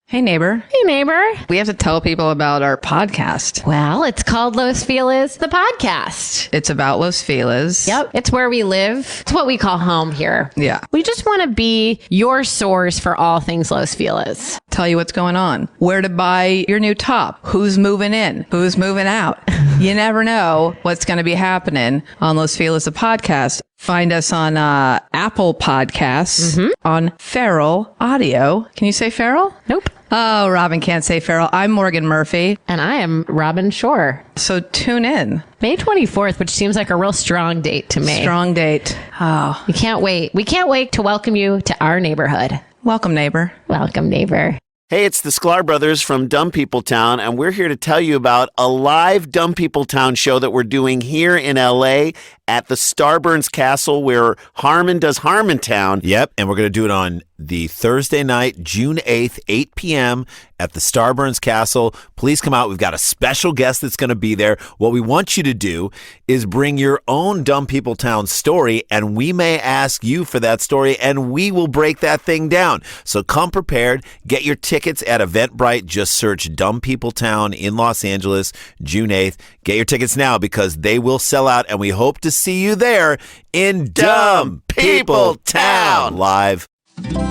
Hey, neighbor. Hey, neighbor. We have to tell people about our podcast. Well, it's called Los Feliz, the podcast. It's about Los Feliz. Yep. It's where we live. It's what we call home here. Yeah. We just want to be your source for all things Los Feliz. Tell you what's going on, where to buy your new top, who's moving in, who's moving out. You never know what's going to be happening on Los Feliz, the podcast. Find us on Apple Podcasts, on Feral Audio. Can you say Feral? Nope. Oh, Robin can't say Feral. I'm Morgan Murphy. And I am Robin Shore. So tune in. May 24th, which seems like a real strong date to me. Strong date. Oh. We can't wait. We can't wait to welcome you to our neighborhood. Welcome, neighbor. Welcome, neighbor. Hey, it's the Sklar Brothers from Dumb People Town, and we're here to tell you about a live Dumb People Town show that we're doing here in L.A. at the Starburns Castle, where Harmon does Harmontown. Yep, and we're going to do it on the Thursday night, June 8th, 8 p.m. at the Starburns Castle. Please come out. We've got a special guest that's going to be there. What we want you to do is bring your own Dumb People Town story, and we may ask you for that story, and we will break that thing down. So come prepared. Get your tickets at Eventbrite. Just search Dumb People Town in Los Angeles, June 8th. Get your tickets now because they will sell out, and we hope to see you there in Dumb People Town live. Feral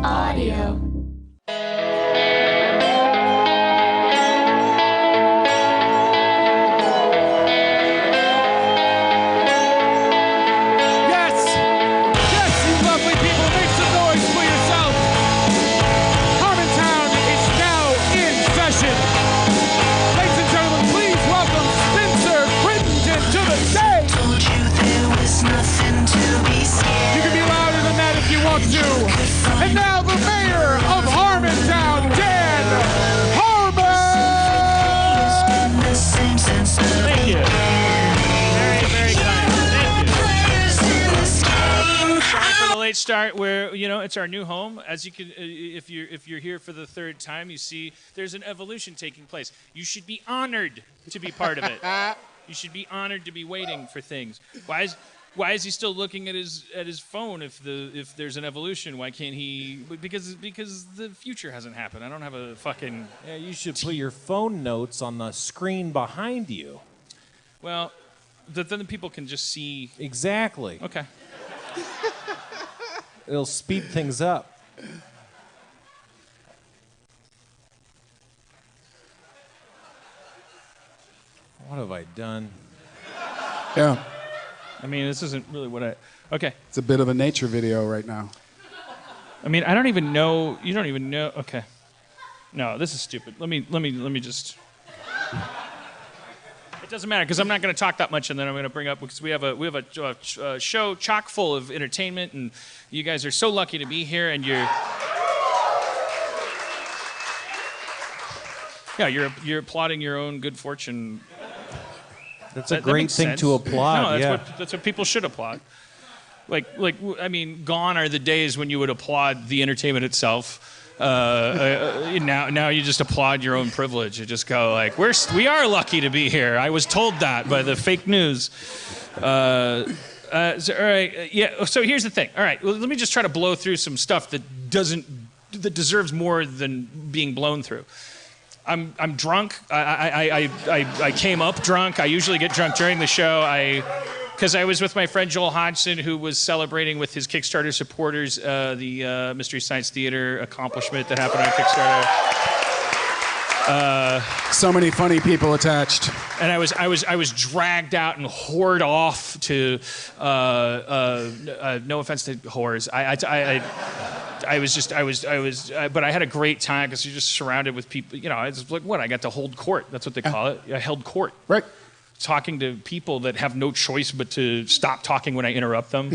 Audio. Yes! Yes, you lovely people, make some noise for yourself! Harmontown is now in session! Ladies and gentlemen, please welcome Spencer Crittenden to the stage! Told you there was nothing to be scared. You can be louder than that if you want to. And now the mayor of Harmontown, Dan Harmon! Thank you. Very, very kind. Thank you. Players in this game. Sorry for the late start. Where it's our new home. As you can, if you're here for the third time, you see there's an evolution taking place. You should be honored to be part of it. You should be honored to be waiting for things. Why is he still looking at his phone if there's an evolution? Why can't he? Because the future hasn't happened. I don't have a fucking. Yeah, you should put your phone notes on the screen behind you. Well, then the people can just see. Exactly. Okay. It'll speed things up. What have I done? Yeah, I mean, this isn't really what I. Okay. it's a bit of a nature video right now. I mean, I don't even know. You don't even know. Okay. No, this is stupid. Let me just. It doesn't matter because I'm not going to talk that much, and then I'm going to bring up because we have a show chock full of entertainment, and you guys are so lucky to be here, and you're applauding your own good fortune. That's a That great makes thing sense. to applaud. No, that's what people should applaud. I mean, gone are the days when you would applaud the entertainment itself. Now you just applaud your own privilege. You just go like, we are lucky to be here. I was told that by the fake news. All right, yeah. So here's the thing. All right, well, let me just try to blow through some stuff that deserves more than being blown through. I'm drunk. I came up drunk. I usually get drunk during the show. Because I was with my friend Joel Hodgson, who was celebrating with his Kickstarter supporters the Mystery Science Theater accomplishment that happened on Kickstarter. So many funny people attached. And I was dragged out and whored off to. No offense to whores. But I had a great time because you're just surrounded with people. I was like, what? I got to hold court. That's what they call it. I held court. Right. Talking to people that have no choice but to stop talking when I interrupt them.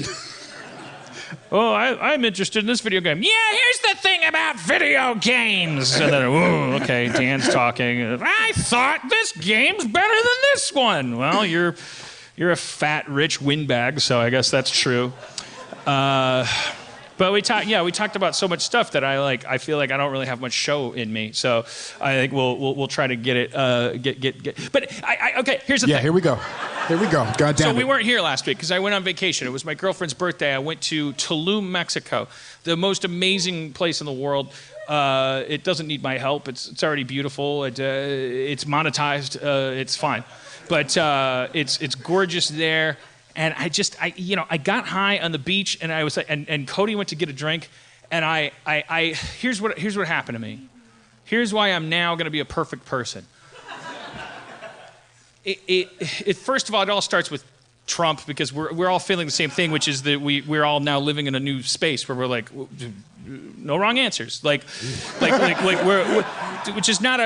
Oh, I'm interested in this video game. Yeah, here's the thing about video games. And then, oh, okay, Dan's talking. I thought this game's better than this one. Well, you're a fat, rich windbag, so I guess that's true. But we talked about so much stuff that I feel like I don't really have much show in me. So I think we'll try to get it. But okay, here's the thing. Yeah, here we go. Here we go. God damn So it. we weren't here last week because I went on vacation. It was my girlfriend's birthday. I went to Tulum, Mexico, the most amazing place in the world. It doesn't need my help. It's already beautiful. It's monetized. It's fine, but it's gorgeous there. And I got high on the beach, and I was like, and Cody went to get a drink, and here's what happened to me. Here's why I'm now going to be a perfect person. First of all, it all starts with Trump, because we're all feeling the same thing, which is that we're all now living in a new space where we're like, no wrong answers, like we're which is not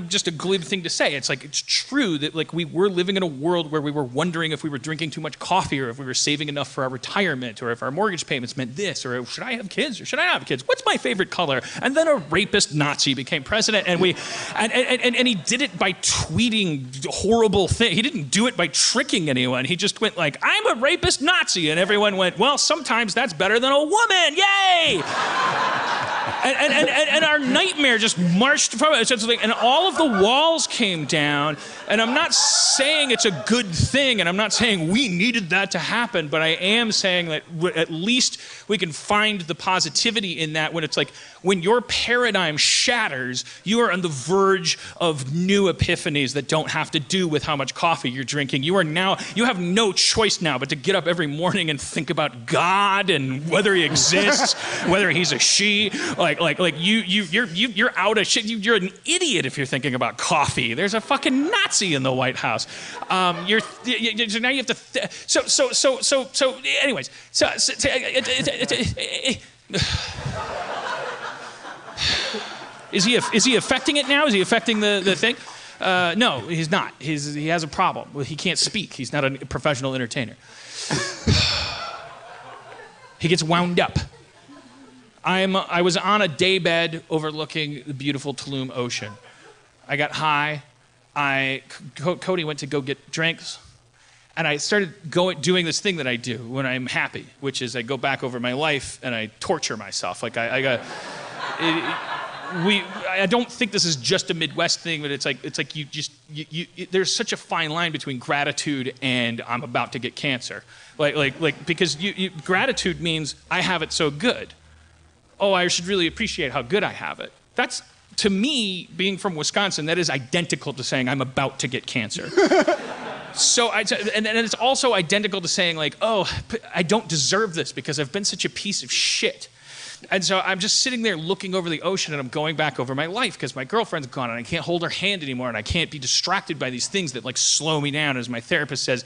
just a glib thing to say. It's like, it's true that like we're living in a world where we were wondering if we were drinking too much coffee, or if we were saving enough for our retirement, or if our mortgage payments meant this, or should I have kids or should I not have kids? What's my favorite color? And then a rapist Nazi became president, and he did it by tweeting horrible things. He didn't do it by tricking anyone. He just went like, I'm a rapist Nazi, and everyone went, well, sometimes that's better than a woman. Yay! And our nightmare just marched from it. And all of the walls came down. And I'm not saying it's a good thing, and I'm not saying we needed that to happen, but I am saying that at least we can find the positivity in that, when it's like, when your paradigm shatters, you are on the verge of new epiphanies that don't have to do with how much coffee you're drinking. You have no choice now but to get up every morning and think about God and whether he exists, whether he's a she. You're out of shit. You're an idiot if you're thinking about coffee. There's a fucking Nazi in the White House. So now you have to. Anyways, Is he affecting it now? Is he affecting the thing? No, he's not. He has a problem. Well, he can't speak. He's not a professional entertainer. He gets wound up. I was on a daybed overlooking the beautiful Tulum Ocean. I got high. Cody went to go get drinks. And I started doing this thing that I do when I'm happy, which is I go back over my life and I torture myself. Like I don't think this is just a Midwest thing, but it's like there's such a fine line between gratitude and I'm about to get cancer. Because gratitude means I have it so good. Oh, I should really appreciate how good I have it. That's, to me, being from Wisconsin, that is identical to saying I'm about to get cancer. So and it's also identical to saying like, oh, I don't deserve this because I've been such a piece of shit. And so I'm just sitting there looking over the ocean, and I'm going back over my life because my girlfriend's gone and I can't hold her hand anymore, and I can't be distracted by these things that like slow me down. As my therapist says,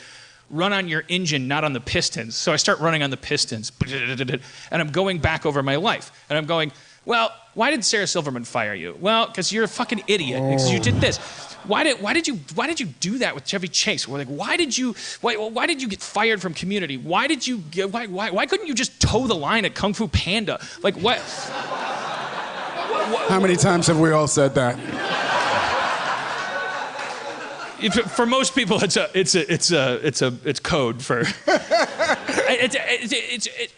run on your engine, not on the pistons. So I start running on the pistons, and I'm going back over my life, and I'm going, well, why did Sarah Silverman fire you? Well, because you're a fucking idiot. Because you did this. Why did you do that with Chevy Chase? We're like, why did you get fired from Community? Why couldn't you just toe the line at Kung Fu Panda? Like what? How many times have we all said that? For most people, it's code for.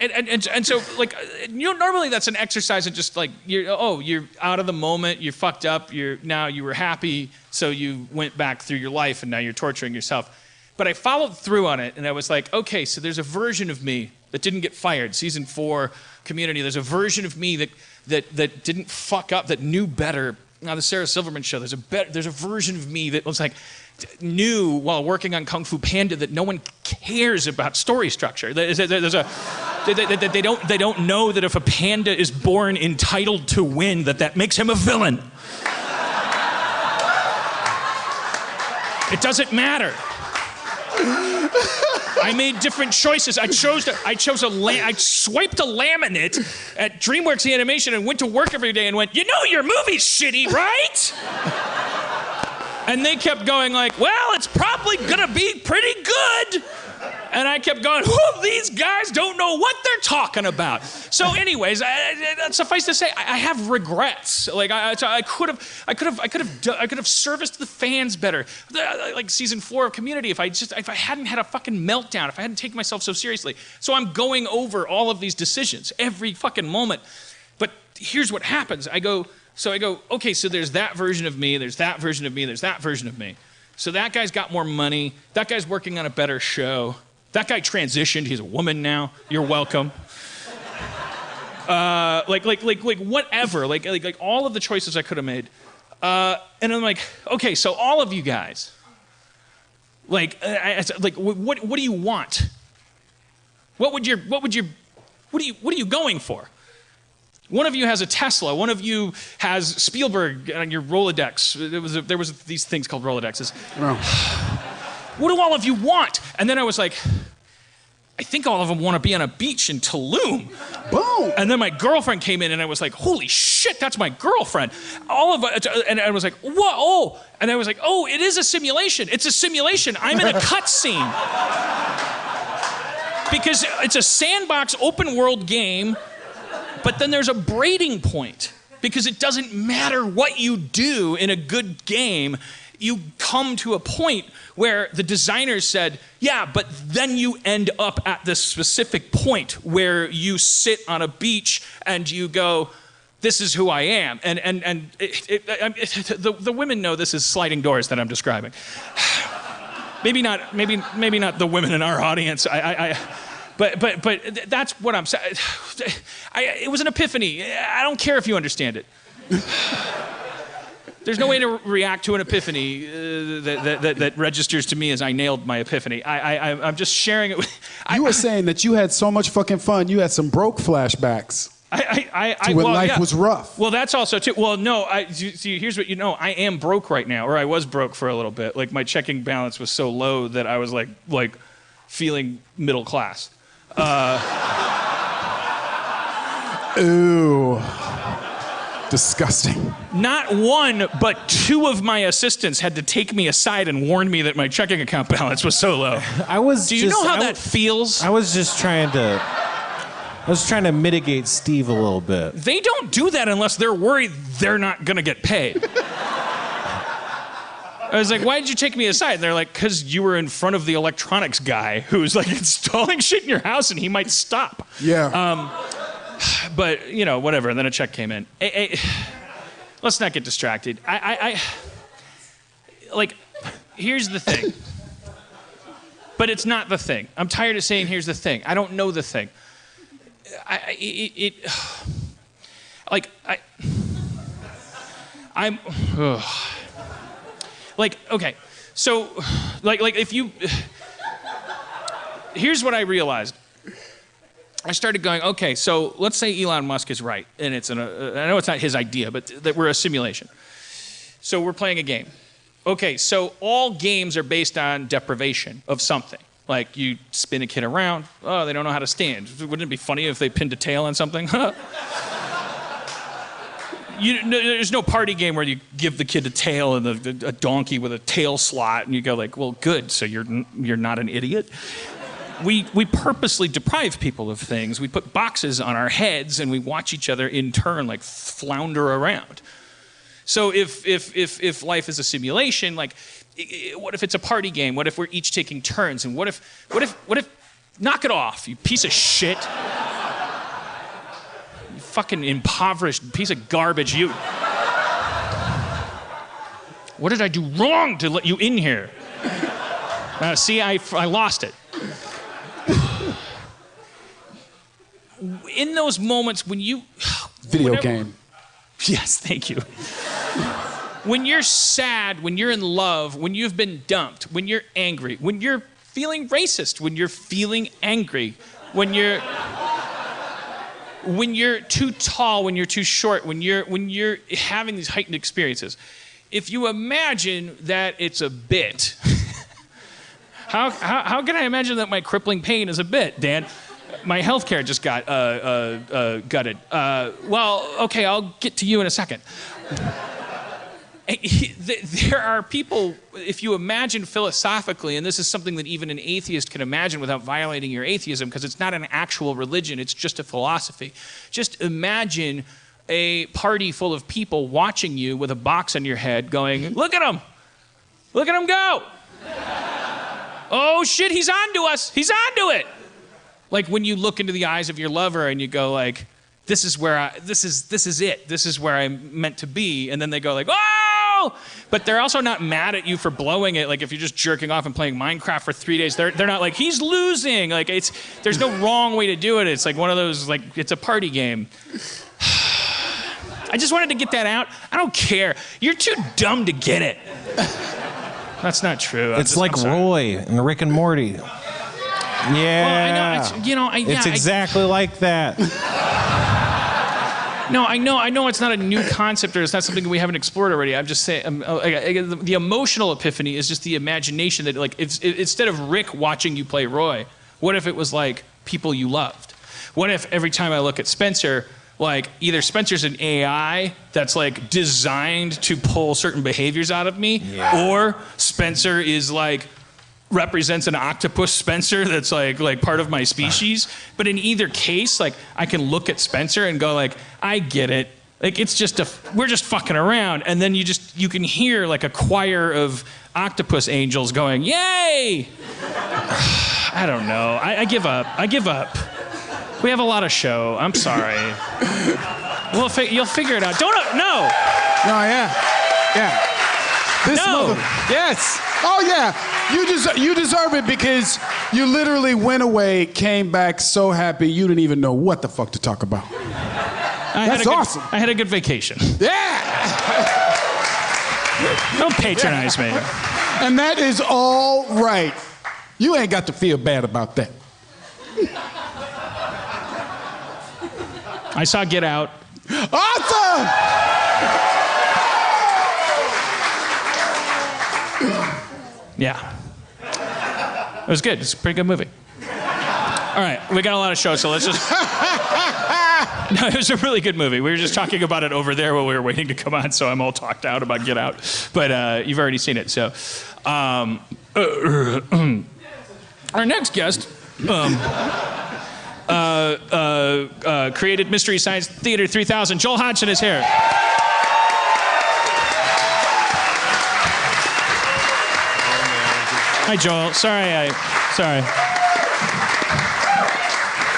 And so like, normally that's an exercise in just like you're out of the moment, you're fucked up, you were happy, so you went back through your life and now you're torturing yourself. But I followed through on it, and I was like, okay, so there's a version of me that didn't get fired. Season 4, Community. There's a version of me that didn't fuck up, that knew better. Now the Sarah Silverman show. There's a version of me that was like, knew while working on Kung Fu Panda that no one cares about story structure. They don't know that if a panda is born entitled to win, that makes him a villain. It doesn't matter. I made different choices. I swiped a laminate at DreamWorks Animation and went to work every day and went, your movie's shitty, right? And they kept going like, well, it's probably gonna be pretty good. And I kept going, these guys don't know what they're talking about. So anyways, suffice to say, I have regrets. Like I could have serviced the fans better. Like season 4 of Community, if I hadn't had a fucking meltdown, if I hadn't taken myself so seriously. So I'm going over all of these decisions every fucking moment. But here's what happens. I go, okay, so there's that version of me, there's that version of me, there's that version of me. So that guy's got more money. That guy's working on a better show. That guy transitioned. He's a woman now. You're welcome. Like whatever. Like all of the choices I could have made. And I'm like, okay, so all of you guys, what do you want? What are you going for? One of you has a Tesla. One of you has Spielberg on your Rolodex. There was these things called Rolodexes. No. What do all of you want? And then I was like, I think all of them want to be on a beach in Tulum. Boom. And then my girlfriend came in and I was like, holy shit, that's my girlfriend. And I was like, whoa. Oh. And I was like, oh, it is a simulation. It's a simulation. I'm in a cutscene. Because it's a sandbox open world game, but then there's a braiding point. Because it doesn't matter what you do in a good game, you come to a point where the designers said, yeah, but then you end up at this specific point where you sit on a beach and you go, this is who I am. And the women know this is sliding doors that I'm describing. Maybe not the women in our audience. But that's what I'm saying. It was an epiphany. I don't care if you understand it. There's no way to react to an epiphany that registers to me as I nailed my epiphany. I'm just sharing it with... You were saying that you had so much fucking fun, you had some broke flashbacks. To when life was rough. Well, that's also too. Well, no. See, here's what you know. I am broke right now, or I was broke for a little bit. Like my checking balance was so low that I was like feeling middle class. Ooh. Disgusting. Not one, but two of my assistants had to take me aside and warn me that my checking account balance was so low. Do you know how that feels? I was just trying to mitigate Steve a little bit. They don't do that unless they're worried they're not gonna get paid. I was like, why did you take me aside? And they're like, because you were in front of the electronics guy who's like installing shit in your house and he might stop. Yeah. But, you know, whatever. And then a check came in. Let's not get distracted. Here's the thing. But it's not the thing. I'm tired of saying here's the thing. I don't know the thing. Okay, so, if you, here's what I realized. I started going, okay, so let's say Elon Musk is right, and I know it's not his idea, but that we're a simulation. So we're playing a game. Okay, so all games are based on deprivation of something. Like you spin a kid around, oh, they don't know how to stand. Wouldn't it be funny if they pinned a tail on something? There's no party game where you give the kid a tail and a donkey with a tail slot, and you go like, well, good, so you're not an idiot. We purposely deprive people of things. We put boxes on our heads, and we watch each other in turn like flounder around. So if life is a simulation, like, what if it's a party game? What if we're each taking turns? And what if knock it off, you piece of shit. You fucking impoverished piece of garbage. What did I do wrong to let you in here? See, I lost it. In those moments when you... Video game. Yes, thank you. When you're sad, when you're in love, when you've been dumped, when you're angry, when you're feeling racist, when you're feeling angry, when you're too tall, when you're too short, when you're having these heightened experiences, if you imagine that it's a bit, how can I imagine that my crippling pain is a bit, Dan? My healthcare just got gutted. Well, okay, I'll get to you in a second. There are people, if you imagine philosophically, and this is something that even an atheist can imagine without violating your atheism, because it's not an actual religion, it's just a philosophy. Just imagine a party full of people watching you with a box on your head going, look at him! Look at him go! Oh shit, he's on to us! He's on to it! Like when you look into the eyes of your lover and you go like, this is it. This is where I'm meant to be. And then they go like, oh no. But they're also not mad at you for blowing it. Like if you're just jerking off and playing Minecraft for 3 days, they're not like, he's losing. Like there's no wrong way to do it. It's like one of those, like, it's a party game. I just wanted to get that out. I don't care. You're too dumb to get it. That's not true. It's like Roy and Rick and Morty. Yeah. Well, I know. It's exactly like that. No, I know it's not a new concept or it's not something we haven't explored already. I'm just saying, the emotional epiphany is just the imagination that, like, instead of Rick watching you play Roy, what if it was like people you loved? What if every time I look at Spencer, like either Spencer's an AI that's like designed to pull certain behaviors out of me, or Spencer is like represents an octopus Spencer that's like part of my species. But in either case, like I can look at Spencer and go like, I get it. Like it's just we're just fucking around. And then you can hear like a choir of octopus angels going, yay! I don't know. I give up. We have a lot of show. I'm sorry. You'll figure it out. No. No, yeah. This No. Yes. Oh yeah. You deserve it because you literally went away, came back so happy you didn't even know what the fuck to talk about. That's awesome. I had a good vacation. Yeah. Don't patronize me. And that is all right. You ain't got to feel bad about that. I saw Get Out. Awesome! Yeah. It was good. It's a pretty good movie. All right, we got a lot of shows, so let's just... No, it was a really good movie. We were just talking about it over there while we were waiting to come on, so I'm all talked out about Get Out. But you've already seen it, so... our next guest... created Mystery Science Theater 3000. Joel Hodgson is here. Hi, Joel. Sorry.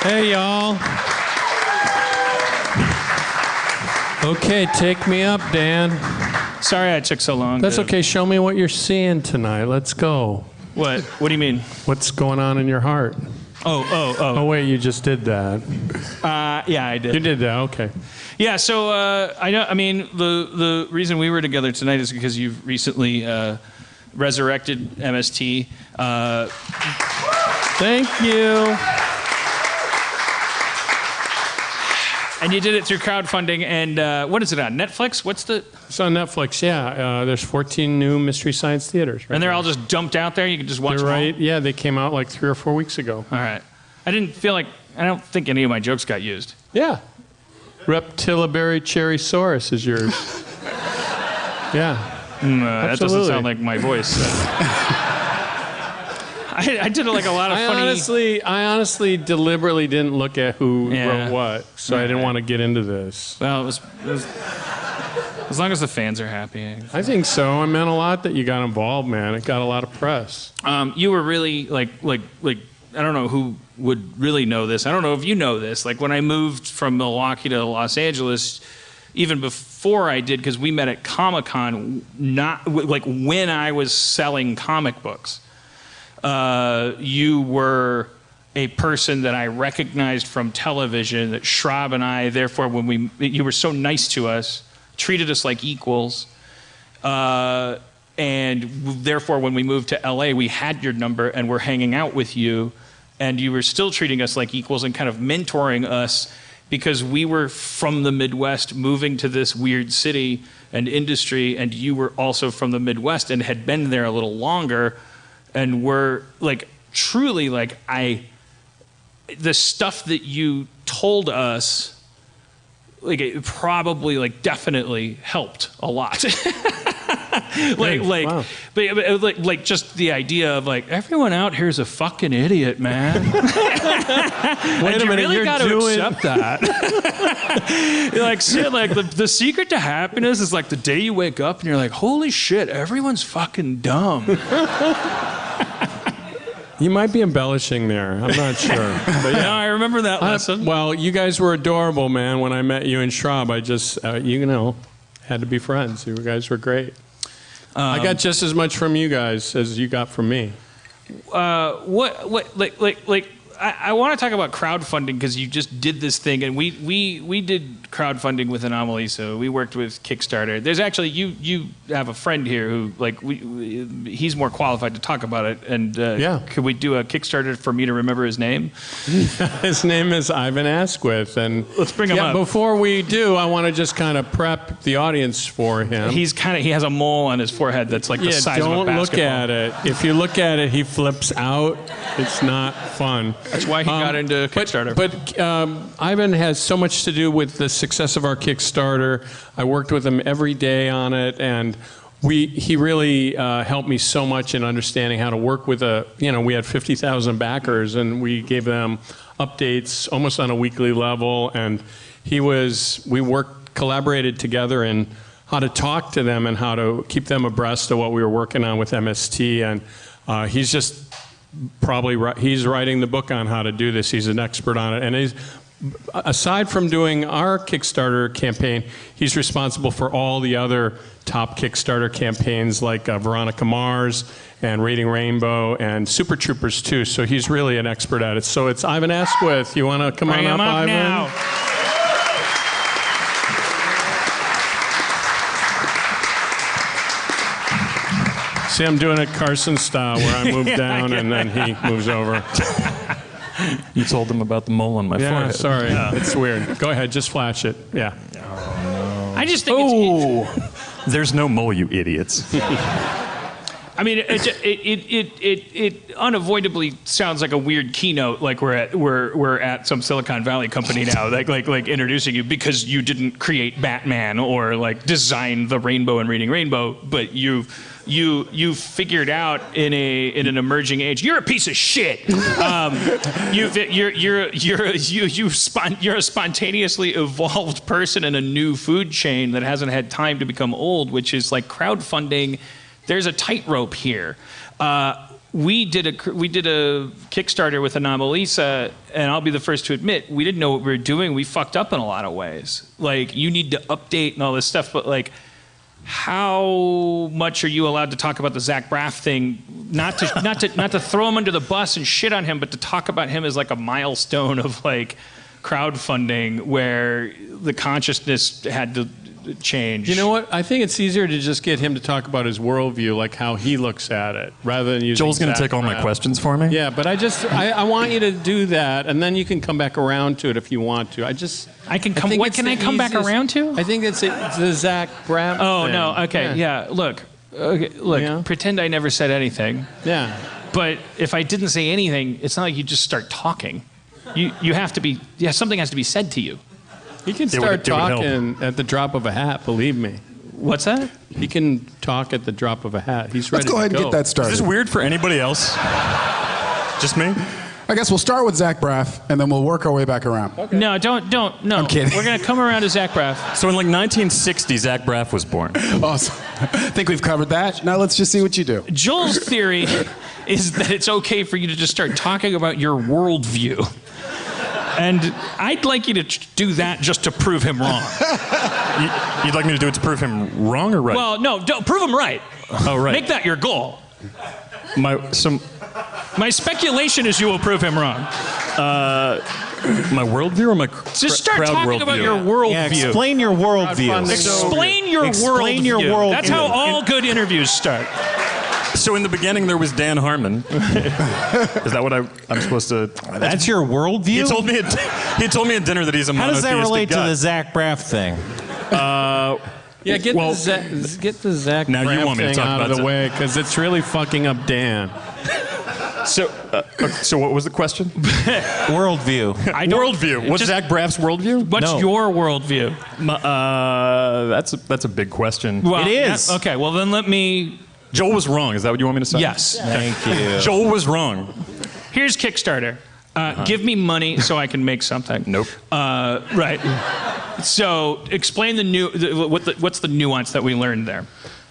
Hey, y'all. Okay, take me up, Dan. Sorry I took so long. That's okay. Show me what you're seeing tonight. Let's go. What? What do you mean? What's going on in your heart? Oh, wait, you just did that. Yeah, I did. You did that, okay. Yeah, so I know. I mean, the reason we were together tonight is because you've recently resurrected MST. Thank you. And you did it through crowdfunding. And what is it on Netflix? It's on Netflix, yeah. There's 14 new Mystery Science Theaters. Right and they're now. all just dumped out there? You can just watch them right. all? Yeah, they came out like 3 or 4 weeks ago. All right. I don't think any of my jokes got used. Yeah. Reptilibary Cherrysaurus is yours. Yeah. That doesn't sound like my voice. I did like a lot of funny... I honestly deliberately didn't look at who wrote what, so I didn't want to get into this. Well, it was as long as the fans are happy. I think so. It meant a lot that you got involved, man. It got a lot of press. You were really like I don't know who would really know this. I don't know if you know this. Like when I moved from Milwaukee to Los Angeles, even before I did, because we met at Comic-Con, not like when I was selling comic books. You were a person that I recognized from television, that Schraub and I, therefore, you were so nice to us, treated us like equals, and therefore, when we moved to LA, we had your number and were hanging out with you, and you were still treating us like equals and kind of mentoring us because we were from the Midwest moving to this weird city and industry, and you were also from the Midwest and had been there a little longer. And we're like, truly, like, the stuff that you told us, like, it probably, like, definitely helped a lot. Wow. But like, just the idea of, like, everyone out here is a fucking idiot, man. Wait a minute, really you're gotta doing... accept that. You're like, shit, like, the secret to happiness is, like, the day you wake up and you're like, holy shit, everyone's fucking dumb. You might be embellishing there. I'm not sure. But yeah. No, I remember that lesson. Well, you guys were adorable, man. When I met you and Schraub, I just, had to be friends. You guys were great. I got just as much from you guys as you got from me. I want to talk about crowdfunding because you just did this thing, and we did crowdfunding with Anomalisa. We worked with Kickstarter. There's actually you have a friend here who he's more qualified to talk about it. And could we do a Kickstarter for me to remember his name? His name is Ivan Asquith, and let's bring him up. Before we do, I want to just kind of prep the audience for him. He has a mole on his forehead that's like the size of a basketball. Don't look at it. If you look at it, he flips out. It's not fun. That's why he got into Kickstarter. But Ivan has so much to do with the success of our Kickstarter. I worked with him every day on it, and he really helped me so much in understanding how to work with we had 50,000 backers, and we gave them updates almost on a weekly level, and we collaborated together in how to talk to them and how to keep them abreast of what we were working on with MST, and he's just he's writing the book on how to do this. He's an expert on it, and aside from doing our Kickstarter campaign, he's responsible for all the other top Kickstarter campaigns like Veronica Mars and Rating Rainbow and Super Troopers too. So he's really an expert at it. So it's Ivan Asquith. You want to come on up, Ivan? Now. See, I'm doing it Carson style, where I move down and then he moves over. You told them about the mole on my forehead. Sorry. It's weird. Go ahead, just flash it. Yeah. I just think there's no mole, you idiots. I mean, it unavoidably sounds like a weird keynote, like we're at some Silicon Valley company now, like introducing you because you didn't create Batman or like design the rainbow and Reading Rainbow, but you figured out in an emerging age you're a piece of shit. You're a spontaneously evolved person in a new food chain that hasn't had time to become old, which is like crowdfunding. There's a tightrope here. We did a Kickstarter with Anomalisa, and I'll be the first to admit we didn't know what we were doing. We fucked up in a lot of ways. Like, you need to update and all this stuff, but like, how much are you allowed to talk about the Zach Braff thing? Not to throw him under the bus and shit on him, but to talk about him as like a milestone of like crowdfunding where the consciousness had to change. You know what? I think it's easier to just get him to talk about his worldview, like how he looks at it, rather than using Joel's going to take all my questions for me? Yeah, but I want you to do that, and then you can come back around to it if you want to. What can I come back around to? I think it's the Zach Braff Oh, thing. no. Okay, yeah. Look. Pretend I never said anything. Yeah. But if I didn't say anything, it's not like you just start talking. You have to be, something has to be said to you. He can start talking at the drop of a hat, believe me. What's that? He can talk at the drop of a hat. He's ready Let's go ahead and get that started. Is this weird for anybody else? Just me? I guess we'll start with Zach Braff, and then we'll work our way back around. Okay. No, don't. No. I'm kidding. We're going to come around to Zach Braff. So in like 1960, Zach Braff was born. Awesome. I think we've covered that. Now let's just see what you do. Joel's theory is that it's okay for you to just start talking about your worldview. And I'd like you to do that just to prove him wrong. You'd like me to do it to prove him wrong or right? Well, no, don't prove him right. Oh, right. Make that your goal. My speculation is you will prove him wrong. My worldview or my just start talking about your worldview. Yeah, explain your worldview. Explain your worldview. That's how all good interviews start. So in the beginning, there was Dan Harmon. Is that what I'm supposed to? That's your worldview? He told me at dinner that he's a How does monotheistic that relate God. to the Zach Braff thing? Yeah, get the Zach now Braff you want me to thing talk out about of the way, because it's really fucking up Dan. So what was the question? Worldview. Worldview. What's Zach Braff's worldview? What's your worldview? That's a big question. Well, it is. Yeah, okay, well then let me... Joel was wrong. Is that what you want me to say? Yes. Thank you. Joel was wrong. Here's Kickstarter. Give me money so I can make something. Nope. Right. So explain what's the nuance that we learned there?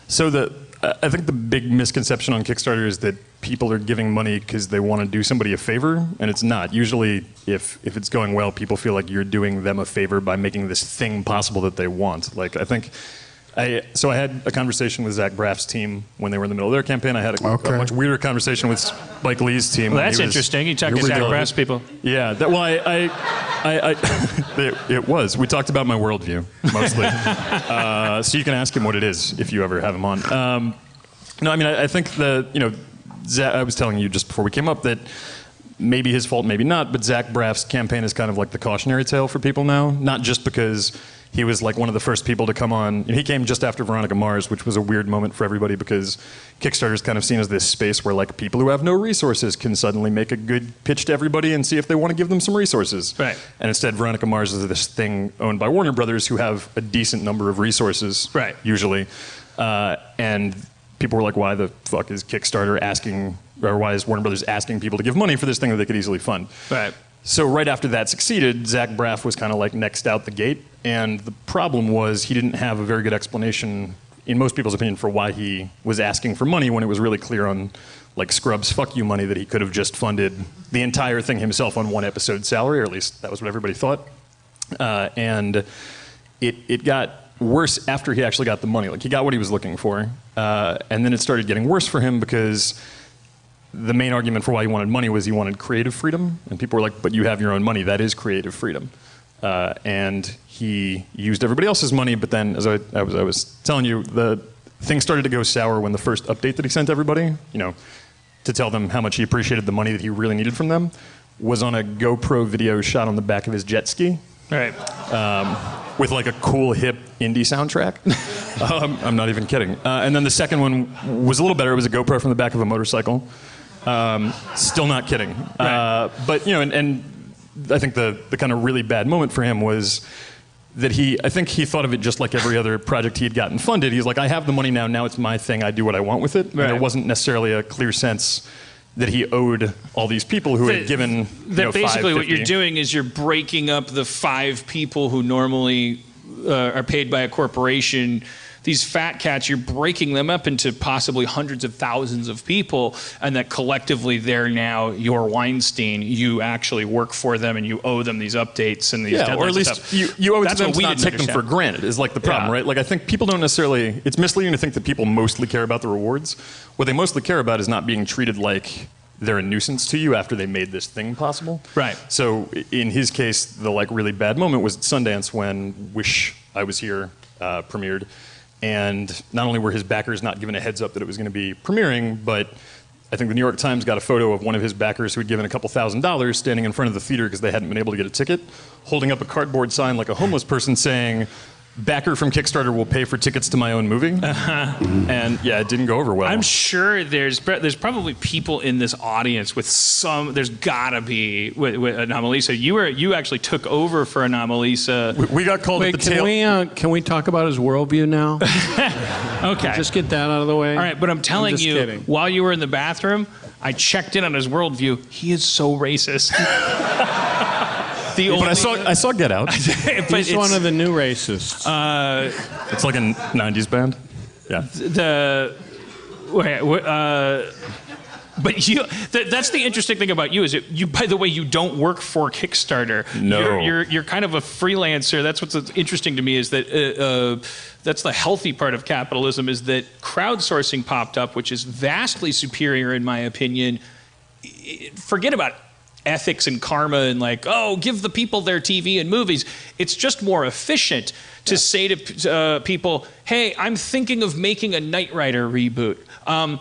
So I think the big misconception on Kickstarter is that people are giving money because they want to do somebody a favor, and it's not. Usually, if it's going well, people feel like you're doing them a favor by making this thing possible that they want. Like, I think So I had a conversation with Zach Braff's team when they were in the middle of their campaign. I had a much weirder conversation with Spike Lee's team. Well, that's interesting. You talked to Zach Braff's people. Yeah. It was. We talked about my worldview mostly. So you can ask him what it is if you ever have him on. No, I mean I think Zach, I was telling you just before we came up that maybe his fault, maybe not, but Zach Braff's campaign is kind of like the cautionary tale for people now. Not just because he was like one of the first people to come on. He came just after Veronica Mars, which was a weird moment for everybody because Kickstarter is kind of seen as this space where like people who have no resources can suddenly make a good pitch to everybody and see if they want to give them some resources. Right. And instead, Veronica Mars is this thing owned by Warner Brothers who have a decent number of resources, right, usually. And people were like, why the fuck is Kickstarter asking, or why is Warner Brothers asking people to give money for this thing that they could easily fund? Right. So right after that succeeded, Zach Braff was kind of like next out the gate. And the problem was he didn't have a very good explanation, in most people's opinion, for why he was asking for money when it was really clear on like Scrubs fuck you money that he could have just funded the entire thing himself on one episode's salary, or at least that was what everybody thought. And it got worse after he actually got the money. Like he got what he was looking for. And then it started getting worse for him because the main argument for why he wanted money was he wanted creative freedom. And people were like, but you have your own money. That is creative freedom. And he used everybody else's money. But then, as I was telling you, the thing started to go sour when the first update that he sent everybody, to tell them how much he appreciated the money that he really needed from them, was on a GoPro video shot on the back of his jet ski. Right. With like a cool, hip indie soundtrack. I'm not even kidding. And then the second one was a little better. It was a GoPro from the back of a motorcycle. Still not kidding. Right. But, and I think the kind of really bad moment for him was that I think he thought of it just like every other project he had gotten funded. He's like, I have the money now it's my thing, I do what I want with it. Right. And there wasn't necessarily a clear sense that he owed all these people who had given basically what you're doing is you're breaking up the 5 people who normally are paid by a corporation. These fat cats, you're breaking them up into possibly hundreds of thousands of people, and that collectively they're now your Weinstein. You actually work for them and you owe them these updates and these deadlines. Or at least you owe it to them to not take them for granted is like the problem, right? Like I think people don't necessarily, it's misleading to think that people mostly care about the rewards. What they mostly care about is not being treated like they're a nuisance to you after they made this thing possible. Right. So in his case, the like really bad moment was at Sundance when Wish I Was Here premiered. And not only were his backers not given a heads up that it was going to be premiering, but I think the New York Times got a photo of one of his backers who had given a couple $1,000s standing in front of the theater because they hadn't been able to get a ticket, holding up a cardboard sign like a homeless person saying, backer from Kickstarter will pay for tickets to my own movie. And yeah, it didn't go over well. I'm sure there's probably people in this audience with there's gotta be with Anomalisa. You actually took over for Anomalisa. We got called at the tail. Can we talk about his worldview now? Okay. Just get that out of the way. All right, but I'm telling you, kidding. While you were in the bathroom, I checked in on his worldview. He is so racist. But I saw Get Out. But he's one of the new racists. It's like a 90s band. Yeah. But that's the interesting thing about you is you. By the way, you don't work for Kickstarter. No. You're kind of a freelancer. That's what's interesting to me is that that's the healthy part of capitalism is that crowdsourcing popped up, which is vastly superior in my opinion. Forget about ethics and karma and like, oh, give the people their TV and movies. It's just more efficient to say to people, hey, I'm thinking of making a Knight Rider reboot. I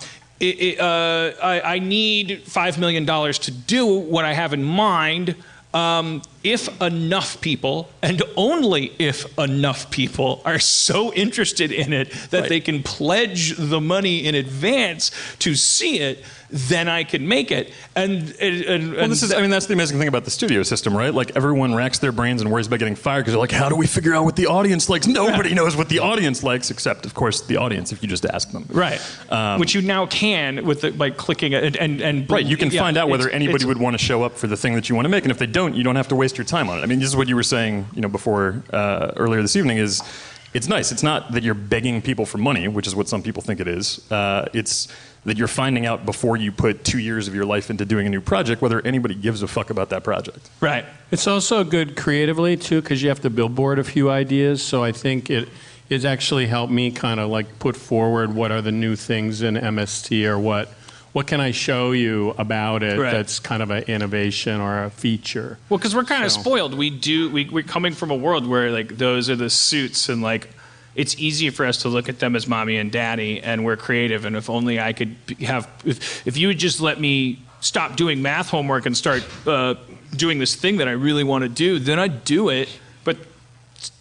need $5 million to do what I have in mind. If enough people, and only if enough people, are so interested in it that they can pledge the money in advance to see it, then I can make it. That's the amazing thing about the studio system, right? Like everyone racks their brains and worries about getting fired because they're like, how do we figure out what the audience likes? Nobody knows what the audience likes, except of course the audience if you just ask them. Right. Which you now can by clicking and right. You can find out whether anybody would want to show up for the thing that you want to make, and if they don't, you don't have to waste your time on it. I mean, this is what you were saying, before earlier this evening. Is it's nice. It's not that you're begging people for money, which is what some people think it is. It's that you're finding out before you put 2 years of your life into doing a new project whether anybody gives a fuck about that project. Right. It's also good creatively too because you have to billboard a few ideas. So I think it it's actually helped me kind of like put forward what are the new things in MST, or what can I show you about it that's kind of an innovation or a feature. Well, because we're kind of spoiled. We're coming from a world where like those are the suits, and like it's easy for us to look at them as mommy and daddy, and we're creative. And if only I could have, if you would just let me stop doing math homework and start doing this thing that I really want to do, then I'd do it. But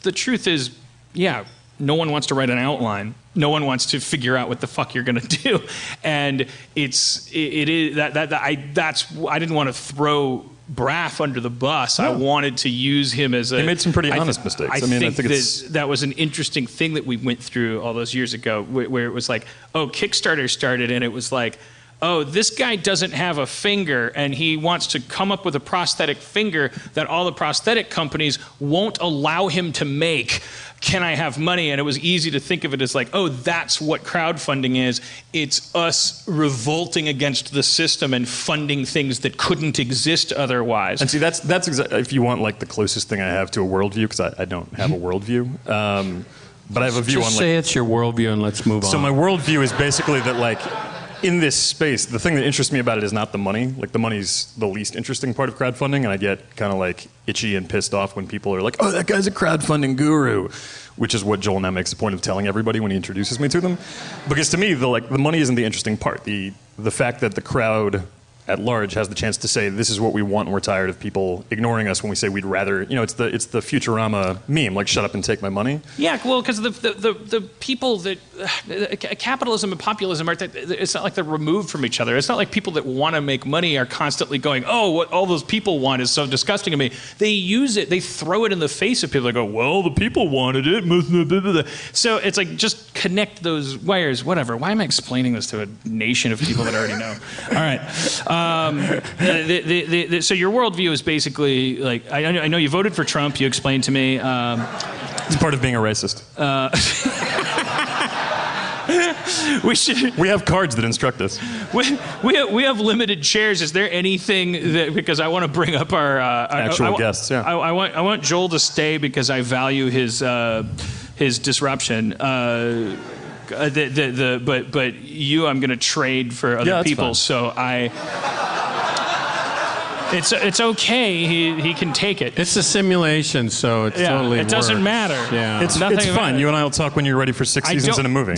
the truth is, yeah, no one wants to write an outline. No one wants to figure out what the fuck you're gonna do, and I didn't want to throw Braff under the bus. I wanted to use him as a. He made some pretty honest mistakes. I think that was an interesting thing that we went through all those years ago, where it was like, oh, Kickstarter started, and it was like, oh, this guy doesn't have a finger, and he wants to come up with a prosthetic finger that all the prosthetic companies won't allow him to make. Can I have money? And it was easy to think of it as like, oh, that's what crowdfunding is. It's us revolting against the system and funding things that couldn't exist otherwise. And see, that's exactly, if you want like the closest thing I have to a worldview, because I don't have a worldview. But I have a view on like. Say it's your worldview and let's move on. So my worldview is basically that like, in this space, the thing that interests me about it is not the money. Like the money's the least interesting part of crowdfunding, and I get kind of like itchy and pissed off when people are like, "Oh, that guy's a crowdfunding guru," which is what Joel now makes a point of telling everybody when he introduces me to them. Because to me, the money isn't the interesting part. The fact that the crowd at large has the chance to say, this is what we want, and we're tired of people ignoring us when we say we'd rather, it's the Futurama meme, like shut up and take my money. Yeah, well, because the people that capitalism and populism it's not like they're removed from each other. It's not like people that want to make money are constantly going, oh, what all those people want is so disgusting to me. They use it, they throw it in the face of people. They go, well, the people wanted it. So it's like, just connect those wires, whatever. Why am I explaining this to a nation of people that already know? All right. So your worldview is basically like, I know you voted for Trump. You explained to me. It's part of being a racist. We have cards that instruct us. We have limited chairs. Is there anything that, because I want to bring up our actual guests? Yeah. I want Joel to stay because I value his disruption. But you, I'm going to trade for other people. Fine. So it's okay. He can take it. It's a simulation, so it totally it doesn't works. matter. Yeah. It's fine. You and I will talk when you're ready for 6 seasons in a movie.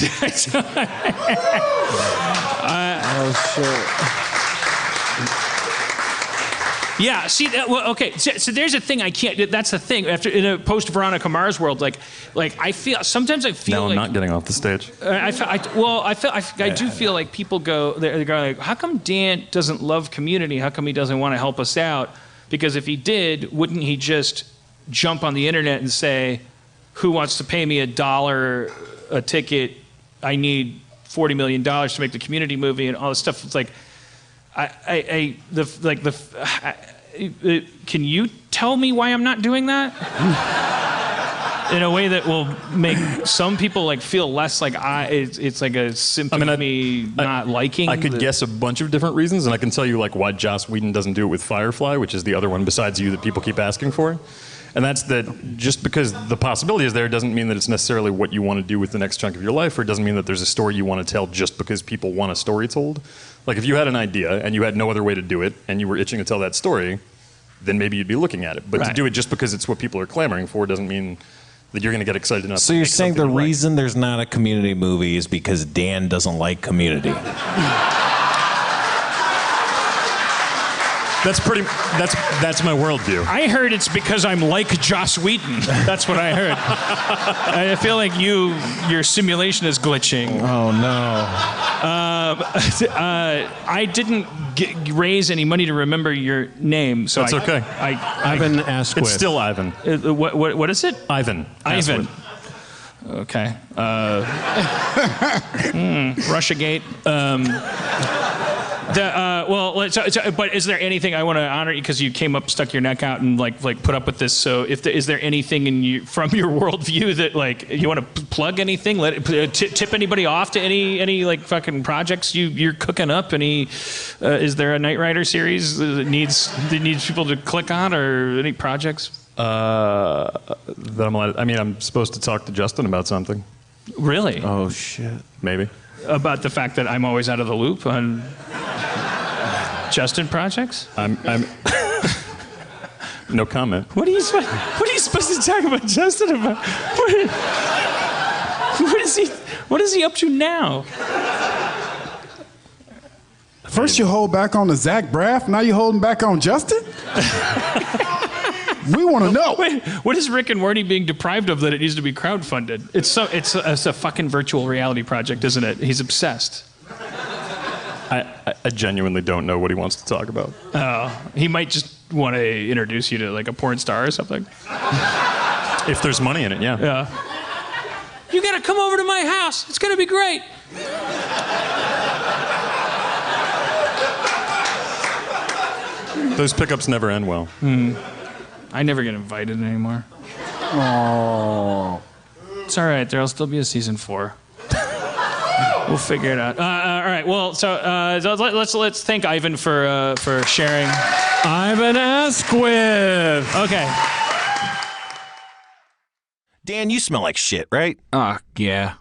Oh shit. Yeah, see, well, okay, so there's a thing I can't, that's the thing, after, in a post-Veronica Mars world, like sometimes I feel now like... I'm not getting off the stage. I do feel like people they go like, how come Dan doesn't love Community? How come he doesn't want to help us out? Because if he did, wouldn't he just jump on the internet and say, who wants to pay me $1 a ticket? I need $40 million to make the Community movie and all this stuff. It's like, can you tell me why I'm not doing that? In a way that will make some people like feel less like it's like a symptom of me not liking. I could guess a bunch of different reasons, and I can tell you like why Joss Whedon doesn't do it with Firefly, which is the other one besides you that people keep asking for. And that's that just because the possibility is there doesn't mean that it's necessarily what you want to do with the next chunk of your life, or it doesn't mean that there's a story you want to tell just because people want a story told. Like if you had an idea and you had no other way to do it and you were itching to tell that story, then maybe you'd be looking at it. But to do it just because it's what people are clamoring for doesn't mean that you're going to get excited enough. So you're saying the reason there's not a Community movie is because Dan doesn't like Community. That's my worldview. I heard it's because I'm like Joss Whedon. That's what I heard. I feel like your simulation is glitching. Oh no. I didn't raise any money to remember your name, so that's okay. Ivan Asquith. It's still Ivan. What is it? Ivan. Ivan. Okay. Russiagate. But is there anything I want to honor you because you came up, stuck your neck out, and like put up with this? So is there anything from your worldview that like you want to plug anything? Tip anybody off to any like fucking projects you're cooking up? Is there a Knight Rider series that needs people to click on, or any projects? That I'm allowed, I mean, I'm supposed to talk to Justin about something. Really? Oh, shit. Maybe. About the fact that I'm always out of the loop on Justin projects? I'm no comment. What are you supposed to talk about Justin about? What is he up to now? First you hold back on the Zach Braff, now you holding back on Justin? We want to know. Wait, what is Rick and Morty being deprived of that it needs to be crowdfunded? It's a fucking virtual reality project, isn't it? He's obsessed. I genuinely don't know what he wants to talk about. Oh, he might just want to introduce you to like a porn star or something. If there's money in it, yeah. Yeah. You gotta come over to my house. It's gonna be great. Those pickups never end well. I never get invited anymore. Oh. It's all right. There'll still be a season 4. We'll figure it out. All right. Well, so let's thank Ivan for sharing. Ivan Asquith. Okay. Dan, you smell like shit, right? Yeah.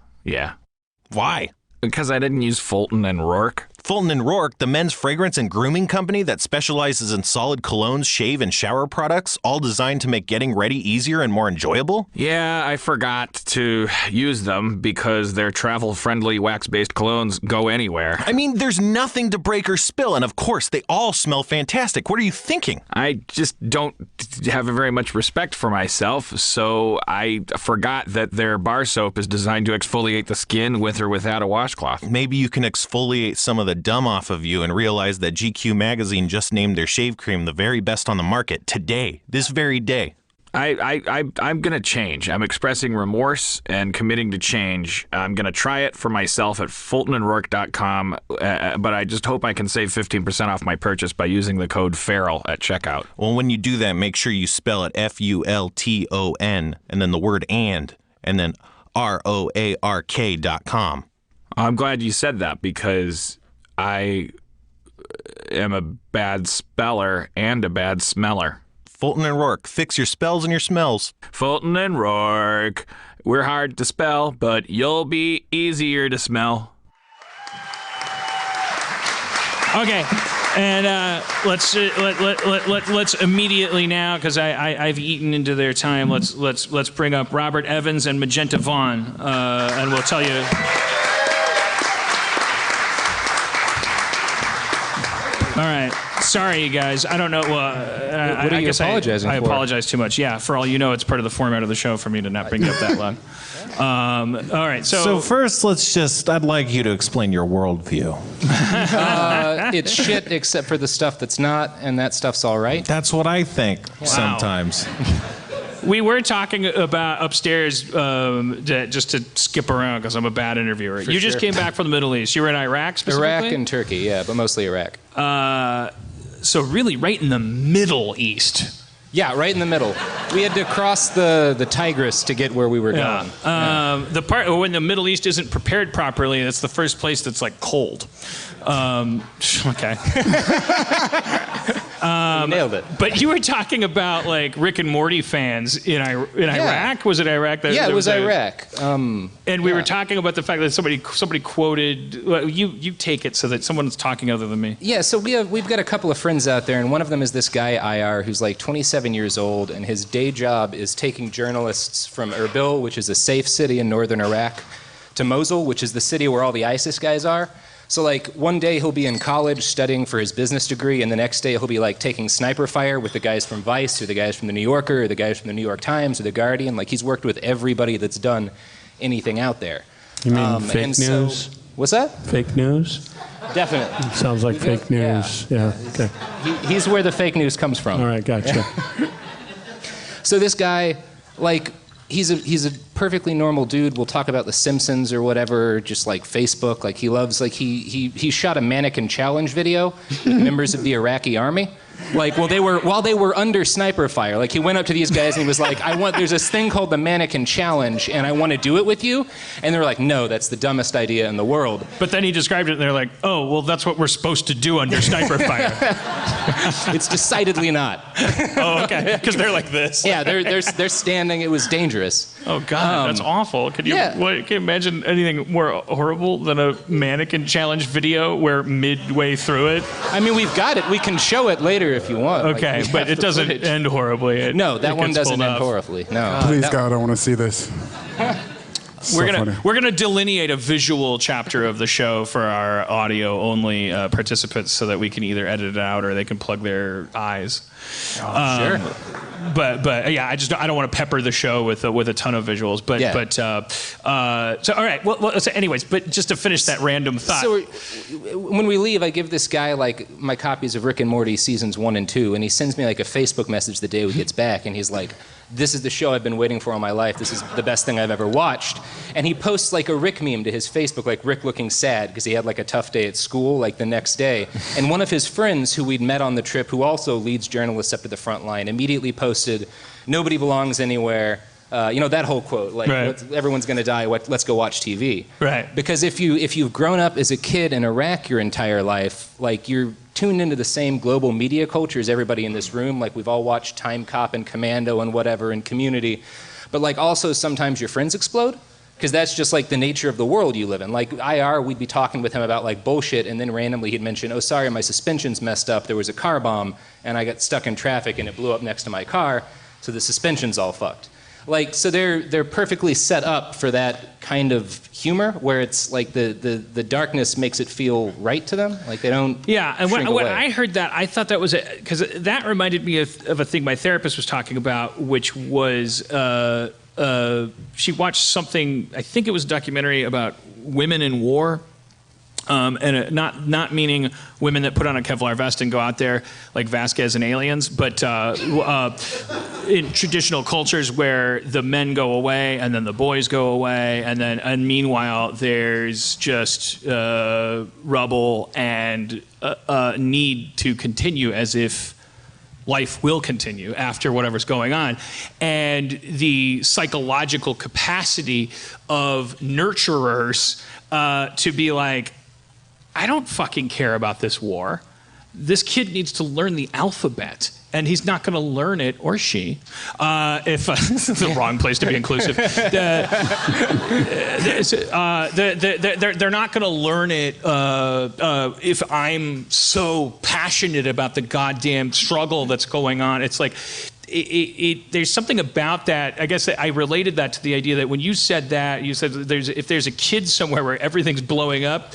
Why? Because I didn't use Fulton and Rourke. Fulton & Rourke, the men's fragrance and grooming company that specializes in solid colognes, shave, and shower products, all designed to make getting ready easier and more enjoyable? Yeah, I forgot to use them because their travel-friendly wax-based colognes go anywhere. I mean, there's nothing to break or spill, and of course, they all smell fantastic. What are you thinking? I just don't have very much respect for myself, so I forgot that their bar soap is designed to exfoliate the skin with or without a washcloth. Maybe you can exfoliate some of the dumb off of you and realize that GQ magazine just named their shave cream the very best on the market today, this very day. I'm gonna change. I'm expressing remorse and committing to change. I'm gonna try it for myself at FultonandRourke.com, but I just hope I can save 15% off my purchase by using the code FERAL at checkout. Well, when you do that, make sure you spell it FULTON and then the word and then ROARK.com. I'm glad you said that because I am a bad speller and a bad smeller. Fulton and Rourke, fix your spells and your smells. Fulton and Rourke, we're hard to spell, but you'll be easier to smell. Okay, and let's immediately now, because I've eaten into their time. Let's bring up Robert Evans and Magenta Vaughn, and we'll tell you. All right. Sorry, you guys. I don't know. Well, what are you apologizing for? I apologize too much. Yeah. For all you know, it's part of the format of the show for me to not bring it up that long. All right. So first, I'd like you to explain your worldview. It's shit except for the stuff that's not, and that stuff's all right. That's what I think sometimes. We were talking about upstairs just to skip around because I'm a bad interviewer. You just came back from the Middle East. You were in Iraq specifically? Iraq and Turkey, yeah, but mostly Iraq. So really right in the Middle East. Yeah, right in the middle. We had to cross the Tigris to get where we were going. The part when the Middle East isn't prepared properly, that's the first place that's like cold. Okay. Nailed it. But you were talking about like Rick and Morty fans in Iraq. Was it Iraq? Yeah, it was Iraq. And we were talking about the fact that somebody quoted. Well, you take it so that someone's talking other than me. Yeah, so we've got a couple of friends out there, and one of them is this guy IR who's like 27 years old, and his day job is taking journalists from Erbil, which is a safe city in northern Iraq, to Mosul, which is the city where all the ISIS guys are. So like one day he'll be in college studying for his business degree, and the next day he'll be like taking sniper fire with the guys from Vice or the guys from the New Yorker or the guys from the New York Times or the Guardian. Like he's worked with everybody that's done anything out there. You mean fake news? What's that? Fake news? Definitely. Sounds like fake news. Yeah. Okay. He's where the fake news comes from. All right, gotcha. So this guy, like, he's a perfectly normal dude. We'll talk about The Simpsons or whatever, just like Facebook. Like he loves, like he shot a mannequin challenge video with members of the Iraqi army. Like, while they were under sniper fire. Like, he went up to these guys and he was like, there's this thing called the Mannequin Challenge, and I want to do it with you. And they were like, no, that's the dumbest idea in the world. But then he described it, and they're like, oh, well, that's what we're supposed to do under sniper fire. It's decidedly not. Oh, okay. Because they're like this. Yeah, they're standing. It was dangerous. Oh God, that's awful. Can you imagine anything more horrible than a mannequin challenge video where midway through it? I mean, we've got it. We can show it later if you want. Okay, but it doesn't end horribly. No, that one doesn't end horribly. No. Please, God, I want to see this. We're gonna delineate a visual chapter of the show for our audio only participants so that we can either edit it out or they can plug their eyes. Sure. But yeah, I don't want to pepper the show with a ton of visuals. So all right. Well, so anyways, but just to finish that random thought. So when we leave, I give this guy like my copies of Rick and Morty seasons 1 and 2, and he sends me like a Facebook message the day he gets back, and he's like, "This is the show I've been waiting for all my life. This is the best thing I've ever watched." And he posts like a Rick meme to his Facebook, like Rick looking sad because he had like a tough day at school, like the next day. And one of his friends who we'd met on the trip, who also leads journalists up to the front line, immediately posted, "Nobody belongs anywhere." That whole quote, like, everyone's going to die, let's go watch TV. Right. Because if you've grown up as a kid in Iraq your entire life, like, you're tuned into the same global media culture as everybody in this room. Like, we've all watched Time Cop and Commando and whatever and Community. But, like, also sometimes your friends explode. Because that's just, like, the nature of the world you live in. Like, IR, we'd be talking with him about, like, bullshit, and then randomly he'd mention, "Oh, sorry, my suspension's messed up. There was a car bomb, and I got stuck in traffic, and it blew up next to my car, so the suspension's all fucked." Like, so they're perfectly set up for that kind of humor where it's like the darkness makes it feel right to them. Like, they don't. Yeah, and when away. I heard that, I thought that was because that reminded me of a thing my therapist was talking about, which was she watched something. I think it was a documentary about women in war. And not meaning women that put on a Kevlar vest and go out there like Vasquez and Aliens, but in traditional cultures where the men go away and then the boys go away, and meanwhile there's just rubble and a need to continue as if life will continue after whatever's going on. And the psychological capacity of nurturers to be like, I don't fucking care about this war. This kid needs to learn the alphabet, and he's not going to learn it, or she, if this is the wrong place to be inclusive. They're not going to learn it if I'm so passionate about the goddamn struggle that's going on. It's like, there's something about that. I guess I related that to the idea that when you said that, you said if there's a kid somewhere where everything's blowing up,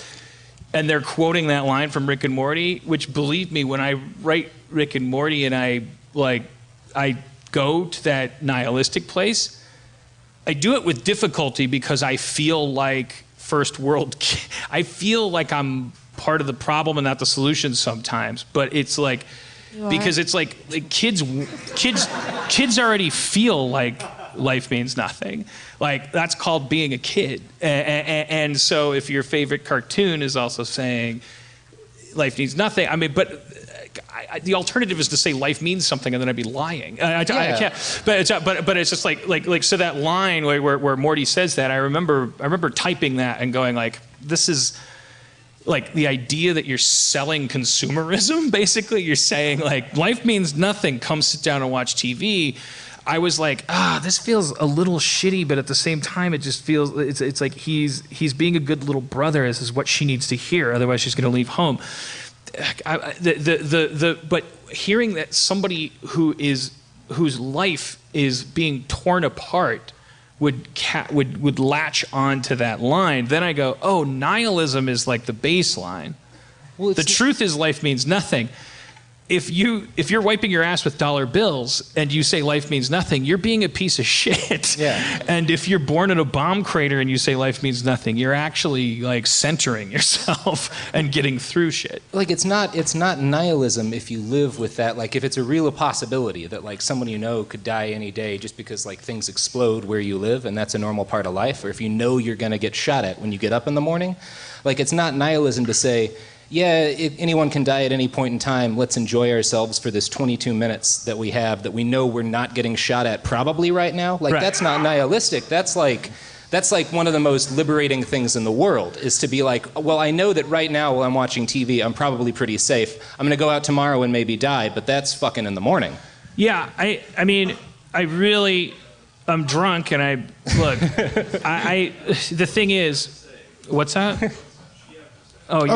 and they're quoting that line from Rick and Morty, which, believe me, when I write Rick and Morty and I go to that nihilistic place, I do it with difficulty because I feel like first world. I feel like I'm part of the problem and not the solution sometimes. But it's like, because it's like kids already feel like life means nothing. Like, that's called being a kid. And so if your favorite cartoon is also saying life means nothing, I mean, but the alternative is to say life means something, and then I'd be lying. I can't. But it's just like so that line where Morty says that, I remember typing that and going like, this is like the idea that you're selling consumerism. Basically, you're saying like life means nothing. Come sit down and watch TV. I was like, this feels a little shitty, but at the same time, it just feels it's like he's being a good little brother. This is what she needs to hear. Otherwise, she's going to leave home. But hearing that somebody whose life is being torn apart would latch onto that line, then I go, oh, nihilism is like the baseline. Well, the truth is life means nothing. If you're wiping your ass with dollar bills and you say life means nothing, you're being a piece of shit. Yeah. And if you're born in a bomb crater and you say life means nothing, you're actually like centering yourself and getting through shit. Like, it's not nihilism if you live with that. Like, if it's a real possibility that like someone you know could die any day just because like things explode where you live and that's a normal part of life, or if you know you're gonna get shot at when you get up in the morning, like, it's not nihilism to say, anyone can die at any point in time. Let's enjoy ourselves for this 22 minutes that we have that we know we're not getting shot at probably right now. Like, that's not nihilistic. That's like one of the most liberating things in the world, is to be like, well, I know that right now while I'm watching TV, I'm probably pretty safe. I'm going to go out tomorrow and maybe die, but that's fucking in the morning. Yeah, I mean, I'm drunk and the thing is, what's that? Oh, you're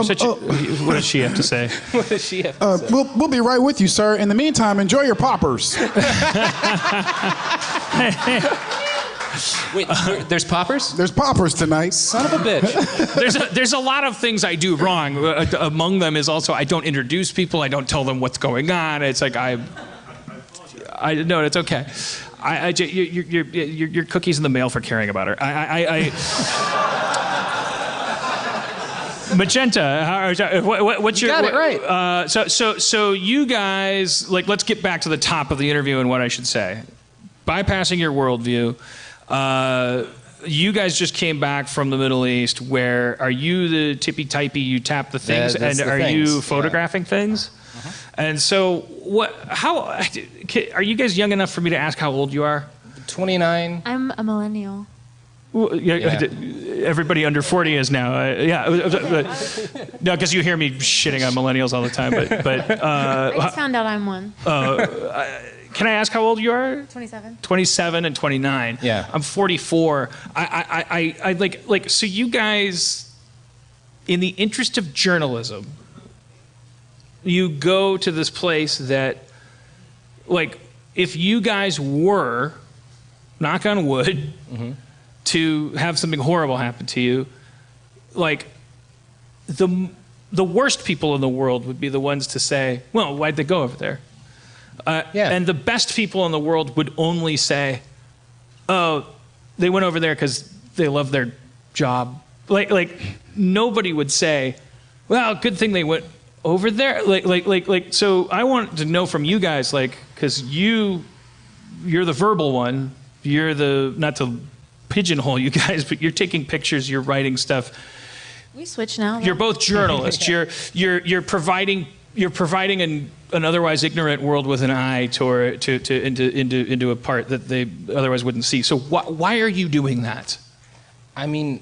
what does she have to say? What does she have to say? We'll be right with you, sir. In the meantime, enjoy your poppers. Wait, there's poppers? There's poppers tonight. Son of a bitch. There's a lot of things I do wrong. Among them is also I don't introduce people. I don't tell them what's going on. It's like no, it's okay. Your cookie's in the mail for caring about her. Magenta, what's your? You got it right. So you guys, like, let's get back to the top of the interview and what I should say. Bypassing your worldview, you guys just came back from the Middle East. Where are you? The tippy-typey, you tap the things, and are you photographing things? And so, how are you guys young enough for me to ask how old you are? 29. I'm a millennial. Well, everybody under 40 is now. No, because you hear me shitting on millennials all the time. But I just found out I'm one. Can I ask how old you are? 27. 27 and 29. Yeah. I'm 44. I like. So you guys, in the interest of journalism, you go to this place that, like, if you guys were, knock on wood, to have something horrible happen to you, like, the worst people in the world would be the ones to say, well, why'd they go over there? And the best people in the world would only say, oh, they went over there because they love their job. Like nobody would say, well, good thing they went over there. So I want to know from you guys, like, because you're the verbal one. You're the, not to pigeonhole you guys, but you're taking pictures, you're writing stuff. We switch now. You're both journalists. You're providing an otherwise ignorant world with an eye into a part that they otherwise wouldn't see. So why are you doing that? I mean,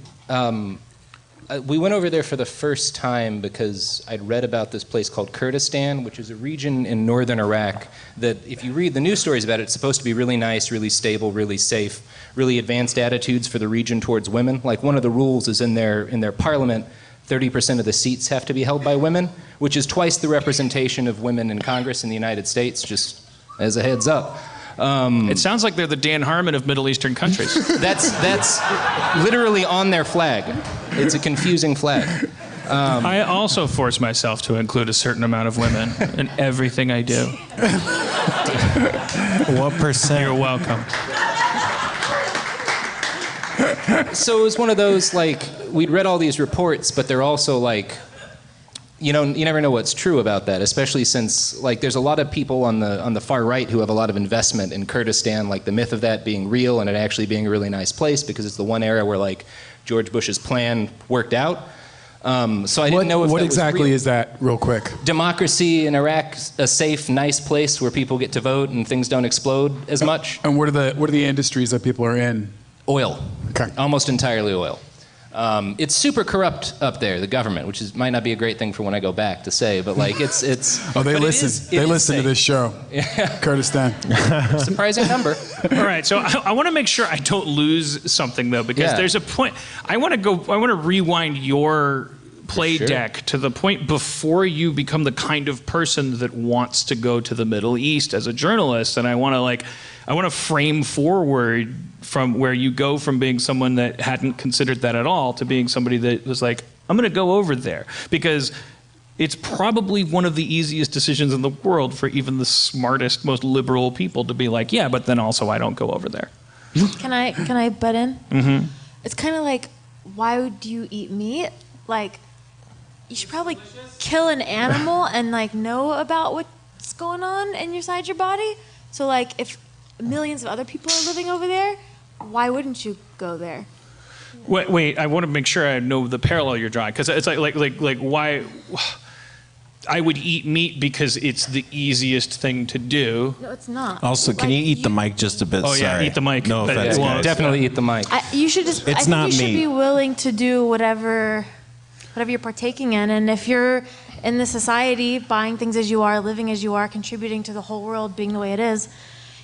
we went over there for the first time because I'd read about this place called Kurdistan, which is a region in northern Iraq that, if you read the news stories about it, it's supposed to be really nice, really stable, really safe, really advanced attitudes for the region towards women. Like, one of the rules is in their parliament, 30% of the seats have to be held by women, which is twice the representation of women in Congress in the United States, just as a heads up. It sounds like they're the Dan Harmon of Middle Eastern countries. That's literally on their flag. It's a confusing flag. I also force myself to include a certain amount of women in everything I do. What percent? You're welcome. So it was one of those, like, we'd read all these reports, but they're also like, you never know what's true about that, especially since, like, there's a lot of people on the far right who have a lot of investment in Kurdistan, like the myth of that being real and it actually being a really nice place because it's the one area where, like, George Bush's plan worked out. So I didn't know if what that exactly was real. is that, real quick? Democracy in Iraq, a safe, nice place where people get to vote and things don't explode as much. And what are the industries that people are in? Oil. Okay. Almost entirely oil. It's super corrupt up there, the government, which might not be a great thing for when I go back to say, but, like, it's. Oh, they listen. They listen to this show. Yeah. Kurdistan. Surprising number. All right, so I want to make sure I don't lose something, though, because there's a point. I want to rewind your play deck to the point before you become the kind of person that wants to go to the Middle East as a journalist, and I want to frame forward from where you go from being someone that hadn't considered that at all to being somebody that was like, I'm going to go over there, because it's probably one of the easiest decisions in the world for even the smartest, most liberal people to be like, yeah, but then also I don't go over there. Can I butt in? Mm-hmm. It's kind of like, why would you eat meat? Like, you should probably kill an animal and, like, know about what's going on inside your body. So, like, if millions of other people are living over there, why wouldn't you go there? Wait, I want to make sure I know the parallel you're drawing, because it's like why I would eat meat because it's the easiest thing to do. No, it's not. Also, can you eat the mic just a bit? Oh, yeah, Sorry. eat the mic. No But offense, it guys. won't. Definitely eat the mic. You should just. It's I think not you should meat. be willing to do whatever you're partaking in, and if you're in the society, buying things as you are, living as you are, contributing to the whole world being the way it is,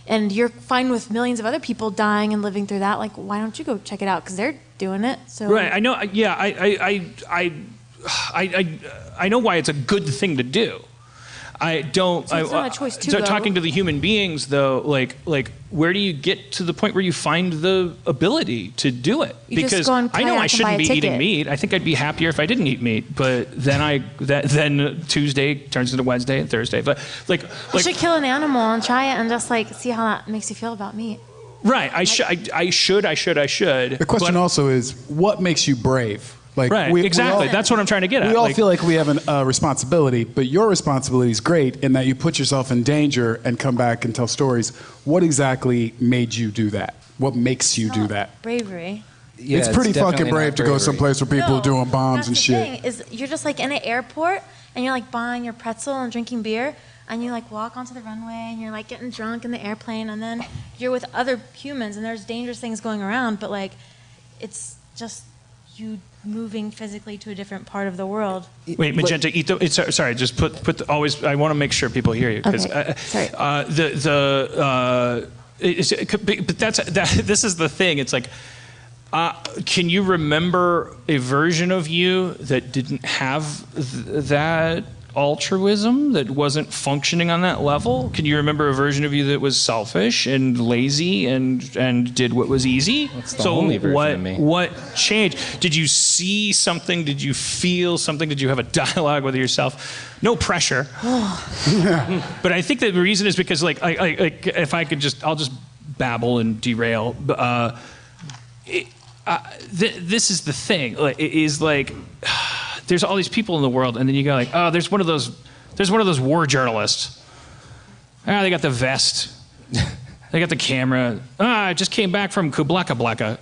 and you're fine with millions of other people dying and living through that, like, why don't you go check it out? Because they're doing it. So Right. I know. Yeah. I know why it's a good thing to do. I don't. So it's not a choice too, so though. talking to the human beings, though, like where do you get to the point where you find the ability to do it? You just Because go on I know kayak I and shouldn't buy a be eating ticket. meat. I think I'd be happier if I didn't eat meat. But then then Tuesday turns into Wednesday and Thursday. But you should kill an animal and try it and just like see how that makes you feel about meat. right. I should. The question also is, what makes you brave? Like, Right, exactly. That's what I'm trying to get at. We all Like- feel like we have a responsibility, but your responsibility is great in that you put yourself in danger and come back and tell stories. What exactly made you do that? What makes you do that? Bravery. Yeah, it's pretty fucking definitely brave not to go bravery. someplace where people are doing bombs That's and the shit. thing, is you're just like in an airport and you're like buying your pretzel and drinking beer and you like walk onto the runway and you're like getting drunk in the airplane and then you're with other humans and there's dangerous things going around, but like it's just you moving physically to a different part of the world. Wait, Magenta, eat the. Sorry, just put the, always. I want to make sure people hear you because Okay, sorry. but this is the thing. It's like, can you remember a version of you that didn't have that altruism, that wasn't functioning on that level? Can you remember a version of you that was selfish and lazy and did what was easy? That's the only version of me. What changed? Did you see something? Did you feel something? Did you have a dialogue with yourself? No pressure. But I think the reason is because, like, if I could I'll just babble and derail. This is the thing. Like, it is like, there's all these people in the world, and then you go like, oh, there's one of those war journalists. Ah, they got the vest. They got the camera. I just came back from Kublaka.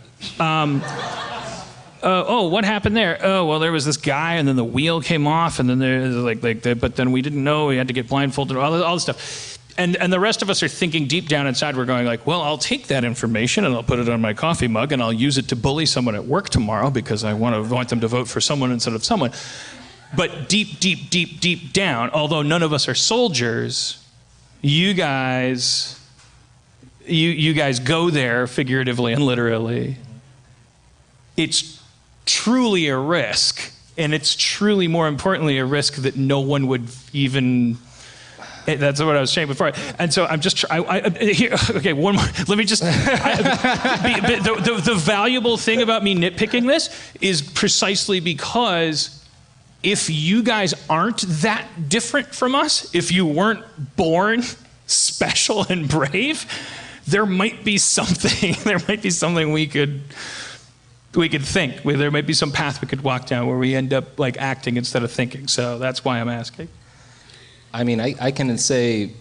Oh, what happened there? Oh, well, there was this guy, and then the wheel came off, and then but then we didn't know. We had to get blindfolded. All this stuff. And the rest of us are thinking deep down inside, we're going like, well, I'll take that information and I'll put it on my coffee mug and I'll use it to bully someone at work tomorrow because I want them to vote for someone instead of someone. But deep down, although none of us are soldiers, you guys go there figuratively and literally. It's truly a risk, and it's truly, more importantly, a risk that no one would even. That's what I was saying before. And so I'm just here. Okay, one more. Let me just. The valuable thing about me nitpicking this is precisely because if you guys aren't that different from us, if you weren't born special and brave, there might be something. There might be something we could think. There might be some path we could walk down where we end up like acting instead of thinking. So that's why I'm asking. I mean, I can say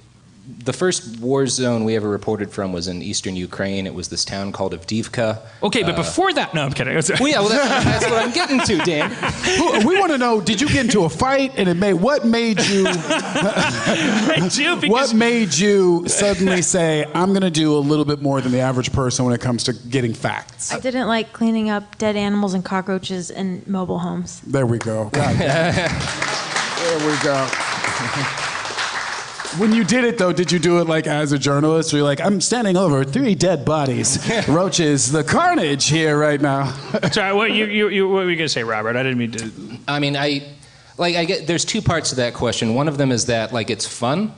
the first war zone we ever reported from was in eastern Ukraine. It was this town called Avdiivka. Okay, but before that, no, I'm kidding. Well, yeah, that's what I'm getting to, Dan. We want to know, did you get into a fight and what made you what made you suddenly say, I'm going to do a little bit more than the average person when it comes to getting facts? I didn't like cleaning up dead animals and cockroaches in mobile homes. There we go. God damn. There we go. When you did it, though, did you do it like as a journalist? Or you're like, I'm standing over 3 dead bodies. Roaches, the carnage here right now. Sorry, what were you gonna say, Robert? I didn't mean to. I mean, I get there's 2 parts to that question. One of them is that like it's fun.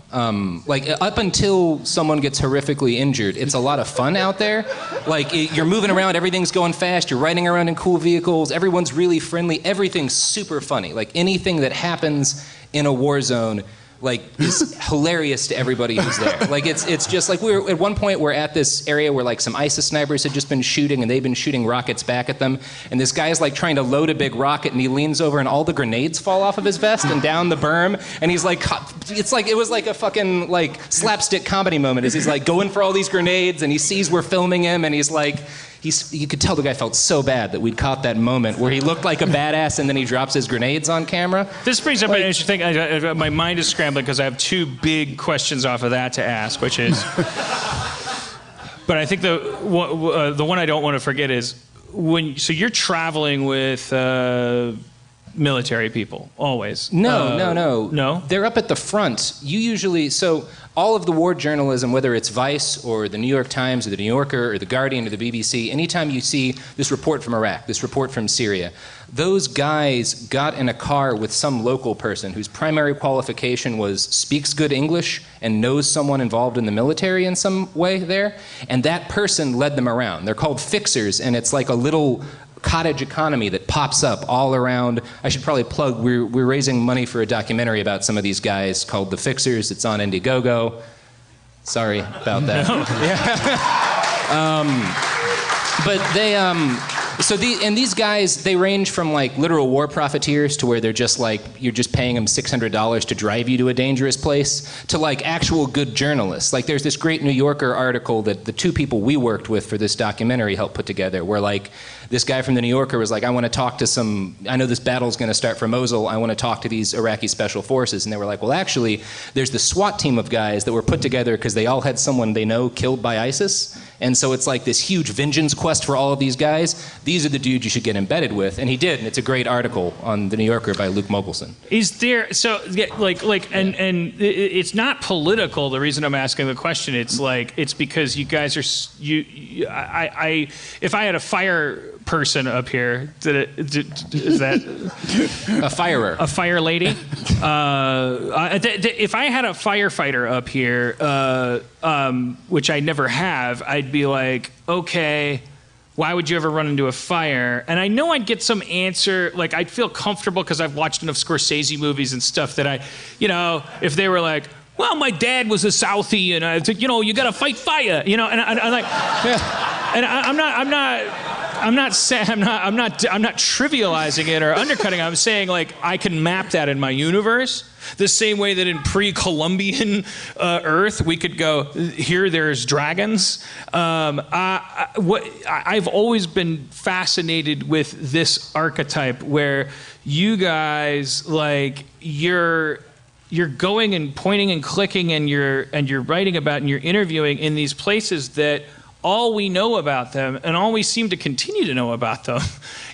Like up until someone gets horrifically injured, it's a lot of fun out there. Like you're moving around, everything's going fast. You're riding around in cool vehicles. Everyone's really friendly. Everything's super funny. Like anything that happens in a war zone, like is hilarious to everybody who's there. Like it's just like at one point we're at this area where like some ISIS snipers had just been shooting and they've been shooting rockets back at them, and this guy's like trying to load a big rocket and he leans over and all the grenades fall off of his vest and down the berm, and he's like, it's like it was like a fucking like slapstick comedy moment as he's like going for all these grenades and he sees we're filming him and he's like you could tell the guy felt so bad that we'd caught that moment where he looked like a badass and then he drops his grenades on camera. This brings up an interesting thing. My mind is scrambling because I have two big questions off of that to ask, which is, but I think the one I don't want to forget is so you're traveling with military people always. No. They're up at the front. You usually all of the war journalism, whether it's Vice or the New York Times or the New Yorker or the Guardian or the BBC, anytime you see this report from Iraq, this report from Syria, those guys got in a car with some local person whose primary qualification was speaks good English and knows someone involved in the military in some way there, and that person led them around. They're called fixers, and it's like a little cottage economy that pops up all around. I should probably plug, we're raising money for a documentary about some of these guys called The Fixers. It's on Indiegogo. Sorry about that. But they, these guys, they range from like literal war profiteers to where they're just like, you're just paying them $600 to drive you to a dangerous place, to like actual good journalists. Like there's this great New Yorker article that the two people we worked with for this documentary helped put together, where like this guy from the New Yorker was like, I want to talk to I know this battle's going to start for Mosul, I want to talk to these Iraqi special forces. And they were like, well, actually, there's the SWAT team of guys that were put together because they all had someone they know killed by ISIS. And so it's like this huge vengeance quest for all of these guys. These are the dudes you should get embedded with. And he did, and it's a great article on the New Yorker by Luke Mogelson. Is there, and it's not political, the reason I'm asking the question, it's because you guys are, if I had a fire person up here, is that a firer, a fire lady? If I had a firefighter up here, which I never have, I'd be like, okay, why would you ever run into a fire? And I know I'd get some answer, like I'd feel comfortable because I've watched enough Scorsese movies and stuff that if they were like, well, my dad was a Southie, and I said, you got to fight fire, and I'm like, and I'm not trivializing it or undercutting it. I'm saying like I can map that in my universe the same way that in pre-Columbian Earth we could go here. There's dragons. I've always been fascinated with this archetype where you guys like you're going and pointing and clicking and you're writing about and you're interviewing in these places that all we know about them and all we seem to continue to know about them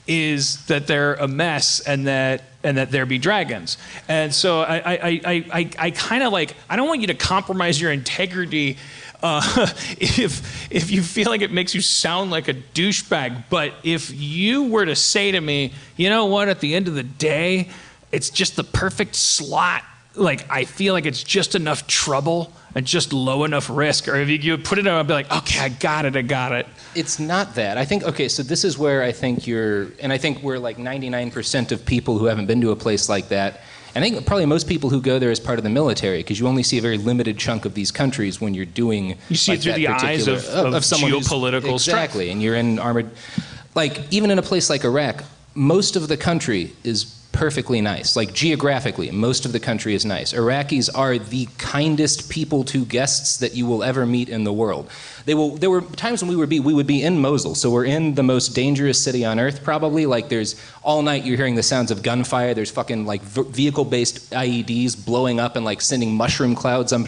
is that they're a mess and that there be dragons. And so I kind of like, I don't want you to compromise your integrity if you feel like it makes you sound like a douchebag. But if you were to say to me, you know what, at the end of the day, it's just the perfect slot. Like, I feel like it's just enough trouble and just low enough risk. Or if you put it on, I'd be like, okay, I got it. It's not that. I think, okay, so this is where I think and I think we're like 99% of people who haven't been to a place like that. I think probably most people who go there as part of the military, because you only see a very limited chunk of these countries when you're doing. You see like it through the eyes of someone geopolitical exactly, strife. And you're in armored. Like, even in a place like Iraq, most of the country is perfectly nice. Like, geographically, most of the country is nice. Iraqis are the kindest people to guests that you will ever meet in the world. There were times when we would be in Mosul, so we're in the most dangerous city on earth probably. Like, there's all night you're hearing the sounds of gunfire. There's fucking like vehicle-based IEDs blowing up and like sending mushroom clouds up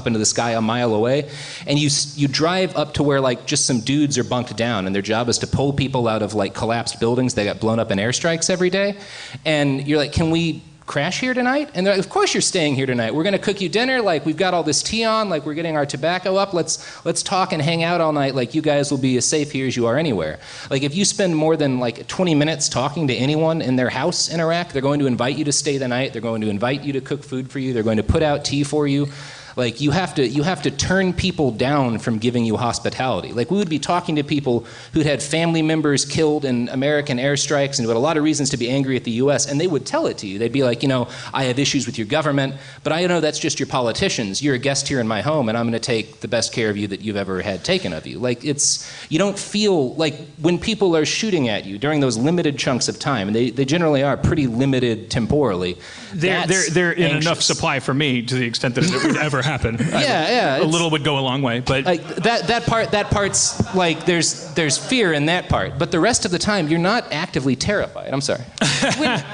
into the sky a mile away. And you drive up to where like just some dudes are bunked down, and their job is to pull people out of like collapsed buildings that got blown up in airstrikes every day. And you're like, can we crash here tonight? And they're like, of course you're staying here tonight. We're going to cook you dinner. Like, we've got all this tea on. Like, we're getting our tobacco up. Let's talk and hang out all night. Like, you guys will be as safe here as you are anywhere. Like, if you spend more than like 20 minutes talking to anyone in their house in Iraq, they're going to invite you to stay the night. They're going to invite you to cook food for you. They're going to put out tea for you. Like, you have to turn people down from giving you hospitality. Like, we would be talking to people who'd had family members killed in American airstrikes and who had a lot of reasons to be angry at the U.S., and they would tell it to you. They'd be like, I have issues with your government, but I know that's just your politicians. You're a guest here in my home, and I'm going to take the best care of you that you've ever had taken of you. Like, you don't feel like when people are shooting at you during those limited chunks of time, and they generally are pretty limited temporally. They're in enough supply for me to the extent that it would ever happen. Yeah, A little would go a long way, but like that part's like there's fear in that part, but the rest of the time you're not actively terrified. I'm sorry.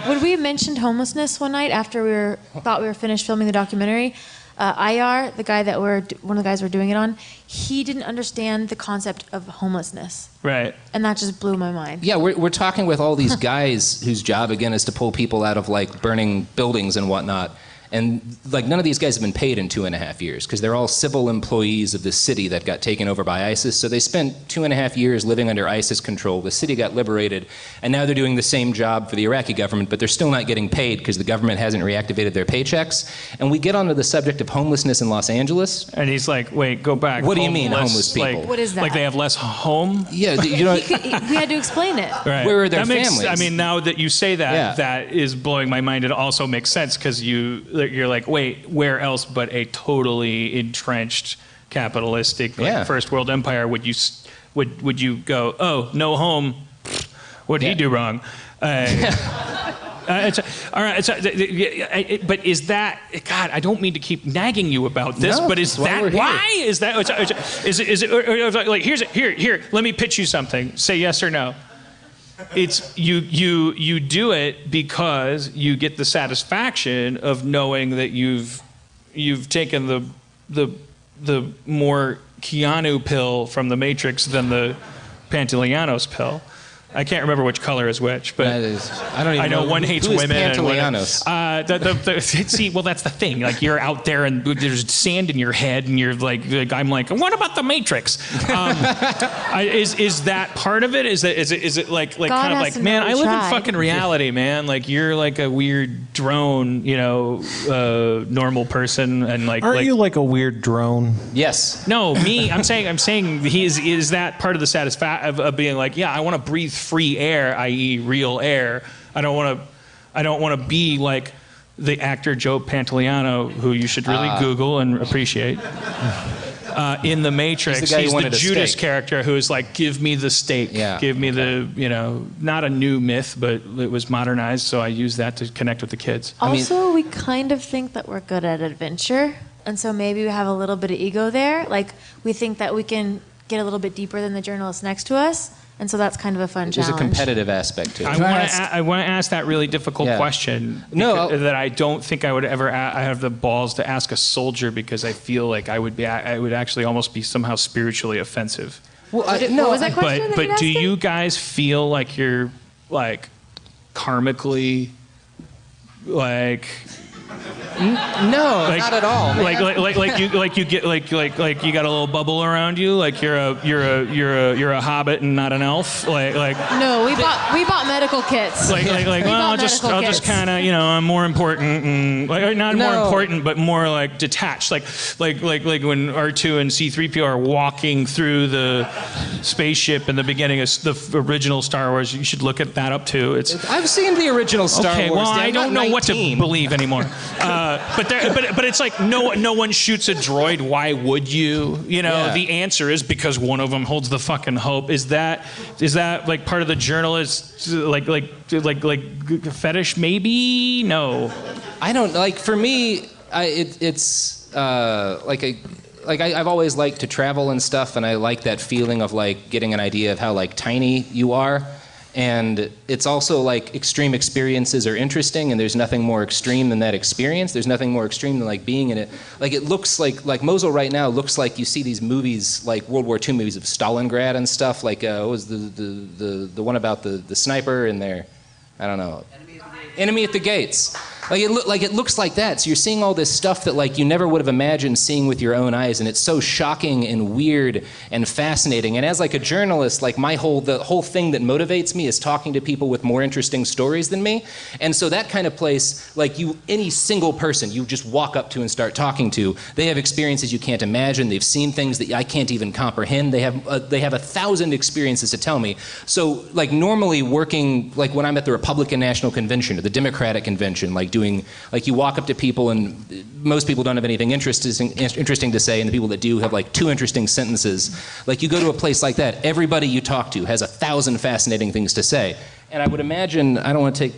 When we mentioned homelessness one night after thought we were finished filming the documentary, IR, the guy that one of the guys we're doing it on, he didn't understand the concept of homelessness. Right. And that just blew my mind. Yeah, we're talking with all these guys whose job again is to pull people out of like burning buildings and whatnot. And like none of these guys have been paid in 2.5 years because they're all civil employees of the city that got taken over by ISIS. So they spent 2.5 years living under ISIS control. The city got liberated, and now they're doing the same job for the Iraqi government, but they're still not getting paid because the government hasn't reactivated their paychecks. And we get onto the subject of homelessness in Los Angeles. And he's like, wait, go back. What do you mean homeless people? Like, What is that? Like they have less home? Yeah, you know. We had to explain it. Right. Where are their that makes, families? I mean, now that you say that, Yeah. that is blowing my mind. It also makes sense because you're like, wait, where else but a totally entrenched capitalistic first world empire would you go? Oh, no home. What'd he do wrong? All right. But is that God? I don't mean to keep nagging you about this, No, but is that's why we're that here. why? Is that is it like here? Let me pitch you something. Say yes or no. It's you do it because you get the satisfaction of knowing that you've taken the more Keanu pill from the Matrix than the Pantaleonos pill. I can't remember which color is which, but I know one hates who is women. Pantaleonos? And see, well, that's the thing. Like you're out there and there's sand in your head, and you're like I'm like, what about the Matrix? Is that part of it? Is it like God kind of has like, to man, know I we live in tried. fucking reality, man. Like you're like a weird drone, normal person, and like. Aren't you like a weird drone? Yes. No, me. I'm saying is that part of the satisfaction of being like, yeah, I want to breathe free air, i.e., real air. I don't want to be like the actor Joe Pantoliano, who you should really Google and appreciate. In the Matrix, He's the guy who he's the wanted a Judas steak. character who is like, give me the steak. Yeah. Give me the, not a new myth, but it was modernized, so I use that to connect with the kids. Also, we kind of think that we're good at adventure, and so maybe we have a little bit of ego there. Like we think that we can get a little bit deeper than the journalist next to us, and so that's kind of a fun There's challenge. a competitive aspect to it. I want to ask that really difficult question. No, that I don't think I would ever. I have the balls to ask a soldier because I feel like I would actually almost be somehow spiritually offensive. Well, What was that question? But do you guys feel like you're like karmically like? No, not at all. Man. Like you get like you got a little bubble around you, like you're a hobbit and not an elf, like. No, we bought medical kits. Like well, I'll just kind of I'm more important and like not more important but more like detached, like when R2 and C-3PO are walking through the spaceship in the beginning of the original Star Wars. You should look at that up too. I've seen the original Star okay, Wars. well, I'm I don't not know what to 19. believe anymore. But it's like no one shoots a droid. Why would you? Yeah. The answer is because one of them holds the fucking hope. Is that like part of the journalist like fetish? Maybe no. I don't like. For me, I've always liked to travel and stuff, and I like that feeling of like getting an idea of how like tiny you are. And it's also like extreme experiences are interesting, and there's nothing more extreme than that experience. There's nothing more extreme than like being in it. Like it looks like Mosul right now looks like you see these movies like World War II movies of Stalingrad and stuff. Like what was the one about the sniper in there? I don't know. Enemy at the Gates. Like it looks like that. So you're seeing all this stuff that like you never would have imagined seeing with your own eyes, and it's so shocking and weird and fascinating. And as like a journalist, like the whole thing that motivates me is talking to people with more interesting stories than me. And so that kind of place, like any single person you just walk up to and start talking to, they have experiences you can't imagine. They've seen things that I can't even comprehend. They have 1,000 experiences to tell me. So like normally working, like when I'm at the Republican National Convention or the Democratic Convention, like you walk up to people and most people don't have anything interesting to say, and the people that do have like 2 interesting sentences. Like you go to a place like that, everybody you talk to has 1,000 fascinating things to say. And I would imagine, I don't want to take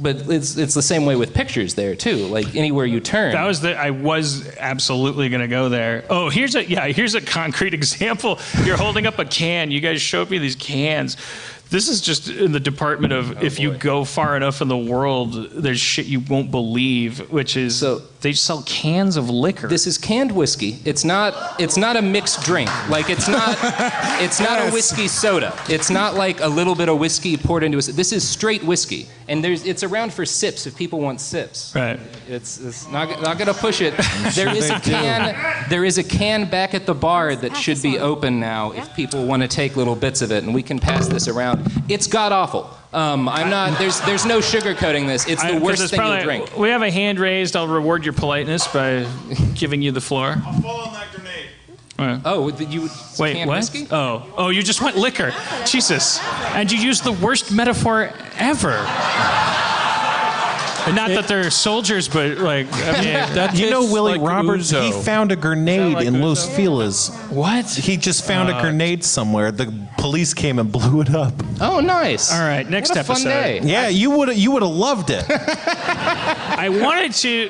but it's the same way with pictures there too. Like anywhere you turn. I was absolutely going to go there. Oh, here's a concrete example. You're holding up a can. You guys showed me these cans. This is just in the department of if you go far enough in the world, there's shit you won't believe, which is they sell cans of liquor. This is canned whiskey. It's not a mixed drink. Like it's not a whiskey soda. It's not like a little bit of whiskey poured into a. This is straight whiskey, and it's around for sips if people want sips. Right. It's not gonna push it. There is a can. There is a can back at the bar that should be open now if people want to take little bits of it, and we can pass this around. It's god awful. I'm not. There's no sugarcoating this. It's the worst thing to drink. We have a hand raised. I'll reward your politeness by giving you the floor. I'll fall on that grenade. You wait, canned what? whiskey? Oh, you just went liquor. Jesus. And you used the worst metaphor ever. And not that they're soldiers, but like, I mean, Willie Roberts, he found a grenade in Los Feliz. What? He just found a grenade somewhere. The police came and blew it up. Oh, nice. All right, next what a episode. Fun day. Yeah, you would have loved it. I wanted to,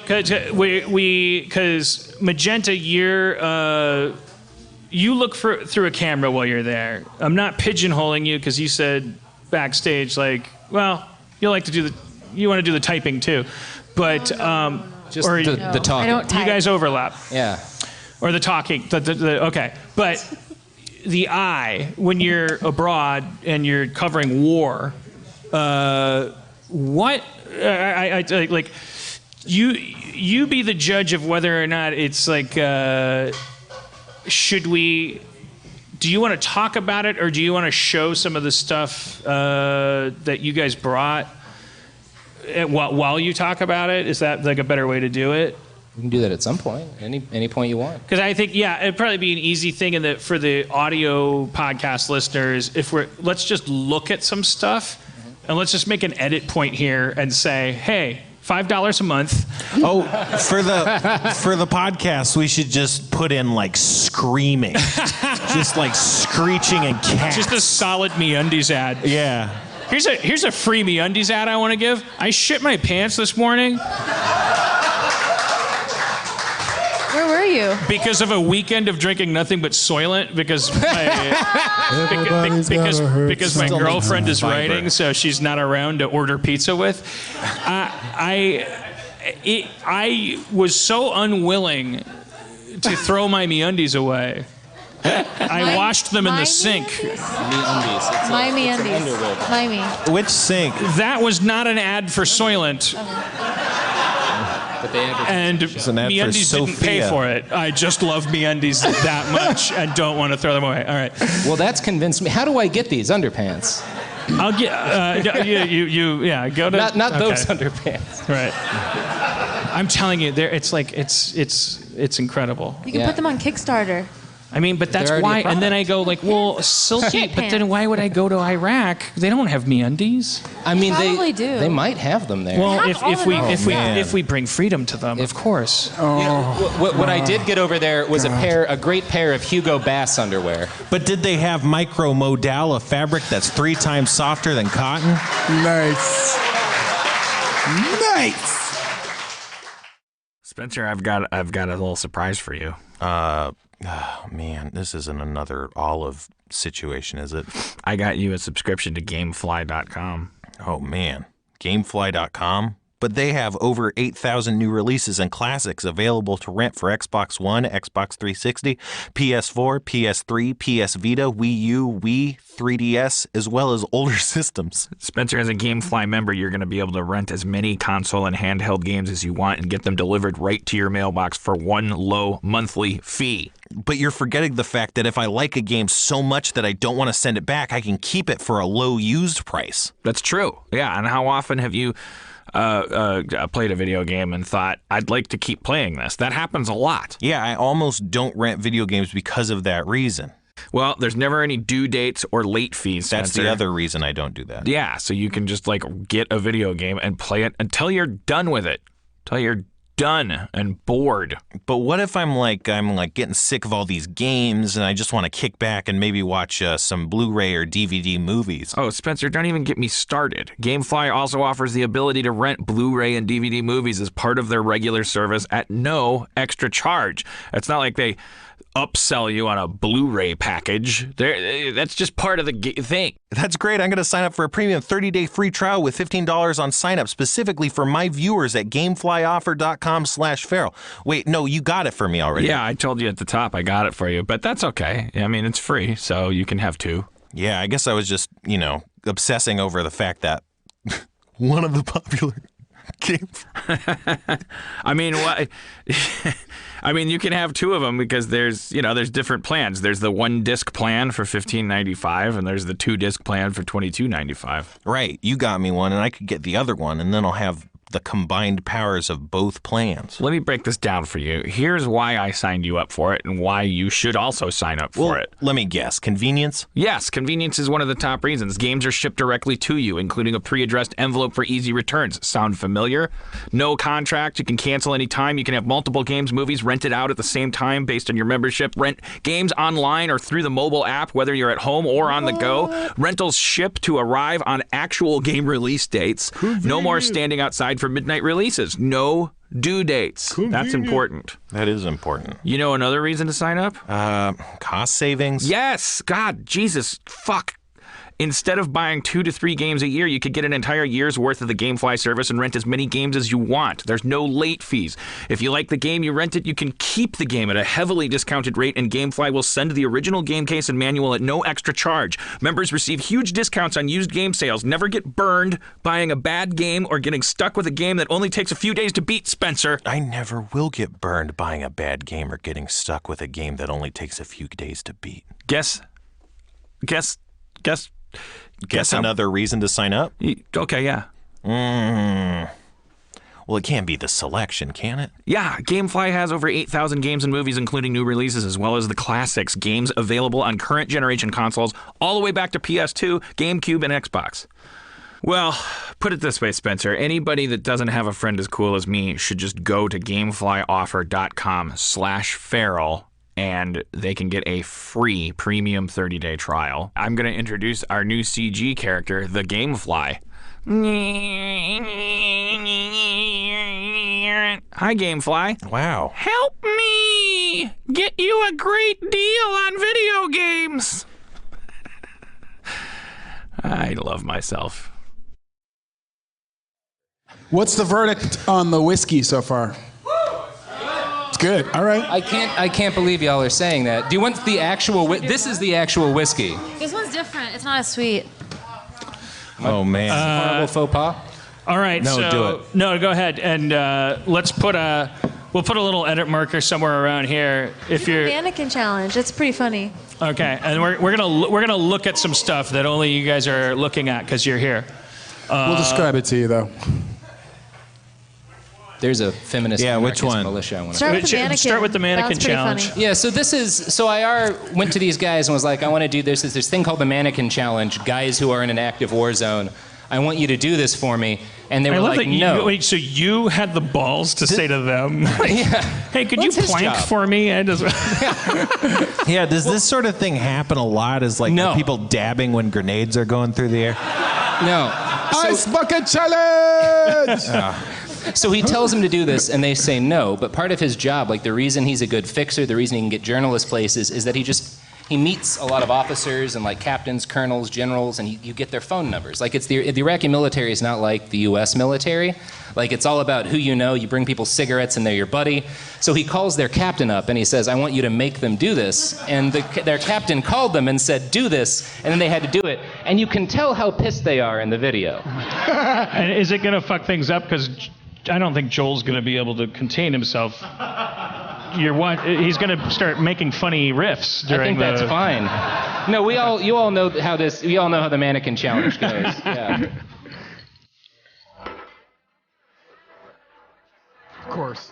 because Magenta, you look through a camera while you're there. I'm not pigeonholing you because you said backstage, like, well, you want to do the typing too, but just the talking. I don't type. You guys overlap. Yeah. Or the talking. Okay, but the eye when you're abroad and you're covering war. What I like you be the judge of whether or not it's like should we. Do you want to talk about it, or do you want to show some of the stuff that you guys brought while you talk about it? Is that like a better way to do it? You can do that at some point, any point you want. Because I think, it'd probably be an easy thing for the audio podcast listeners. Let's just look at some stuff, and let's just make an edit point here and say, hey, $5 a month. Oh, for the podcast, we should just put in like screaming, just like screeching and cats. Just a solid MeUndies ad. Yeah. Here's a free MeUndies ad I want to give. I shit my pants this morning. Where were you? Because of a weekend of drinking nothing but Soylent, because my girlfriend is writing, so she's not around to order pizza with. I was so unwilling to throw my MeUndies away. I washed them in the sink. MeUndies. My MeUndies. My me. Which sink? That was not an ad for Soylent. But they and MeUndies didn't pay for it. I just love MeUndies that much and don't want to throw them away. All right. Well, that's convinced me. How do I get these underpants? I'll get go to not those underpants. Right. I'm telling you, it's incredible. You can put them on Kickstarter. I mean, but that's why. And then I go like, well, silky. But then why would I go to Iraq? They don't have MeUndies. I mean, Probably do. They might have them there. Well, if we bring freedom to them, of course. What I did get over there was a great pair of Hugo Bass underwear. But did they have micromodal, a fabric that's 3 times softer than cotton? Nice. Spencer, I've got a little surprise for you. Oh, man, this isn't another Olive situation, is it? I got you a subscription to Gamefly.com. Oh, man. Gamefly.com? But they have over 8,000 new releases and classics available to rent for Xbox One, Xbox 360, PS4, PS3, PS Vita, Wii U, Wii, 3DS, as well as older systems. Spencer, as a Gamefly member, you're going to be able to rent as many console and handheld games as you want and get them delivered right to your mailbox for one low monthly fee. But you're forgetting the fact that if I like a game so much that I don't want to send it back, I can keep it for a low used price. That's true. Yeah, and how often have you played a video game and thought, I'd like to keep playing this? That happens a lot. Yeah, I almost don't rent video games because of that reason. Well, there's never any due dates or late fees, Spencer. That's the other reason I don't do that. Yeah, so you can just like get a video game and play it until you're done with it. Until you're done and bored. But what if I'm like getting sick of all these games and I just want to kick back and maybe watch some Blu-ray or DVD movies? Oh, Spencer, don't even get me started. GameFly also offers the ability to rent Blu-ray and DVD movies as part of their regular service at no extra charge. It's not like they upsell you on a Blu-ray package. That's just part of the thing. That's great. I'm going to sign up for a premium 30-day free trial with $15 on sign up specifically for my viewers at gameflyoffer.com/feral. Wait, no, you got it for me already. Yeah, I told you at the top I got it for you, but that's okay. I mean, it's free, so you can have two. Yeah, I guess I was just, obsessing over the fact that one of the popular games. I mean, what? I mean, you can have two of them because there's different plans. There's the one disc plan for $15.95, and there's the two disc plan for $22.95. Right. You got me one, and I could get the other one, and then I'll have the combined powers of both plans. Let me break this down for you. Here's why I signed you up for it and why you should also sign up for it. Let me guess. Convenience? Yes, convenience is one of the top reasons. Games are shipped directly to you, including a pre-addressed envelope for easy returns. Sound familiar? No contract. You can cancel anytime. You can have multiple games, movies rented out at the same time based on your membership. Rent games online or through the mobile app, whether you're at home or on the go. Rentals ship to arrive on actual game release dates. No more standing outside for midnight releases. No due dates. That's important. That is important. You know another reason to sign up? Cost savings? Yes. God, Jesus, fuck. Instead of buying 2 to 3 games a year, you could get an entire year's worth of the GameFly service and rent as many games as you want. There's no late fees. If you like the game you rented, you can keep the game at a heavily discounted rate, and GameFly will send the original game case and manual at no extra charge. Members receive huge discounts on used game sales. Never get burned buying a bad game or getting stuck with a game that only takes a few days to beat, Spencer. I never will get burned buying a bad game or getting stuck with a game that only takes a few days to beat. Guess another reason to sign up? Okay, yeah. Well, it can't be the selection, can it? Yeah, GameFly has over 8,000 games and movies, including new releases, as well as the classics. Games available on current generation consoles, all the way back to PS2, GameCube, and Xbox. Well, put it this way, Spencer. Anybody that doesn't have a friend as cool as me should just go to gameflyoffer.com/feral and they can get a free premium 30-day trial. I'm going to introduce our new CG character, the Gamefly. Hi, Gamefly. Wow. Help me get you a great deal on video games. I love myself. What's the verdict on the whiskey so far? It's good. All right. I can't believe y'all are saying that. Do you want the actual? This is the actual whiskey. This one's different. It's not as sweet. Oh man. Horrible faux pas. All right. No, so, do it. No, go ahead and let's put a. We'll put a little edit marker somewhere around here. If you're Mannequin challenge. It's pretty funny. okay, and we're gonna look at some stuff that only you guys are looking at because you're here. We'll describe it to you though. There's a feminist which one? militia I want to Start with the mannequin. Start with the mannequin That's pretty challenge. funny. Yeah, so IR went to these guys and was like, I want to do this. There's this thing called the mannequin challenge. Guys who are in an active war zone, I want you to do this for me. And they were love like, that no. wait, so you had the balls to say to them, Yeah. "Hey, could What's you his plank job? for me?" I just Yeah, does this sort of thing happen a lot? Is like No. people dabbing when grenades are going through the air? No. Ice bucket challenge. So he tells them to do this, and they say no. But part of his job, like the reason he's a good fixer, the reason he can get journalist places, is that he meets a lot of officers and like captains, colonels, generals, and you get their phone numbers. Like the Iraqi military is not like the U.S. military. Like it's all about who you know. You bring people cigarettes, and they're your buddy. So he calls their captain up, and he says, "I want you to make them do this." And their captain called them and said, "Do this," and then they had to do it. And you can tell how pissed they are in the video. And is it gonna fuck things up? Because I don't think Joel's gonna be able to contain himself. He's gonna start making funny riffs during I think that's fine. No, you all know how the mannequin challenge goes. Yeah. Of course.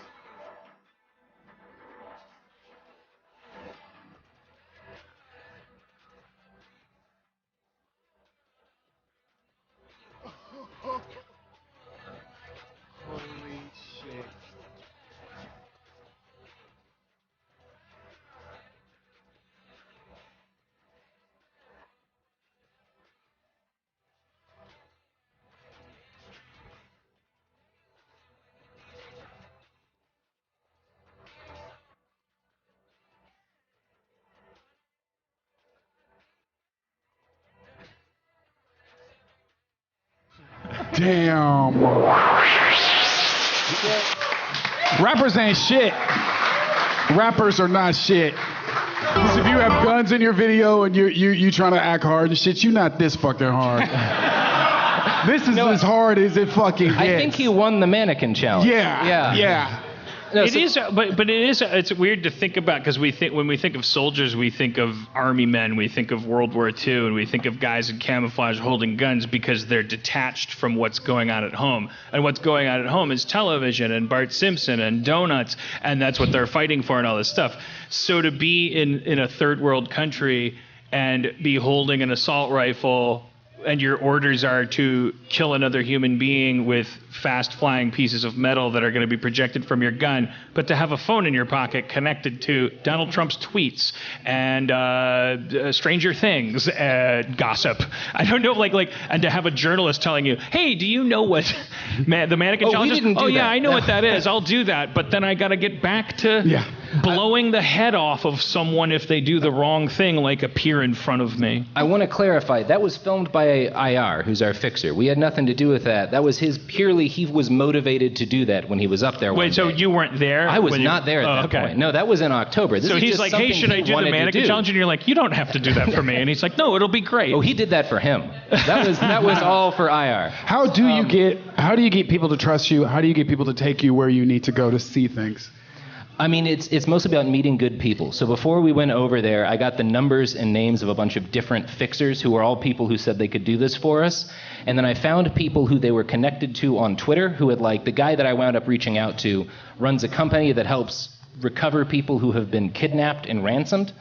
Damn. Rappers ain't shit. Rappers are not shit. 'Cause if you have guns in your video and you trying to act hard and shit, you not this fucking hard. This is as hard as it fucking gets. I think he won the mannequin challenge. Yeah. No, It is, but it is. It's weird to think about because when we think of soldiers, we think of army men, we think of World War II, and we think of guys in camouflage holding guns because they're detached from what's going on at home. And what's going on at home is television and Bart Simpson and donuts, and that's what they're fighting for and all this stuff. So to be in a third world country and be holding an assault rifle, and your orders are to kill another human being with fast-flying pieces of metal that are going to be projected from your gun, but to have a phone in your pocket connected to Donald Trump's tweets and Stranger Things gossip. I don't know, and to have a journalist telling you, hey, do you know what the mannequin challenge is? Oh, yeah, I know what that is. I'll do that. But then I got to get back to blowing the head off of someone if they do the wrong thing, like appear in front of me. I want to clarify, that was filmed by IR, who's our fixer. We had nothing to do with that. That was he was motivated to do that when he was up there one Wait, so day. You weren't there? I was not there at that point. No, that was in October. This so is he's just like, hey, should I do the mannequin challenge? And you're like, you don't have to do that for me. And he's like, no, it'll be great. Oh, he did that for him. That was all for IR. How do you get people to trust you? How do you get people to take you where you need to go to see things? I mean, it's mostly about meeting good people. So before we went over there, I got the numbers and names of a bunch of different fixers who were all people who said they could do this for us. And then I found people who they were connected to on Twitter who had, like, the guy that I wound up reaching out to runs a company that helps recover people who have been kidnapped and ransomed.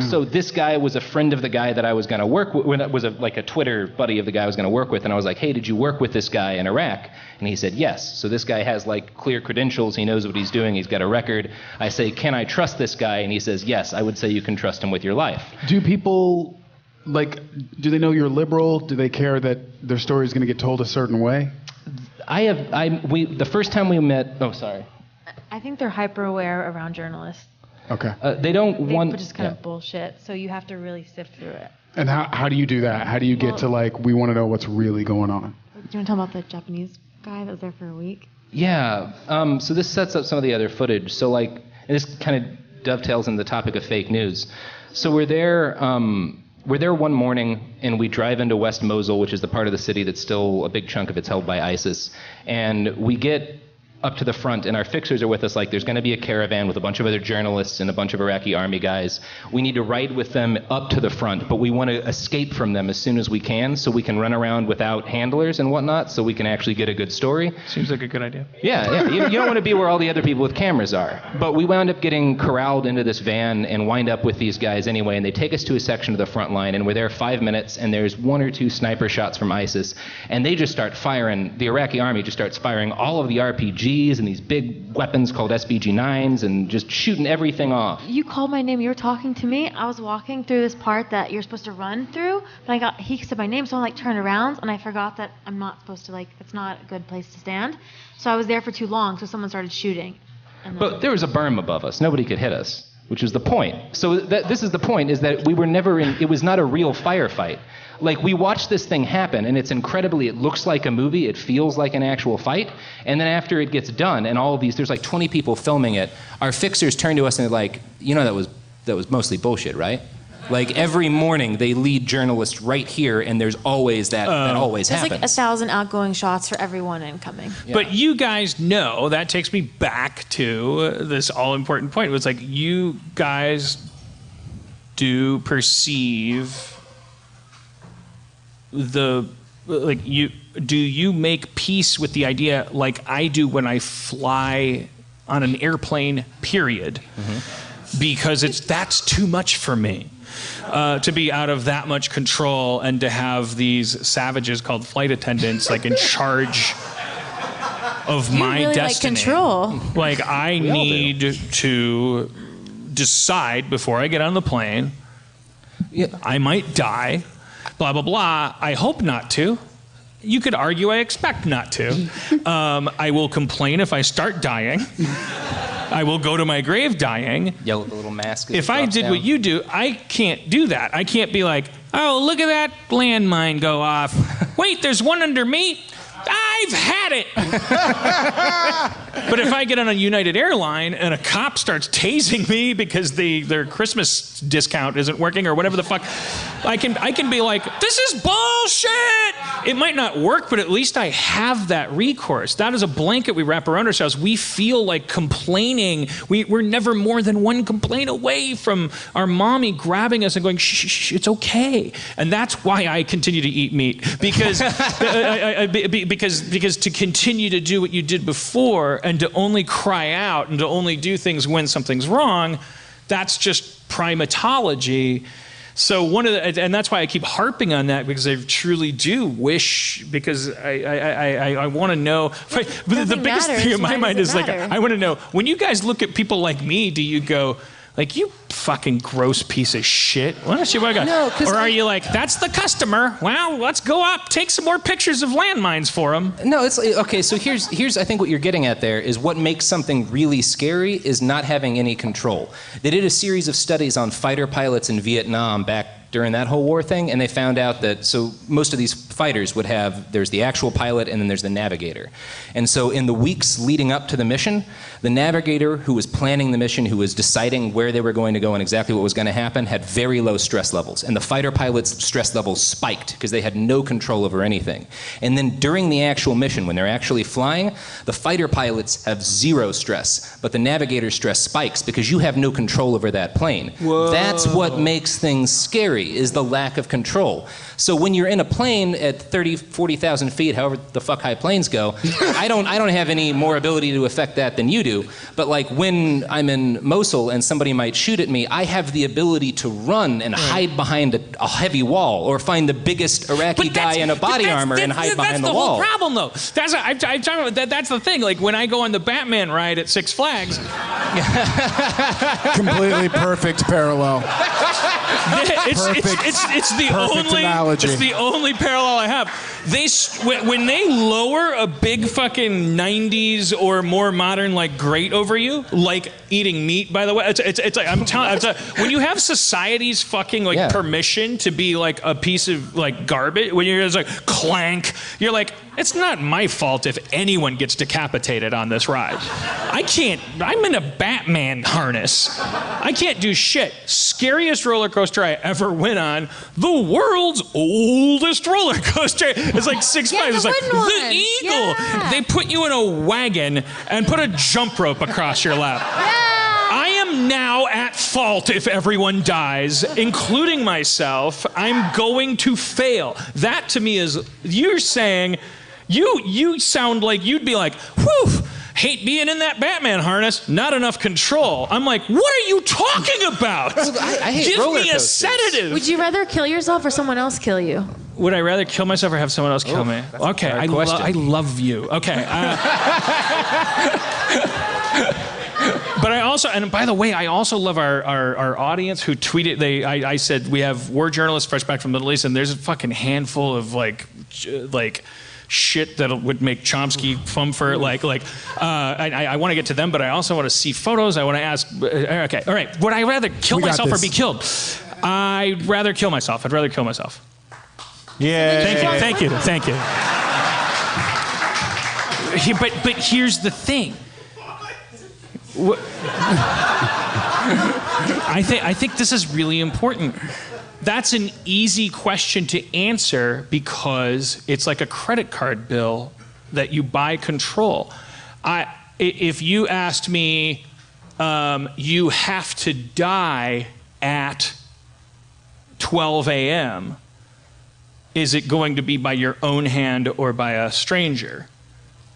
So this guy was a friend of the guy that I was going to work with, was like a Twitter buddy of the guy I was going to work with, and I was like, hey, did you work with this guy in Iraq? And he said, yes. So this guy has like clear credentials, he knows what he's doing, he's got a record. I say, can I trust this guy? And he says, yes, I would say you can trust him with your life. Do people, do they know you're liberal? Do they care that their story is going to get told a certain way? The first time we met, I think they're hyper aware around journalists. Okay. They just kind of bullshit, so you have to really sift through it. And how do you do that? How do you get to we want to know what's really going on? Do you want to talk about the Japanese guy that was there for a week? Yeah. So this sets up some of the other footage. So and this kind of dovetails into the topic of fake news. So we're there one morning and we drive into West Mosul, which is the part of the city that's still a big chunk of it's held by ISIS. And we get up to the front, and our fixers are with us. There's going to be a caravan with a bunch of other journalists and a bunch of Iraqi army guys. We need to ride with them up to the front, but we want to escape from them as soon as we can so we can run around without handlers and whatnot so we can actually get a good story. Seems like a good idea. Yeah. You don't want to be where all the other people with cameras are. But we wound up getting corralled into this van and wind up with these guys anyway, and they take us to a section of the front line, and we're there 5 minutes, and there's 1 or 2 sniper shots from ISIS, and they just start firing, the Iraqi army just starts firing all of the RPGs and these big weapons called SBG-9s and just shooting everything off. You called my name. You were talking to me. I was walking through this part that you're supposed to run through, but he said my name, so I turned around, and I forgot that I'm not supposed to, it's not a good place to stand. So I was there for too long, so someone started shooting. But there was a berm above us. Nobody could hit us, which was the point. So this is the point, is that we were never it was not a real firefight. We watched this thing happen, and it looks like a movie, it feels like an actual fight, and then after it gets done, and all of these, there's 20 people filming it, our fixers turn to us and they're like, that was mostly bullshit, right? Every morning they lead journalists right here, and there's always that always happens. There's 1,000 outgoing shots for everyone incoming. Yeah. But you guys know, that takes me back to this all-important point. It was you guys do perceive do you make peace with the idea like I do when I fly on an airplane, period? Mm-hmm. Because that's too much for me. To be out of that much control and to have these savages called flight attendants in charge of my really destiny. Control. I need to decide before I get on the plane. Yeah. I might die. Blah, blah, blah. I hope not to. You could argue I expect not to. I will complain if I start dying. I will go to my grave dying. Yell with a little mask. If I did what you do, I can't do that. I can't be like, oh, look at that landmine go off. Wait, there's one under me? I've had it. But if I get on a United airline and a cop starts tasing me because their Christmas discount isn't working or whatever the fuck, I can be like, this is bullshit. It might not work, but at least I have that recourse. That is a blanket we wrap around ourselves. We feel like complaining. We're never more than one complaint away from our mommy grabbing us and going, shh, shh, shh, it's okay. And that's why I continue to eat meat, because because to continue to do what you did before and to only cry out and to only do things when something's wrong, that's just primatology. So and that's why I keep harping on that, because I truly do wish, because I want to know. But the biggest thing in my mind is like, I want to know, when you guys look at people like me, do you go, like, you fucking gross piece of shit? Why don't you? No, or are you like, that's the customer? Well, let's go up, take some more pictures of landmines for them. No, it's okay. So here's I think what you're getting at there is what makes something really scary is not having any control. They did a series of studies on fighter pilots in Vietnam back during that whole war thing, and they found out that so most of these fighters would have, there's the actual pilot and then there's the navigator. And so in the weeks leading up to the mission, the navigator who was planning the mission, who was deciding where they were going to go and exactly what was going to happen, had very low stress levels. And the fighter pilots' stress levels spiked because they had no control over anything. And then during the actual mission, when they're actually flying, the fighter pilots have zero stress, but the navigator's stress spikes because you have no control over that plane. Whoa. That's what makes things scary, is the lack of control. So when you're in a plane at 30, 40,000 feet, however the fuck high planes go, I don't have any more ability to affect that than you do. But like when I'm in Mosul and somebody might shoot at me, I have the ability to run and hide behind a heavy wall, or find the biggest Iraqi guy in a body armor and hide behind the wall. That's the whole problem, though. I'm talking about that's the thing. Like when I go on the Batman ride at Six Flags. Completely perfect parallel. It's the only parallel I have. When they lower a big fucking 90s or more modern like grate over you, like eating meat, by the way, it's like I'm telling when you have society's fucking like permission to be like a piece of like garbage, when you're just like clank, you're like, it's not my fault if anyone gets decapitated on this ride. I'm in a Batman harness. I can't do shit. Scariest roller coaster I ever went on, the world's oldest roller coaster. It's like Six Flags. It's like the Eagle. Yeah. They put you in a wagon and put a jump rope across your lap. I am now at fault if everyone dies, including myself. I'm going to fail. That to me is, you're saying, you sound like you'd be like, whew, hate being in that Batman harness, not enough control. I'm like, what are you talking about? I hate Give roller me a coasters. Sedative. Would you rather kill yourself or someone else kill you? Would I rather kill myself or have someone else kill me? Okay, I love you. Okay. But I also, and by the way, I also love our audience who tweeted. I said we have war journalists fresh back from the Middle East, and there's a fucking handful of like shit that would make Chomsky fumfer. I want to get to them, but I also want to see photos. I want to ask. Okay, all right. Would I rather kill myself or be killed? I'd rather kill myself. I'd rather kill myself. Yeah. Thank you. But here's the thing. I think this is really important. That's an easy question to answer because it's like a credit card bill that you buy control. If you asked me, you have to die at 12 a.m., is it going to be by your own hand or by a stranger?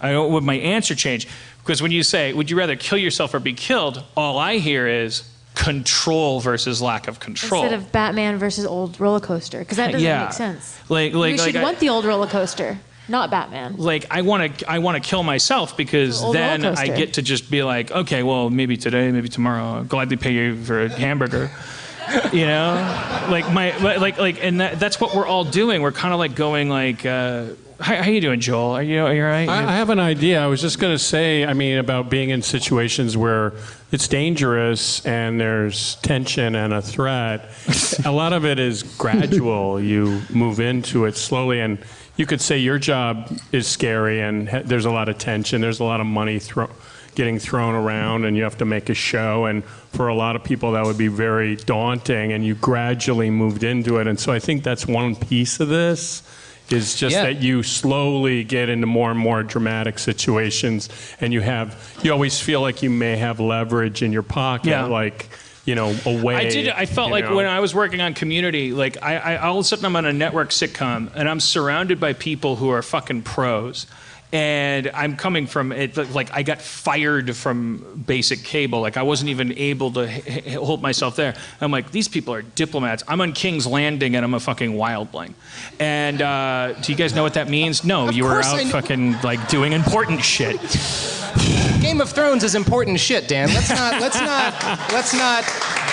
Would my answer change? Because when you say, would you rather kill yourself or be killed, all I hear is control versus lack of control. Instead of Batman versus old roller coaster, because that doesn't make sense. You should want the old roller coaster, not Batman. Like I want to kill myself because then I get to just be like, okay, well maybe today, maybe tomorrow, I'll gladly pay you for a hamburger. You know, and that's what we're all doing. We're kind of like going like, how you doing, Joel? Are you all right? I have an idea. I was just going to say, about being in situations where it's dangerous and there's tension and a threat. A lot of it is gradual. You move into it slowly, and you could say your job is scary and there's a lot of tension, there's a lot of money getting thrown around, and you have to make a show, and for a lot of people that would be very daunting, and you gradually moved into it. And so I think that's one piece of this, is just that you slowly get into more and more dramatic situations, and you always feel like you may have leverage in your pocket, like, you know, away. I felt like when I was working on Community, like I all of a sudden I'm on a network sitcom and I'm surrounded by people who are fucking pros. And I'm coming from it, like I got fired from basic cable. Like I wasn't even able to hold myself there. I'm like, these people are diplomats. I'm on King's Landing and I'm a fucking wildling. And do you guys know what that means? No, you were out fucking like doing important shit. Game of Thrones is important shit, Dan. Let's not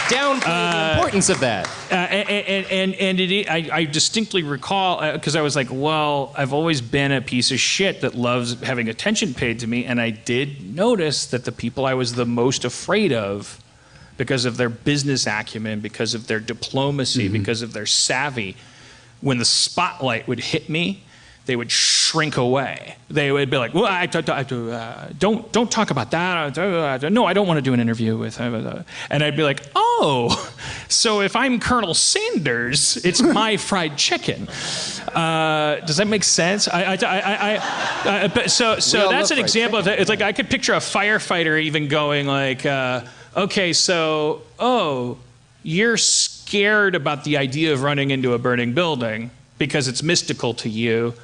downplay the importance of that. I distinctly recall, because I was like, well, I've always been a piece of shit that loves having attention paid to me, and I did notice that the people I was the most afraid of, because of their business acumen, because of their diplomacy, because of their savvy, when the spotlight would hit me, they would shrink away. They would be like, well, don't talk about that. No, I don't want to do an interview with him. And I'd be like, oh, so if I'm Colonel Sanders, it's my fried chicken. Does that make sense? So that's an example of that. It's like I could picture a firefighter even going like, okay, so, you're scared about the idea of running into a burning building because it's mystical to you.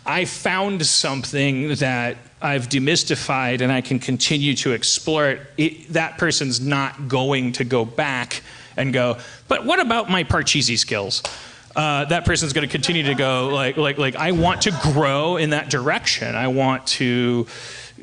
I found something that I've demystified and I can continue to explore it. That person's not going to go back and go, but what about my Parcheesi skills? That person's going to continue to go like I want to grow in that direction. I want to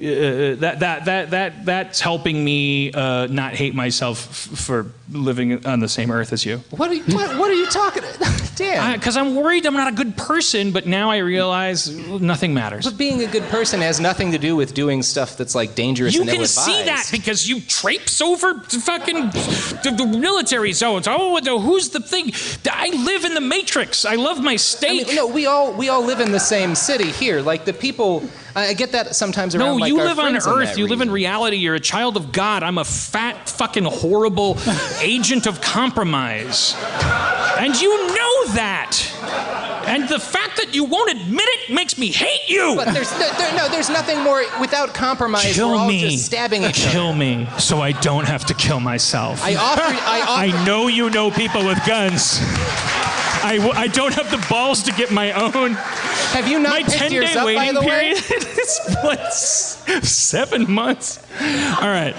that's helping me not hate myself for living on the same earth as you. What are you talking about? Dan. Because I'm worried I'm not a good person, but now I realize nothing matters. But being a good person has nothing to do with doing stuff that's like dangerous and ill-advised. You can see that because you traipse over fucking the military zones. Oh, who's the thing? I live in the Matrix. I love my steak. I mean, no, we all live in the same city here. Like the people, I get that sometimes around. No, like you our live on friends Earth. You live in reality. You're a child of God. I'm a fat, fucking horrible agent of compromise, and you know that. And the fact that you won't admit it makes me hate you. But there's nothing more without compromise. Kill we're all me. just stabbing each other. Kill me, so I don't have to kill myself. I know you know people with guns. I don't have the balls to get my own. Have you not picked yours up, by the way? Is what, 7 months? All right.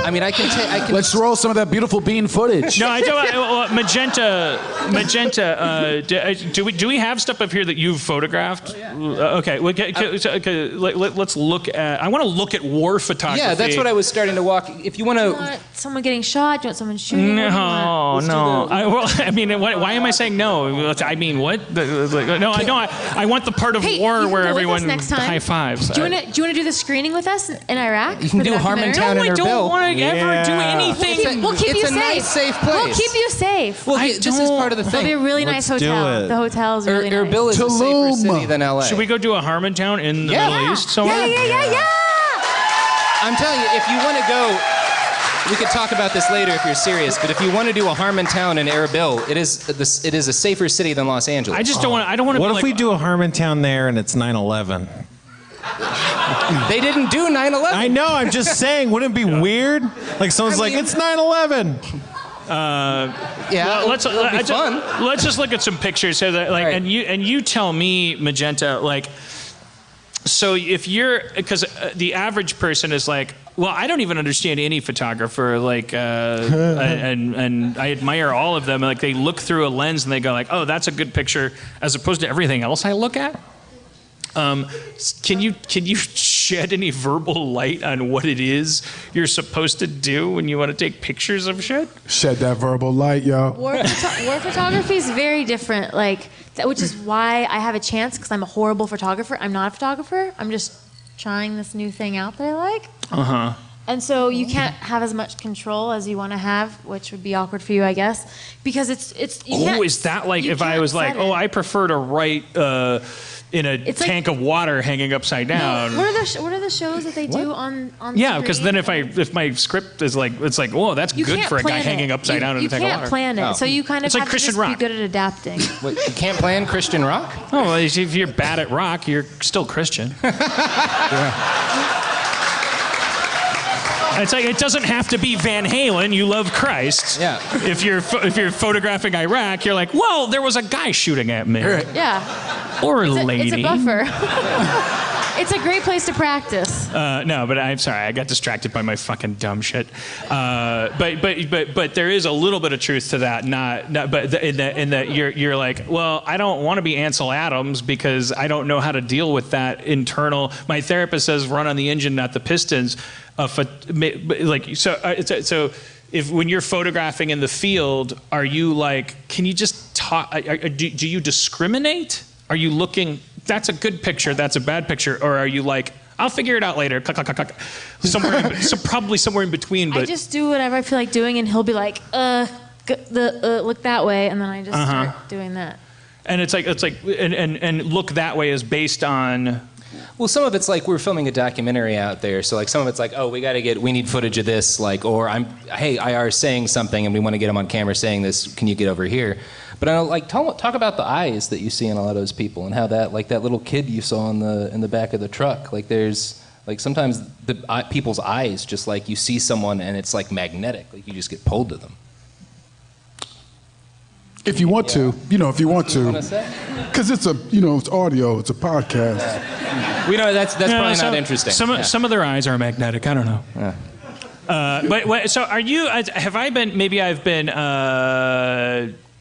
I mean, I can. Let's roll some of that beautiful bean footage. No, I don't. Magenta. Do we have stuff up here that you've photographed? Oh, yeah. Okay. Let's look at. I want to look at war photography. Yeah, that's what I was starting to walk. If you want to. Do you want someone getting shot? Do you want someone shooting? No. I mean, why am I saying no? I mean, what? No, I don't. I want the part of war where everyone high fives. Do you want to do the screening with us in Iraq? You can do Harmontown and Erbil. I don't want to ever do anything. We'll keep you safe. It's a nice, safe place. We'll keep you safe. Well, this is part of the thing. It'll be a really nice hotel. The hotel's really nice. Erbil is a safer city than LA. Should we go do a Harmontown in the Middle East somewhere? Yeah. I'm telling you, if you want to go, we could talk about this later if you're serious, but if you want to do a Harmontown in Erbil, it is a safer city than Los Angeles. I just don't want. I don't want to. What if we do a Harmontown there and it's 9/11? They didn't do 9/11. I know. I'm just saying. Wouldn't it be weird? Like someone's like, it's 9/11. Yeah, let's just look at some pictures so that like, and you tell me, Magenta, like. So if you're, because the average person is like, well, I don't even understand any photographer, like, and I admire all of them. Like they look through a lens and they go like, oh, that's a good picture, as opposed to everything else I look at. Can you shed any verbal light on what it is you're supposed to do when you want to take pictures of shit? Shed that verbal light, yo. War photography is very different, which is why I have a chance, because I'm a horrible photographer. I'm not a photographer. I'm just trying this new thing out that I like. And so you can't have as much control as you want to have, which would be awkward for you, I guess, because it's. Is that like if I was like, I prefer to write in a tank of water hanging upside down? No, what are the shows that they do on? Yeah, because then if my script is like, it's like, whoa, that's good for a guy hanging upside down in a tank of water. You can't plan it, so you kind of it's like have Christian to just rock. be good at adapting. Wait, you can't plan Christian rock? Oh, well, if you're bad at rock, you're still Christian. It's like it doesn't have to be Van Halen. You love Christ. Yeah. If you're photographing Iraq, you're like, well, there was a guy shooting at me. Yeah. Or a lady. It's a buffer. It's a great place to practice. No, but I'm sorry, I got distracted by my fucking dumb shit. But there is a little bit of truth to that. But in that you're like, well, I don't want to be Ansel Adams because I don't know how to deal with that internal. My therapist says run on the engine, not the pistons. So if when you're photographing in the field, are you like, can you just talk? Do you discriminate? Are you looking? That's a good picture. That's a bad picture. Or are you like, I'll figure it out later. Probably somewhere in between. But I just do whatever I feel like doing, and he'll be like, look that way, and then I just start doing that. And it's like, and look that way is based on. Well, some of it's like we're filming a documentary out there, so like some of it's like, oh, we need footage of this, like, or hey, IR is saying something, and we want to get him on camera saying this. Can you get over here? But I like talk about the eyes that you see in a lot of those people, and how that like that little kid you saw in the back of the truck. Like there's like sometimes people's eyes just like you see someone and it's like magnetic, like you just get pulled to them. If you want to, if you want to, because it's it's audio, it's a podcast. We know that's probably not interesting. Some of their eyes are magnetic. I don't know. Yeah. But so are you? Have I been? Maybe I've been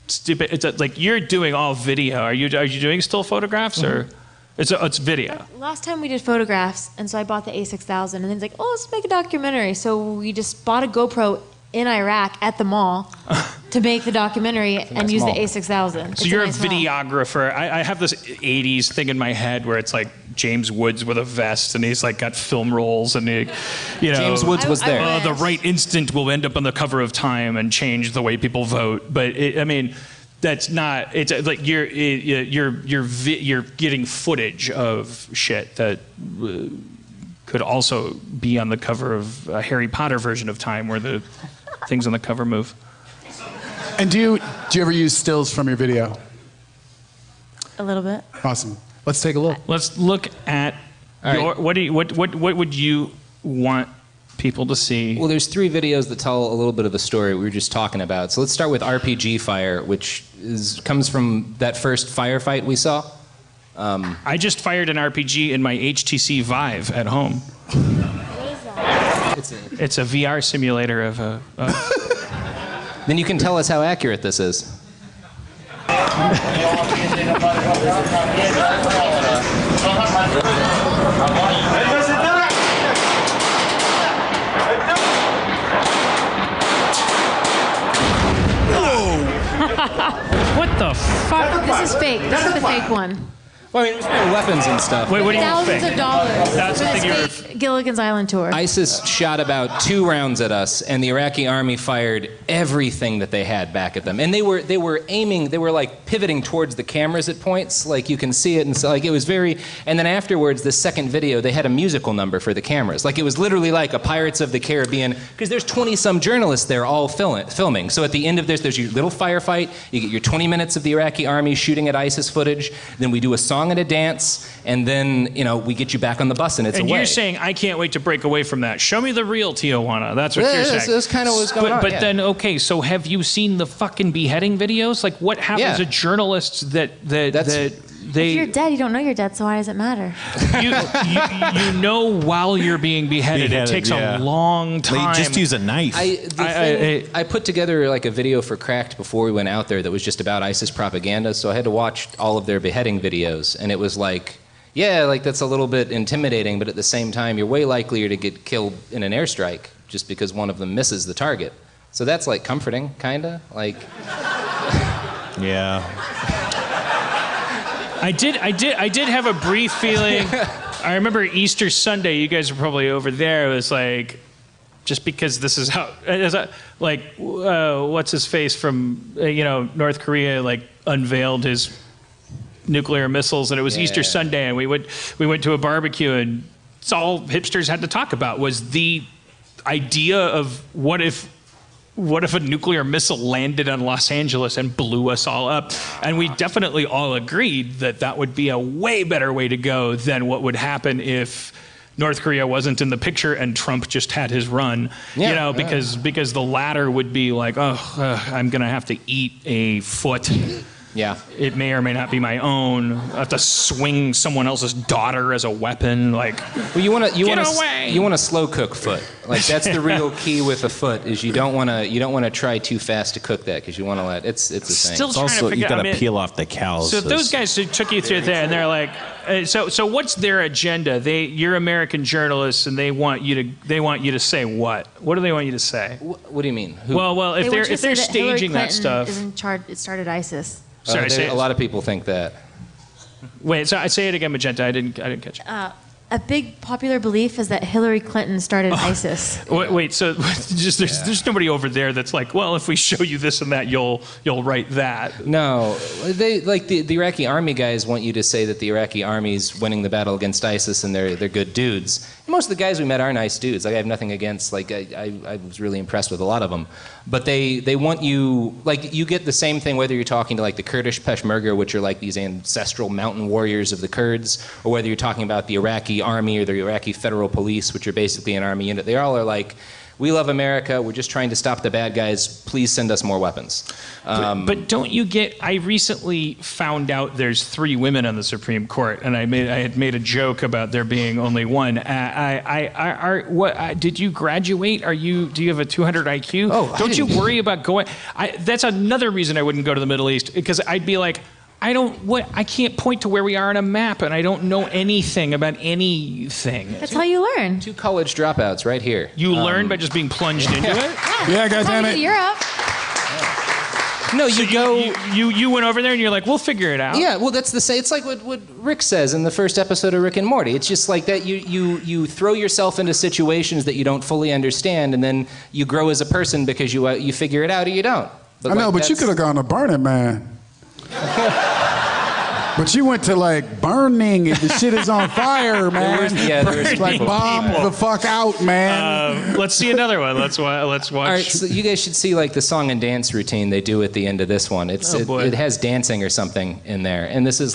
stupid. It's like you're doing all video. Are you doing still photographs or? It's video. Last time we did photographs, and so I bought the A6000, and then he's like, oh, let's make a documentary. So we just bought a GoPro in Iraq at the mall to make the documentary and use the A6000. So you're a videographer. I have this 80s thing in my head where it's like James Woods with a vest and he's like got film rolls and James Woods was there. The right instant will end up on the cover of Time and change the way people vote. But that's not. It's like you're getting footage of shit that could also be on the cover of a Harry Potter version of Time where the things on the cover move. And do you ever use stills from your video? A little bit. Awesome. Let's take a look. Let's look at what would you want people to see? Well, there's 3 videos that tell a little bit of the story we were just talking about. So let's start with RPG Fire, which comes from that first firefight we saw. I just fired an RPG in my HTC Vive at home. What is that? It's a VR simulator of a. Then you can tell us how accurate this is. What the fuck? This is fake. This is the fake one. Well, I mean, there's no weapons and stuff. Wait, what do you Thousands think? of dollars That's for the this thing you're. fake Gilligan's Island tour. ISIS shot about 2 rounds at us, and the Iraqi army fired everything that they had back at them. And they were aiming, they were like pivoting towards the cameras at points, like you can see it, and so like it was very. And then afterwards, the second video, they had a musical number for the cameras. Like it was literally like a Pirates of the Caribbean, because there's 20-some journalists there all filming. So at the end of this, there's your little firefight. You get your 20 minutes of the Iraqi army shooting at ISIS footage. Then we do a song and a dance. And then, we get you back on the bus and it's away. And you're saying, I can't wait to break away from that. Show me the real Tijuana. That's what you're saying. That's kind of what's going on. But then, okay, so have you seen the fucking beheading videos? Like, what happens to journalists that if you're dead, you don't know you're dead, so why does it matter? You know while you're being beheaded it takes a long time. Just use a knife. I put together like a video for Cracked before we went out there that was just about ISIS propaganda, so I had to watch all of their beheading videos, and it was like, yeah, like that's a little bit intimidating, but at the same time, you're way likelier to get killed in an airstrike just because one of them misses the target. So that's like comforting, kinda, like. Yeah. I did have a brief feeling. I remember Easter Sunday. You guys were probably over there. It was like just because this is how, what's his face from, North Korea, unveiled his nuclear missiles, and it was Easter Sunday, and we went to a barbecue, and it's all hipsters had to talk about was the idea of what if a nuclear missile landed on Los Angeles and blew us all up? And we definitely all agreed that would be a way better way to go than what would happen if North Korea wasn't in the picture and Trump just had his run. Because the latter would be like, I'm going to have to eat a foot. Yeah. It may or may not be my own. I have to swing someone else's daughter as a weapon. Well, you want to slow cook foot. That's the real key with a foot is you don't want to try too fast to cook that because you want to let it's a thing. Still trying to figure you got out. to peel off the cows. So those guys who took you through there, and they're like, so what's their agenda? You're American journalists, and they want you to say what? What do they want you to say? What do you mean? Well, if they're staging that stuff, it started ISIS. Sorry, a lot of people think that. Wait, so I say it again, Magenta. I didn't catch it. A big popular belief is that Hillary Clinton started ISIS. Wait, so there's nobody over there that's like, well, if we show you this and that, you'll write that. No, they the Iraqi army guys want you to say that the Iraqi army's winning the battle against ISIS and they're good dudes. And most of the guys we met are nice dudes. I have nothing against. I was really impressed with a lot of them, but they want you you get the same thing whether you're talking to the Kurdish Peshmerga, which are these ancestral mountain warriors of the Kurds, or whether you're talking about the Iraqi army or the Iraqi federal police, which are basically an army unit. They all are like, we love America, we're just trying to stop the bad guys, please send us more weapons. But don't you get, I recently found out there's 3 women on the Supreme Court, and I had made a joke about there being only one. Did you graduate? Do you have a 200 IQ? Oh, don't you worry about going, that's another reason I wouldn't go to the Middle East, because I'd be like, I can't point to where we are on a map, and I don't know anything about anything. That's how you learn. 2 college dropouts right here. You learn by just being plunged into it? Yeah, goddammit. Europe. No, you went over there and you're like, we'll figure it out. Yeah, well, that's it's like what Rick says in the first episode of Rick and Morty. It's just like that you throw yourself into situations that you don't fully understand, and then you grow as a person because you figure it out or you don't. I know, but you could have gone to Burning Man. But you went to Burning, and the shit is on fire, man. There's bomb the fuck out, man. Let's see another one. Let's watch. All right, so you guys should see the song and dance routine they do at the end of this one. It has dancing or something in there, and this is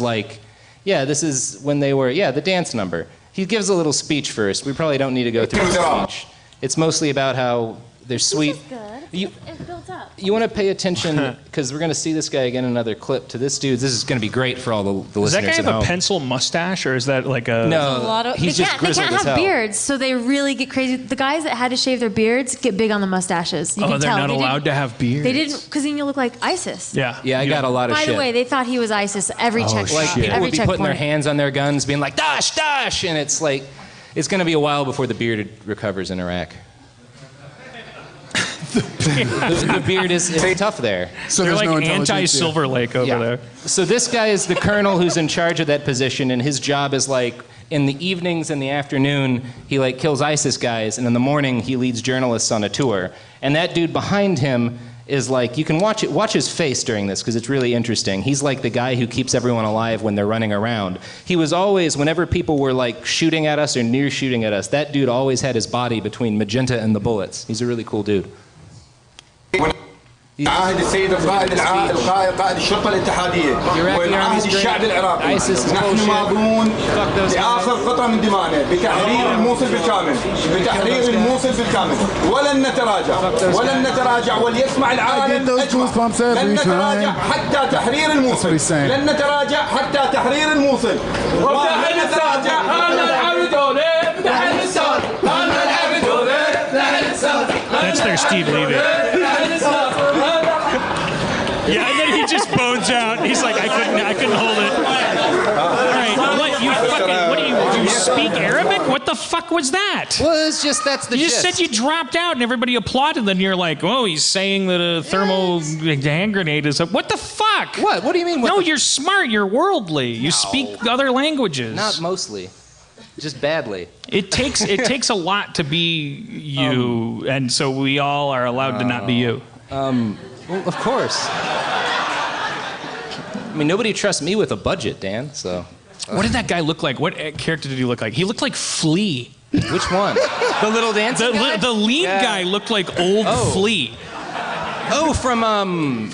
this is when they were the dance number. He gives a little speech first. We probably don't need to go through the speech. It's mostly about how they're sweet. This is good. It builds up. You want to pay attention because we're going to see this guy again in another clip. To this dude, this is going to be great for all the listeners. Does that guy have at home. a pencil mustache, or is that like a? No, he's just grizzled they as can't hell. have beards, so they really get crazy. The guys that had to shave their beards get big on the mustaches. You can they're tell. not allowed to have beards. They didn't, because then you look like ISIS. Yeah, I got a lot of By shit. the way, they thought he was ISIS every checkpoint. People Every would be checkpoint. putting their hands on their guns, being like, "Dash, dash," and it's going to be a while before the beard recovers in Iraq. the beard is tough there. So they're there's like no intelligence, anti-Silver Lake over there. So this guy is the colonel who's in charge of that position, and his job is in the evenings and the afternoon, he kills ISIS guys, and in the morning he leads journalists on a tour. And that dude behind him is you can watch his face during this because it's really interesting. He's the guy who keeps everyone alive when they're running around. He was always, whenever people were shooting at us or near shooting at us, that dude always had his body between Magenta and the bullets. He's a really cool dude. عهد السيد القائد قائد الشرطة الاتحادية وعهد الشعب العراقي نحن ماضون لآخر قطرة من دمائنا بتحرير الموصل بالكامل ولن نتراجع وليسمع العالم أجمع لن نتراجع حتى تحرير الموصل لن نتراجع حتى تحرير الموصل ولن نتراجع That's their Steve Levy. Yeah, and then he just bones out. He's like, I couldn't hold it. All right, do you speak Arabic? What the fuck was that? Well, it's just, that's the You gist. just said you dropped out and everybody applauded, and then you're like, oh, he's saying that a thermal hand grenade is what the fuck? What do you mean? No, you're smart, you're worldly. You speak other languages. Not mostly. just badly. It takes a lot to be you, and so we all are allowed to not be you. Well, of course. I mean, nobody trusts me with a budget, Dan. So. What did that guy look like? What character did he look like? He looked like Flea. Which one? The little dancing guy? The lead guy looked like old Flea. Oh, from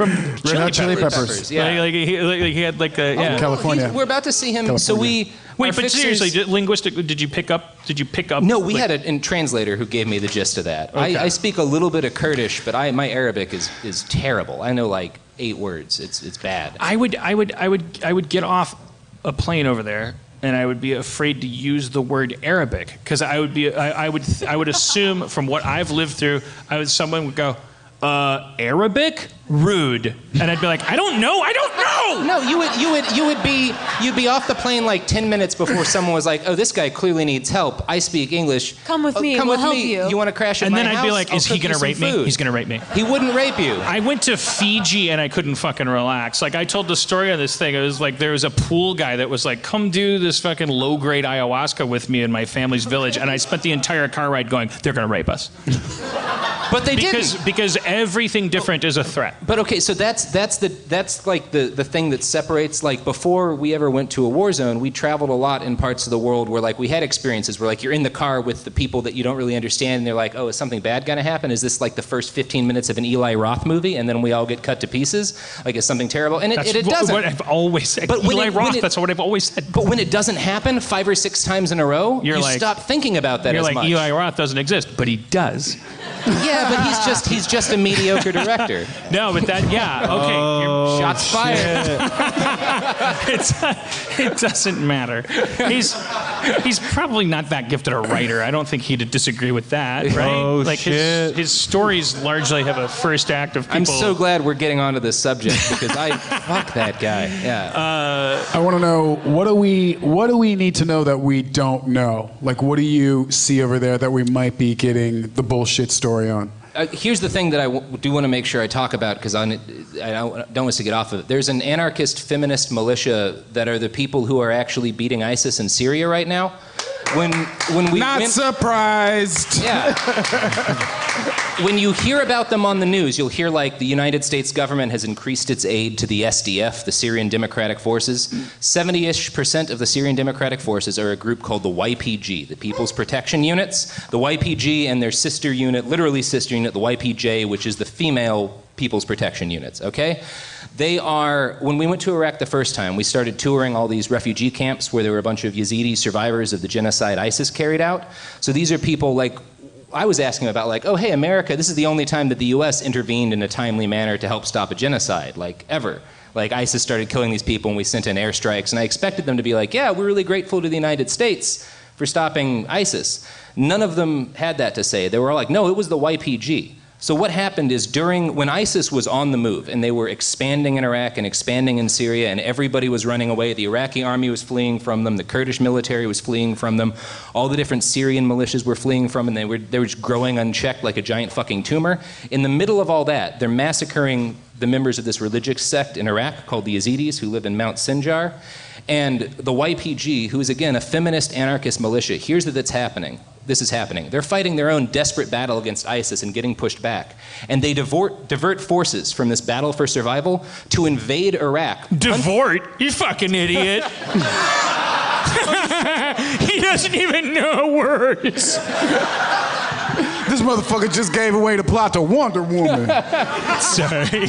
Chili Peppers. Yeah. Like he had like a California. We're about to see him. California. So we Wait, our but fixers- seriously, linguistic. Did you pick up? No, we had a translator who gave me the gist of that. Okay. I speak a little bit of Kurdish, but my Arabic is terrible. I know like 8 words. It's bad. I would get off a plane over there, and I would be afraid to use the word Arabic because I would assume from what I've lived through, someone would go, Arabic? Rude. And I'd be like, I don't know. No, you'd be off the plane like 10 minutes before someone was like, oh, this guy clearly needs help. I speak English. Come with me. Come We'll with help me. you. You want to crash at And my then house? I'd be like, is he going to rape me? He's going to rape me. He wouldn't rape you. I went to Fiji and I couldn't fucking relax. Like I told the story on this thing. It was like there was a pool guy that was like, come do this fucking low-grade ayahuasca with me in my family's village. And I spent the entire car ride going, they're going to rape us. But they didn't. Because everything different is a threat. But okay, so that's like the thing that separates. Like before we ever went to a war zone, we traveled a lot in parts of the world where like we had experiences where like you're in the car with the people that you don't really understand, and they're like, oh, is something bad gonna happen? Is this like the first 15 minutes of an Eli Roth movie, and then we all get cut to pieces? Like is something terrible? And it doesn't. What I've always said. But Eli Roth. That's what I've always said. But when it doesn't happen 5 or 6 times in a row, you like, stop thinking about that you're as like, much. Eli Roth doesn't exist, but he does. Yeah, but he's just a mediocre director. No, but that, yeah, okay. Shots fired. It doesn't matter. He's probably not that gifted a writer. I don't think he'd disagree with that, right? Oh, like shit. His stories largely have a first act of people. I'm so glad we're getting onto this subject because fuck that guy. Yeah. I want to know what do we need to know that we don't know? Like, what do you see over there that we might be getting the bullshit story on? Here's the thing that I do want to make sure I talk about because I don't want us to get off of it. There's an anarchist feminist militia that are the people who are actually beating ISIS in Syria right now. When we Not surprised. Yeah. When you hear about them on the news, you'll hear like the United States government has increased its aid to the SDF, the Syrian Democratic Forces. 70-ish% of the Syrian Democratic Forces are a group called the YPG, the People's Protection Units. The YPG and their sister unit, literally sister unit, the YPJ, which is the female People's Protection Units, okay? They are, when we went to Iraq the first time, we started touring all these refugee camps where there were a bunch of Yazidi survivors of the genocide ISIS carried out. So these are people like, I was asking about like, oh, hey, America, this is the only time that the U.S. intervened in a timely manner to help stop a genocide, like ever. Like ISIS started killing these people and we sent in airstrikes, and I expected them to be like, yeah, we're really grateful to the United States for stopping ISIS. None of them had that to say. They were all like, no, it was the YPG. So what happened is when ISIS was on the move and they were expanding in Iraq and expanding in Syria and everybody was running away, the Iraqi army was fleeing from them, the Kurdish military was fleeing from them, all the different Syrian militias were fleeing from them, and they were just growing unchecked like a giant fucking tumor. In the middle of all that, they're massacring the members of this religious sect in Iraq called the Yazidis who live in Mount Sinjar. And the YPG, who is again a feminist anarchist militia, here's that's happening. This is happening. They're fighting their own desperate battle against ISIS and getting pushed back. And they divert forces from this battle for survival to invade Iraq. Divort? You fucking idiot. He doesn't even know words. This motherfucker just gave away the plot to Wonder Woman. Sorry.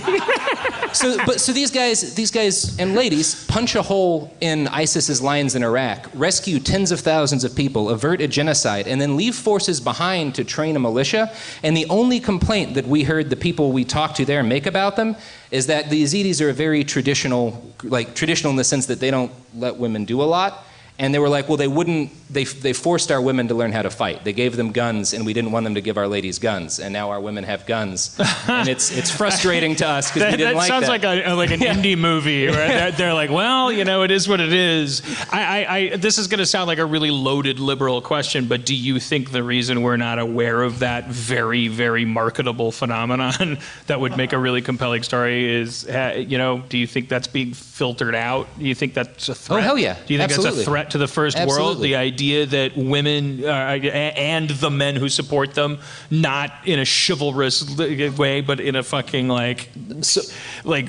So these guys and ladies punch a hole in ISIS's lines in Iraq, rescue tens of thousands of people, avert a genocide, and then leave forces behind to train a militia. And the only complaint that we heard the people we talked to there make about them is that the Yazidis are a very traditional in the sense that they don't let women do a lot. And they were like, well, they forced our women to learn how to fight. They gave them guns, and we didn't want them to give our ladies guns. And now our women have guns. And it's frustrating to us because we didn't like that. That sounds like an indie movie where they're like, well, you know, it is what it is. This is going to sound like a really loaded liberal question, but do you think the reason we're not aware of that very, very marketable phenomenon that would make a really compelling story is, do you think that's being filtered out? Do you think that's a threat? Oh, hell yeah. Do you think Absolutely. that's a threat to the first world, Absolutely. the idea that women and the men who support them, not in a chivalrous way, but in a fucking like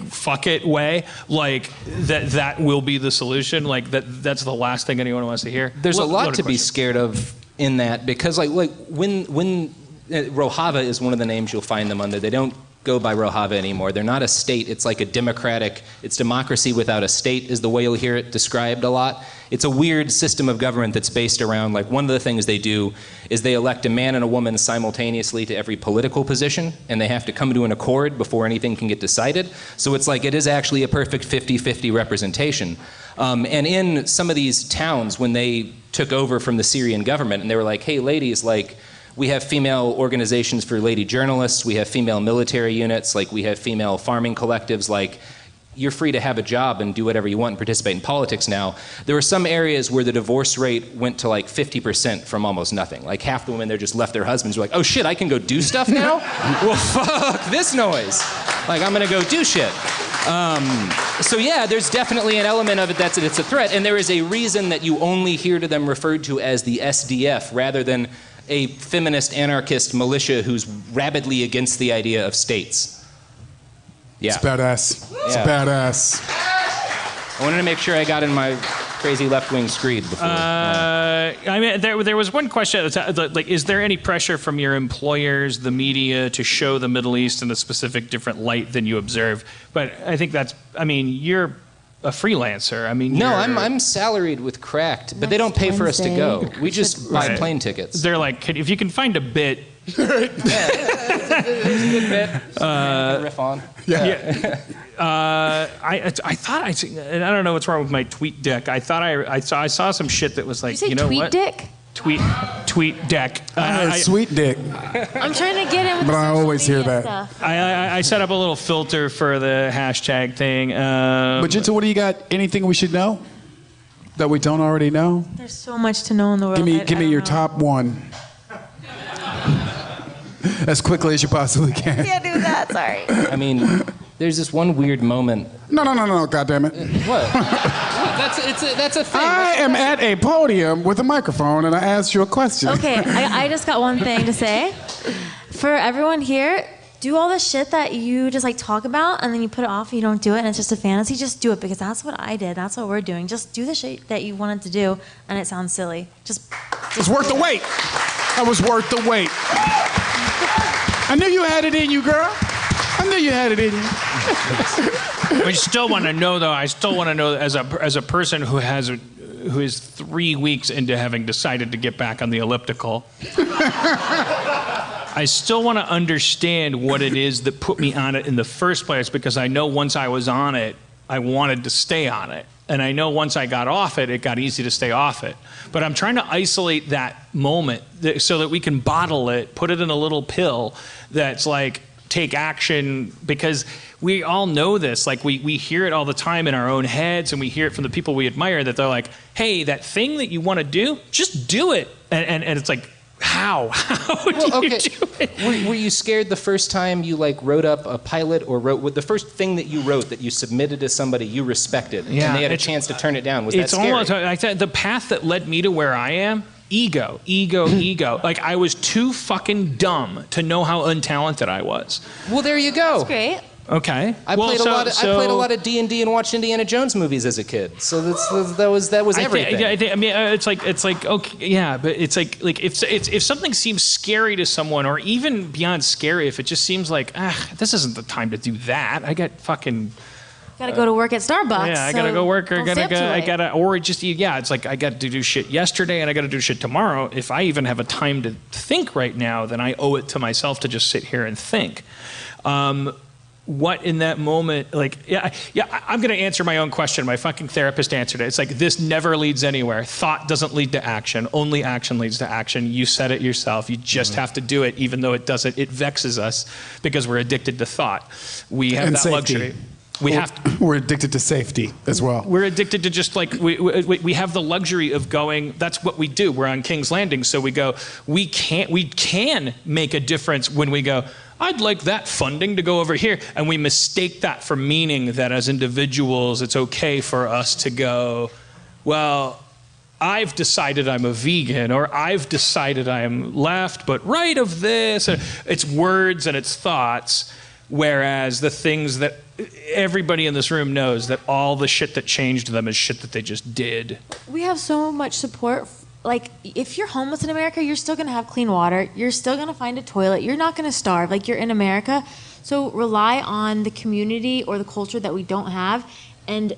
fuck it way, like that will be the solution. Like that's the last thing anyone wants to hear. There's a lot to be question. scared of in that, because like when Rojava is one of the names you'll find them under. They don't go by Rojava anymore. They're not a state. It's like it's democracy without a state is the way you'll hear it described a lot. It's a weird system of government that's based around, like, one of the things they do is they elect a man and a woman simultaneously to every political position, and they have to come to an accord before anything can get decided. So it's like, it is actually a perfect 50-50 representation. And in some of these towns, when they took over from the Syrian government, and they were like, hey, ladies, like, we have female organizations for lady journalists, we have female military units, like, we have female farming collectives, like, you're free to have a job and do whatever you want and participate in politics now. There were some areas where the divorce rate went to like 50% from almost nothing. Like, half the women there just left their husbands, were like, oh shit, I can go do stuff now? Well, fuck this noise. Like, I'm gonna go do shit. So yeah, there's definitely an element of it it's a threat, and there is a reason that you only hear to them referred to as the SDF rather than a feminist anarchist militia who's rabidly against the idea of states. Yeah. It's badass. It's Yeah. badass. I wanted to make sure I got in my crazy left-wing screed before. I mean, there was one question. Like, is there any pressure from your employers, the media, to show the Middle East in a specific different light than you observe? But I think you're a freelancer. I mean, no, I'm salaried with Cracked, but they don't pay for us to go. We just buy Right. plane tickets. They're like, if you can find a bit. It's a good bit. Riff on. I thought and I don't know what's wrong with my tweet deck. I thought I saw some shit that was like, Did you say know tweet what? dick? Tweet deck. Sweet dick. I'm trying to get in with But I social always hear media that. stuff. I set up a little filter for the hashtag thing. But Jinta, what do you got? Anything we should know that we don't already know? There's so much to know in the world. Give me your top one. As quickly as you possibly can. Can't do that. Sorry. I mean, there's this one weird moment. No, goddammit. What? That's a thing. I am at a podium with a microphone and I asked you a question. Okay, I just got one thing to say. For everyone here, do all the shit that you just like talk about and then you put it off and you don't do it and it's just a fantasy. Just do it, because that's what I did. That's what we're doing. Just do the shit that you wanted to do and it sounds silly. It's worth the wait. That was worth the wait. I knew you had it in you, girl. I knew you had it in you. I still want to know, though. I still want to know, as a person who is 3 weeks into having decided to get back on the elliptical, I still want to understand what it is that put me on it in the first place, because I know once I was on it, I wanted to stay on it. And I know once I got off it, it got easy to stay off it. But I'm trying to isolate that moment so that we can bottle it, put it in a little pill that's like, take action, because we all know this. Like, we hear it all the time in our own heads, and we hear it from the people we admire, that they're like, hey, that thing that you want to do, just do it. And it's like, how do you do it? Were you scared the first time you like wrote up a pilot, or wrote the first thing that you wrote that you submitted to somebody you respected, and they had a chance to turn it down? Was that scary? Almost like that. The path that led me to where I am. Ego. Like, I was too fucking dumb to know how untalented I was. Well, there you go. That's great. Okay. I played a lot of D&D and watched Indiana Jones movies as a kid. So that was everything. I mean, it's like okay, yeah, but it's like if something seems scary to someone, or even beyond scary, if it just seems like, this isn't the time to do that. I got fucking. Gotta go to work at Starbucks. Yeah, I gotta go work, or yeah. it's like I got to do shit yesterday and I got to do shit tomorrow. If I even have a time to think right now, then I owe it to myself to just sit here and think. What in that moment, I'm gonna answer my own question. My fucking therapist answered it. It's like, this never leads anywhere. Thought doesn't lead to action. Only action leads to action. You said it yourself. You just have to do it, even though it doesn't. It vexes us because we're addicted to thought. We have that luxury. We're addicted to safety as well. We're addicted to just like, we have the luxury of going, that's what we do. We're on King's Landing, so we go, we can make a difference when we go, I'd like that funding to go over here. And we mistake that for meaning that as individuals, it's okay for us to go, well, I've decided I'm a vegan, or I've decided I'm left but right of this. It's words and it's thoughts, whereas the things that everybody in this room knows, that all the shit that changed them is shit that they just did. We have so much support. Like, if you're homeless in America, you're still going to have clean water. You're still going to find a toilet. You're not going to starve. Like, you're in America. So rely on the community or the culture that we don't have, and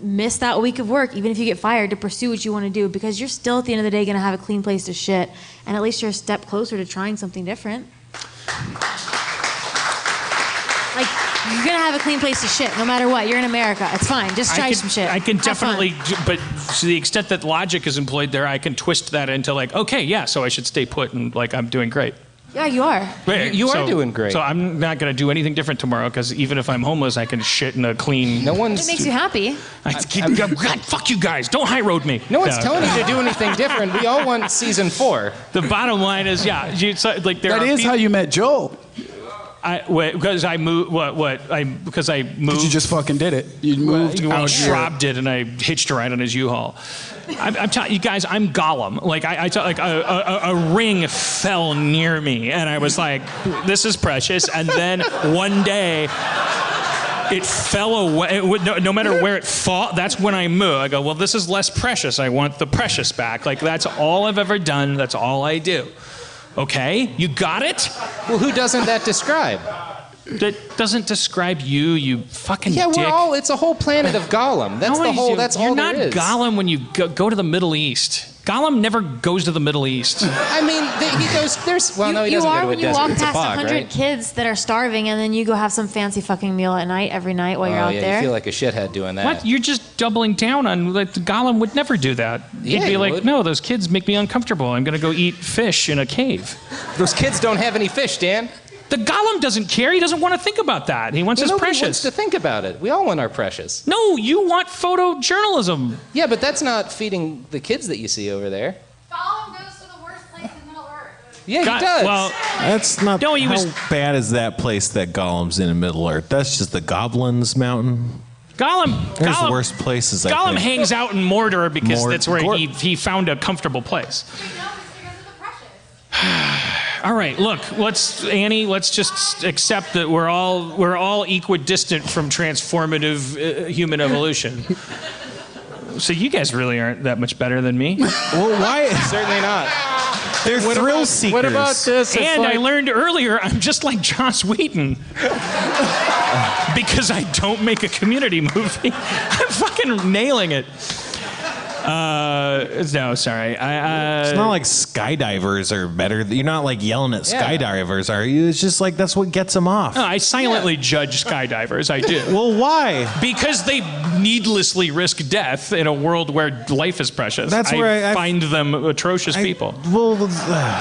miss that week of work, even if you get fired, to pursue what you want to do, because you're still, at the end of the day, going to have a clean place to shit. And at least you're a step closer to trying something different. Like, you're going to have a clean place to shit no matter what. You're in America. It's fine. Just try some shit. I can Have definitely, fun. but to the extent that logic is employed there, I can twist that into like, okay, yeah, so I should stay put and like I'm doing great. Yeah, you are. You are doing great. So I'm not going to do anything different tomorrow, because even if I'm homeless, I can shit in a clean... No one's... It makes you happy. God, fuck you guys. Don't high road me. No one's telling you to do anything different. We all want season 4. The bottom line is, yeah, like there That are is how you met Joel. Because I moved. Because I moved. Because you just fucking did it. You moved Well, out here. Schwab did, and I hitched a ride on his U-Haul. I'm telling you guys, I'm Gollum. Like a ring fell near me, and I was like, "This is precious." And then one day, it fell away. No matter where it fought, that's when I moved. I go, "Well, this is less precious. I want the precious back." Like, that's all I've ever done. That's all I do. Okay, you got it? Well, who doesn't that describe? That doesn't describe you, you fucking Yeah, dick. it's a whole planet of Gollum. That's No, the whole, you- that's you're all not there is. Gollum when you go to the Middle East. Gollum never goes to the Middle East. I mean, he goes, there's, well, no, he You doesn't are go to a when you desert. walk It's a past bog, 100 right? kids that are starving, and then you go have some fancy fucking meal at night every night while you're out yeah, there. you feel like a shithead doing that. What? You're just doubling down on, like, Gollum would never do that. Yeah, He'd be he like, would. no, those kids make me uncomfortable. I'm going to go eat fish in a cave. Those kids don't have any fish, Dan. The Gollum doesn't care. He doesn't want to think about that. He wants his Nobody precious. wants to think about it. We all want our precious. No, you want photojournalism. Yeah, but that's not feeding the kids that you see over there. Gollum goes to the worst place in Middle Earth. Yeah, God- he does. well, That's not No, he how was- bad is that place that Gollum's in Middle Earth. That's just the Goblins Mountain. Gollum. There's Gollum, worse places. I Gollum think. hangs out in Mordor because that's where Gor- he found a comfortable place. All right, look, let's just accept that we're all equidistant from transformative human evolution. So you guys really aren't that much better than me. Well, why? Certainly not. They're thrill seekers. What about this? It's And I like- learned earlier I'm just like Joss Whedon. Because I don't make a community movie. I'm fucking nailing it. No, sorry. It's not like skydivers are better. You're not like yelling at skydivers, are you? It's just like that's what gets them off. No, I silently judge skydivers. I do. Well, why? Because they needlessly risk death in a world where life is precious. That's where I find them atrocious people. Well,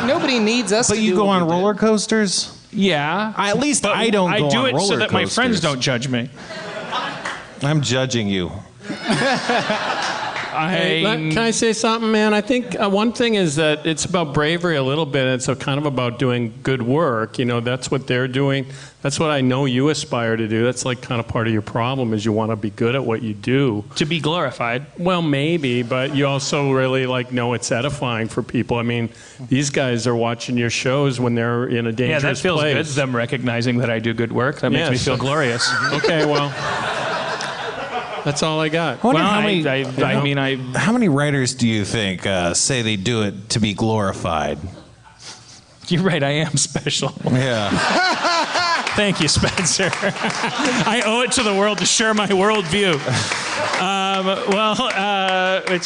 Nobody needs us but to you do go what on we do. roller coasters. Yeah. At least But I don't. I go do on it so roller that my friends coasters. don't judge me. I'm judging you. Hey, can I say something, man? I think one thing is that it's about bravery a little bit. It's kind of about doing good work. You know, that's what they're doing. That's what I know you aspire to do. That's like kind of part of your problem is you want to be good at what you do. To be glorified. Well, maybe, but you also really like know it's edifying for people. I mean, these guys are watching your shows when they're in a dangerous Yeah, that feels place. good. Them recognizing that I do good work. That makes me Yes. feel glorious. Okay, well, that's all I got. I wonder Well, how many. I mean, how many writers do you think say they do it to be glorified? You're right. I am special. Yeah. Thank you, Spencer. I owe it to the world to share my worldview.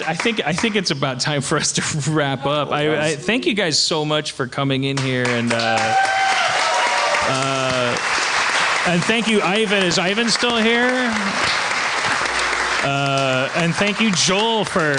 I think it's about time for us to wrap up. I thank you guys so much for coming in here and thank you, Ivan. Is Ivan still here? And thank you, Joel, for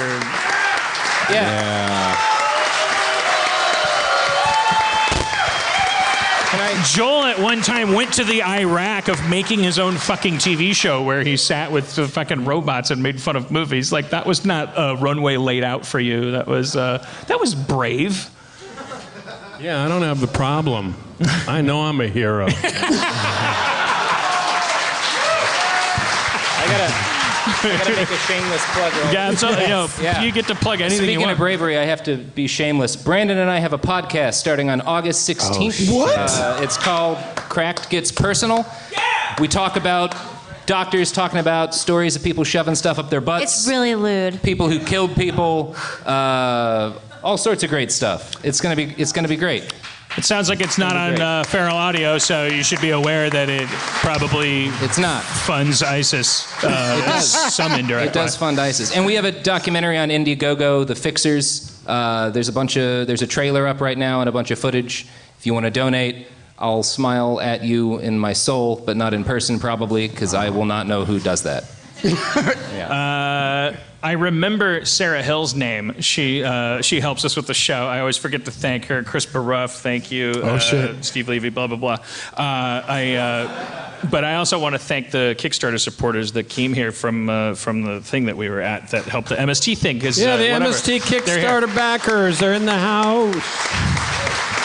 Joel at one time went to the Iraq of making his own fucking TV show where he sat with the fucking robots and made fun of movies. Like, that was not a runway laid out for you. That was brave. Yeah, I don't have the problem. I know I'm a hero. I gotta make a shameless plug. Yeah, so, you get to plug anything Speaking you want. of bravery, I have to be shameless. Brandon and I have a podcast starting on August 16th. What? It's called Cracked Gets Personal. Yeah! We talk about doctors talking about stories of people shoving stuff up their butts. It's really lewd. People who killed people. All sorts of great stuff. It's gonna be great. It sounds like it's not on Feral Audio, so you should be aware that it's not funds ISIS. It does. Some indirect. It does fund ISIS. And we have a documentary on Indiegogo, The Fixers. There's a trailer up right now and a bunch of footage. If you want to donate, I'll smile at you in my soul, but not in person probably, because I will not know who does that. I remember Sarah Hill's name. She helps us with the show. I always forget to thank her. Chris Baruff, thank you. Oh, shit. Steve Levy, blah, blah, blah. But I also want to thank the Kickstarter supporters that came here from the thing that we were at that helped the MST thing. The MST Kickstarter backers are in the house.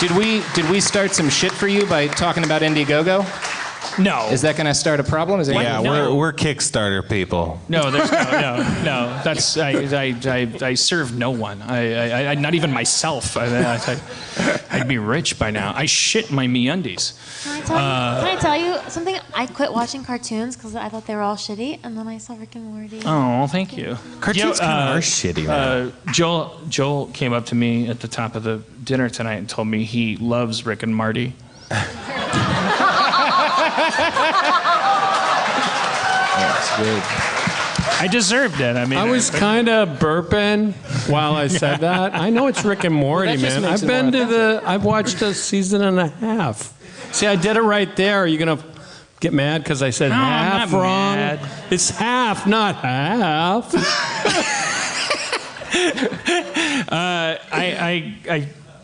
Did we start some shit for you by talking about Indiegogo? No. Is that going to start a problem? We're Kickstarter people. No, there's no. That's I serve no one. I not even myself. I'd be rich by now. I shit my MeUndies. Can I tell you something? I quit watching cartoons because I thought they were all shitty, and then I saw Rick and Morty. Oh, thank you. Cartoons kind of are shitty, man. Joel came up to me at the top of the dinner tonight and told me he loves Rick and Morty. That's good. I deserved it. I mean, I was kind of burping while I said that. I know it's Rick and Morty, man. I've watched a season and a half. See, I did it right there. Are you gonna get mad because I said half I'm not wrong? mad. It's half, not half.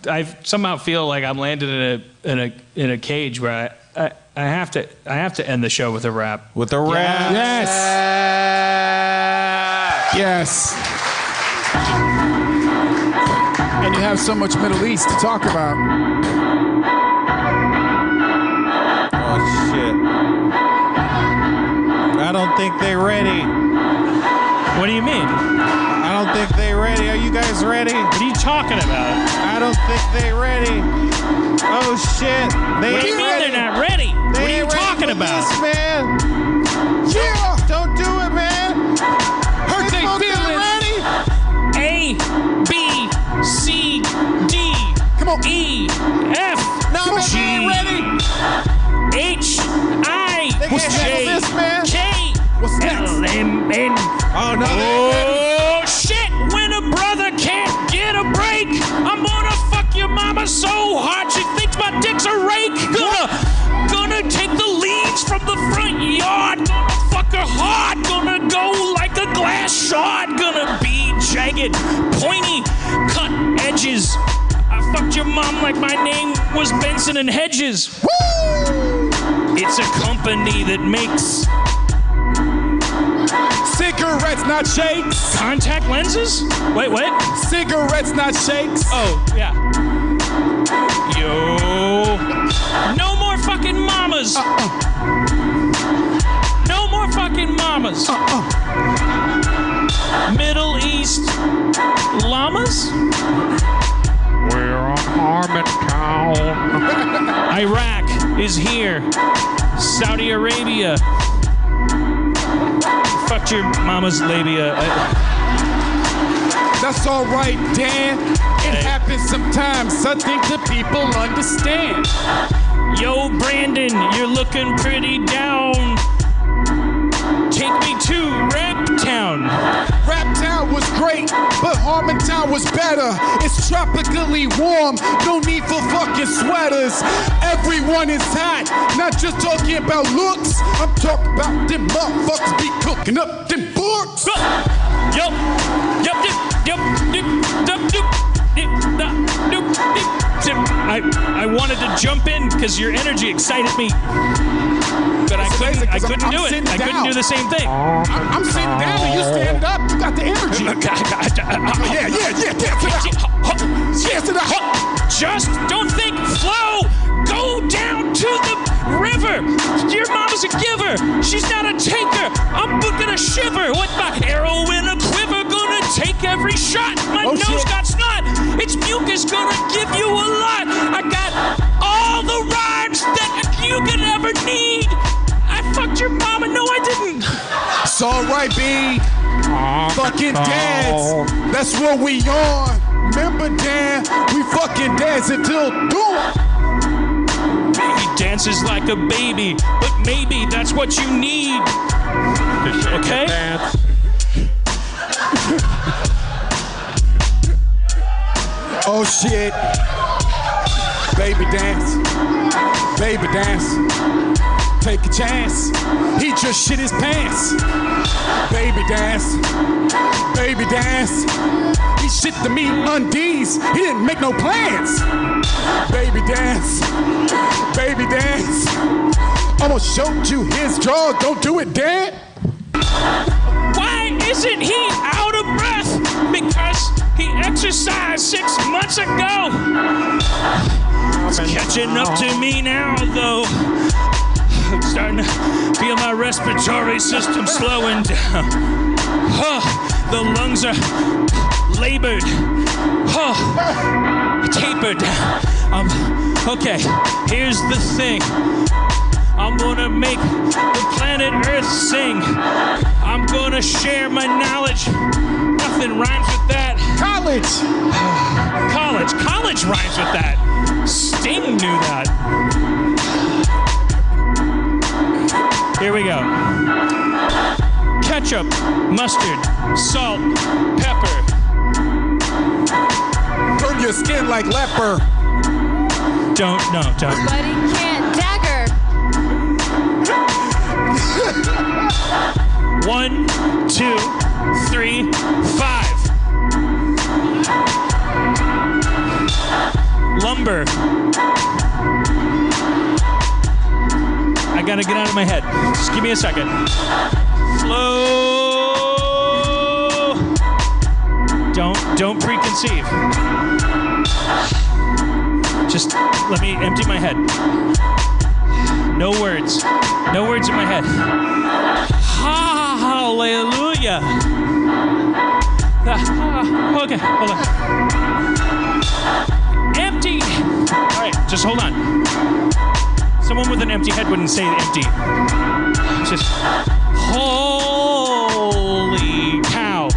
I somehow feel like I'm landed in a cage where I have to end the show with a rap. With a rap. Yes. Yes. And you have so much Middle East to talk about. Oh, shit. I don't think they're ready. What do you mean? I don't think they're ready. Are you guys ready? What are you talking about? I don't think they're ready. Oh, shit. What do you mean they're not ready? What are you talking about? This, man. Yeah. Don't do it, man. Hurt they feelings. Ready? A, B, C, D, Come on. E, F, No, G, they ain't ready. H, I, They can't handle this, man. K, What's next? L, M, N. Oh, no. Oh, shit. When a brother can't get a break, I'm gonna fuck your mama so hard she thinks my dick's a rake. Gonna take the leaves from the front yard. Gonna fuck her hard. Gonna go like a glass shard. Gonna be jagged, pointy, cut edges. I fucked your mom like my name was Benson and Hedges. Woo! It's a company that makes Cigarettes, not shakes. contact lenses? Wait, what? Cigarettes, not shakes. Oh, yeah. Yo. No more fucking mamas. No more fucking mamas. Middle East llamas? We're on Harmontown. Iraq is here. Saudi Arabia. Fucked your mama's labia. That's all right, Dan. It happens sometimes. I think the people understand. Yo, Brandon, you're looking pretty down. Take me to Raptown. Raptown was great, but Harmontown was better. It's tropically warm, no need for fucking sweaters. Everyone is hot, not just talking about looks. I'm talking about them motherfuckers be cooking up them books. Yup. I wanted to jump in because your energy excited me, but I couldn't do it. I couldn't do the same thing. I'm sitting down and you stand up. You got the energy. Yeah. Dance it out. Just don't think, flow. Go down to the river. Your mama is a giver. She's not a taker. I'm gonna shiver with my arrow in a quiver. Gonna take every shot. My nose got snot. Its mucus gonna give you a lot. I got all the rhymes that you could ever need. I fucked your mama. No, I didn't. It's alright, B. Fucking dads. That's what we on. Remember, Dan, we fucking dads until dawn. He dances like a baby, but maybe that's what you need. Okay? Oh shit. Baby dance. Baby dance. Take a chance. He just shit his pants. Baby dance. Baby dance. He shit the meat undies. He didn't make no plans. Baby dance. Baby dance. Almost showed you his draw. Don't do it, Dad. Why isn't he out of breath? Because he exercised 6 months ago. It's catching up to me now, though. I'm starting to feel my respiratory system slowing down. The lungs are labored. Tapered. Okay, here's the thing. I'm gonna make the planet Earth sing. I'm gonna share my knowledge. Nothing rhymes with that. College rhymes with that. Sting knew that. Here we go. Ketchup, mustard, salt, pepper. Burn your skin like leper. Don't. Buddy can't dagger. 1, 2, 3, 5. Lumber. I gotta get out of my head. Just give me a second. Flow. Don't preconceive. Just let me empty my head. No words. No words in my head. Hallelujah. Okay, hold on. Empty. All right, just hold on. Someone with an empty head wouldn't say empty. It's just, holy cow.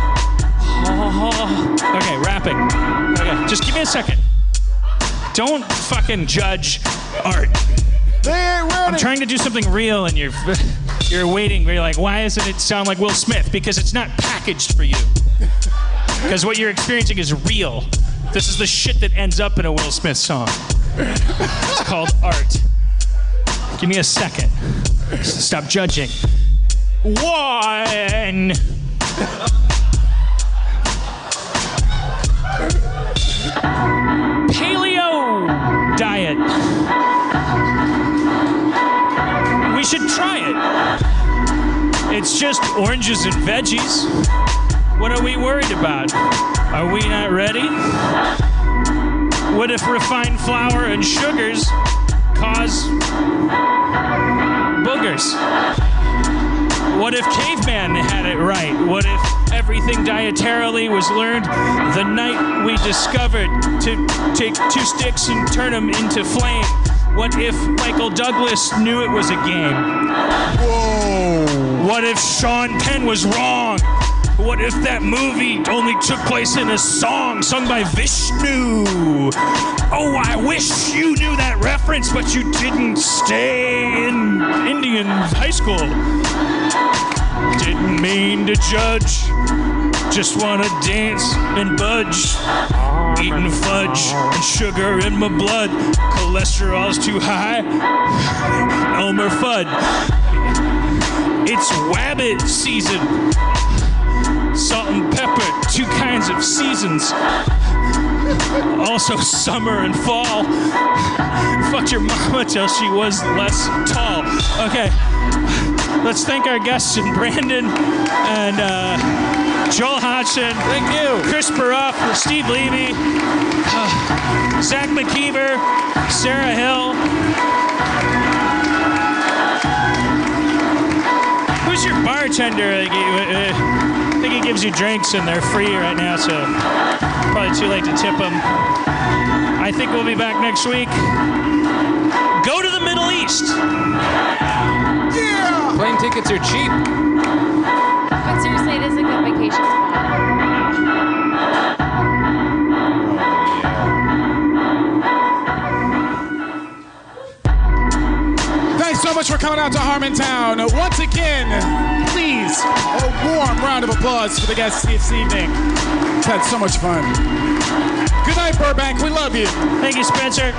Okay, rapping. Okay, just give me a second. Don't fucking judge art. I'm trying to do something real and you're waiting. You're like, why doesn't it sound like Will Smith? Because it's not packaged for you. Because what you're experiencing is real. This is the shit that ends up in a Will Smith song. It's called art. Give me a second. Stop judging. 1. Paleo diet. We should try it. It's just oranges and veggies. What are we worried about? Are we not ready? What if refined flour and sugars cause boogers? What if caveman had it right? What if everything dietarily was learned the night we discovered to take 2 sticks and turn them into flame? What if Michael Douglas knew it was a game? Whoa. What if Sean Penn was wrong? What if that movie only took place in a song sung by Vishnu? Oh, I wish you knew that reference, but you didn't stay in Indian high school. Didn't mean to judge, just wanna dance and budge. Eating fudge and sugar in my blood. Cholesterol's too high. Elmer Fudd. It's Wabbit season. Salt and pepper, 2 kinds of seasons. Also summer and fall. Fucked your mama till she was less tall. Okay, let's thank our guests in Brandon and Joel Hodgson. Thank you. Chris Baruff, Steve Levy, Zach McKeever, Sarah Hill. bartender, I think he gives you drinks and they're free right now, so probably too late to tip them. I think we'll be back next week. Go to the Middle East. Yeah! Plane tickets are cheap. But seriously, it is a good vacation spot. Thanks so much for coming out to Harmontown. Once again, please, a warm round of applause for the guests this evening. It's had so much fun. Good night, Burbank. We love you. Thank you, Spencer.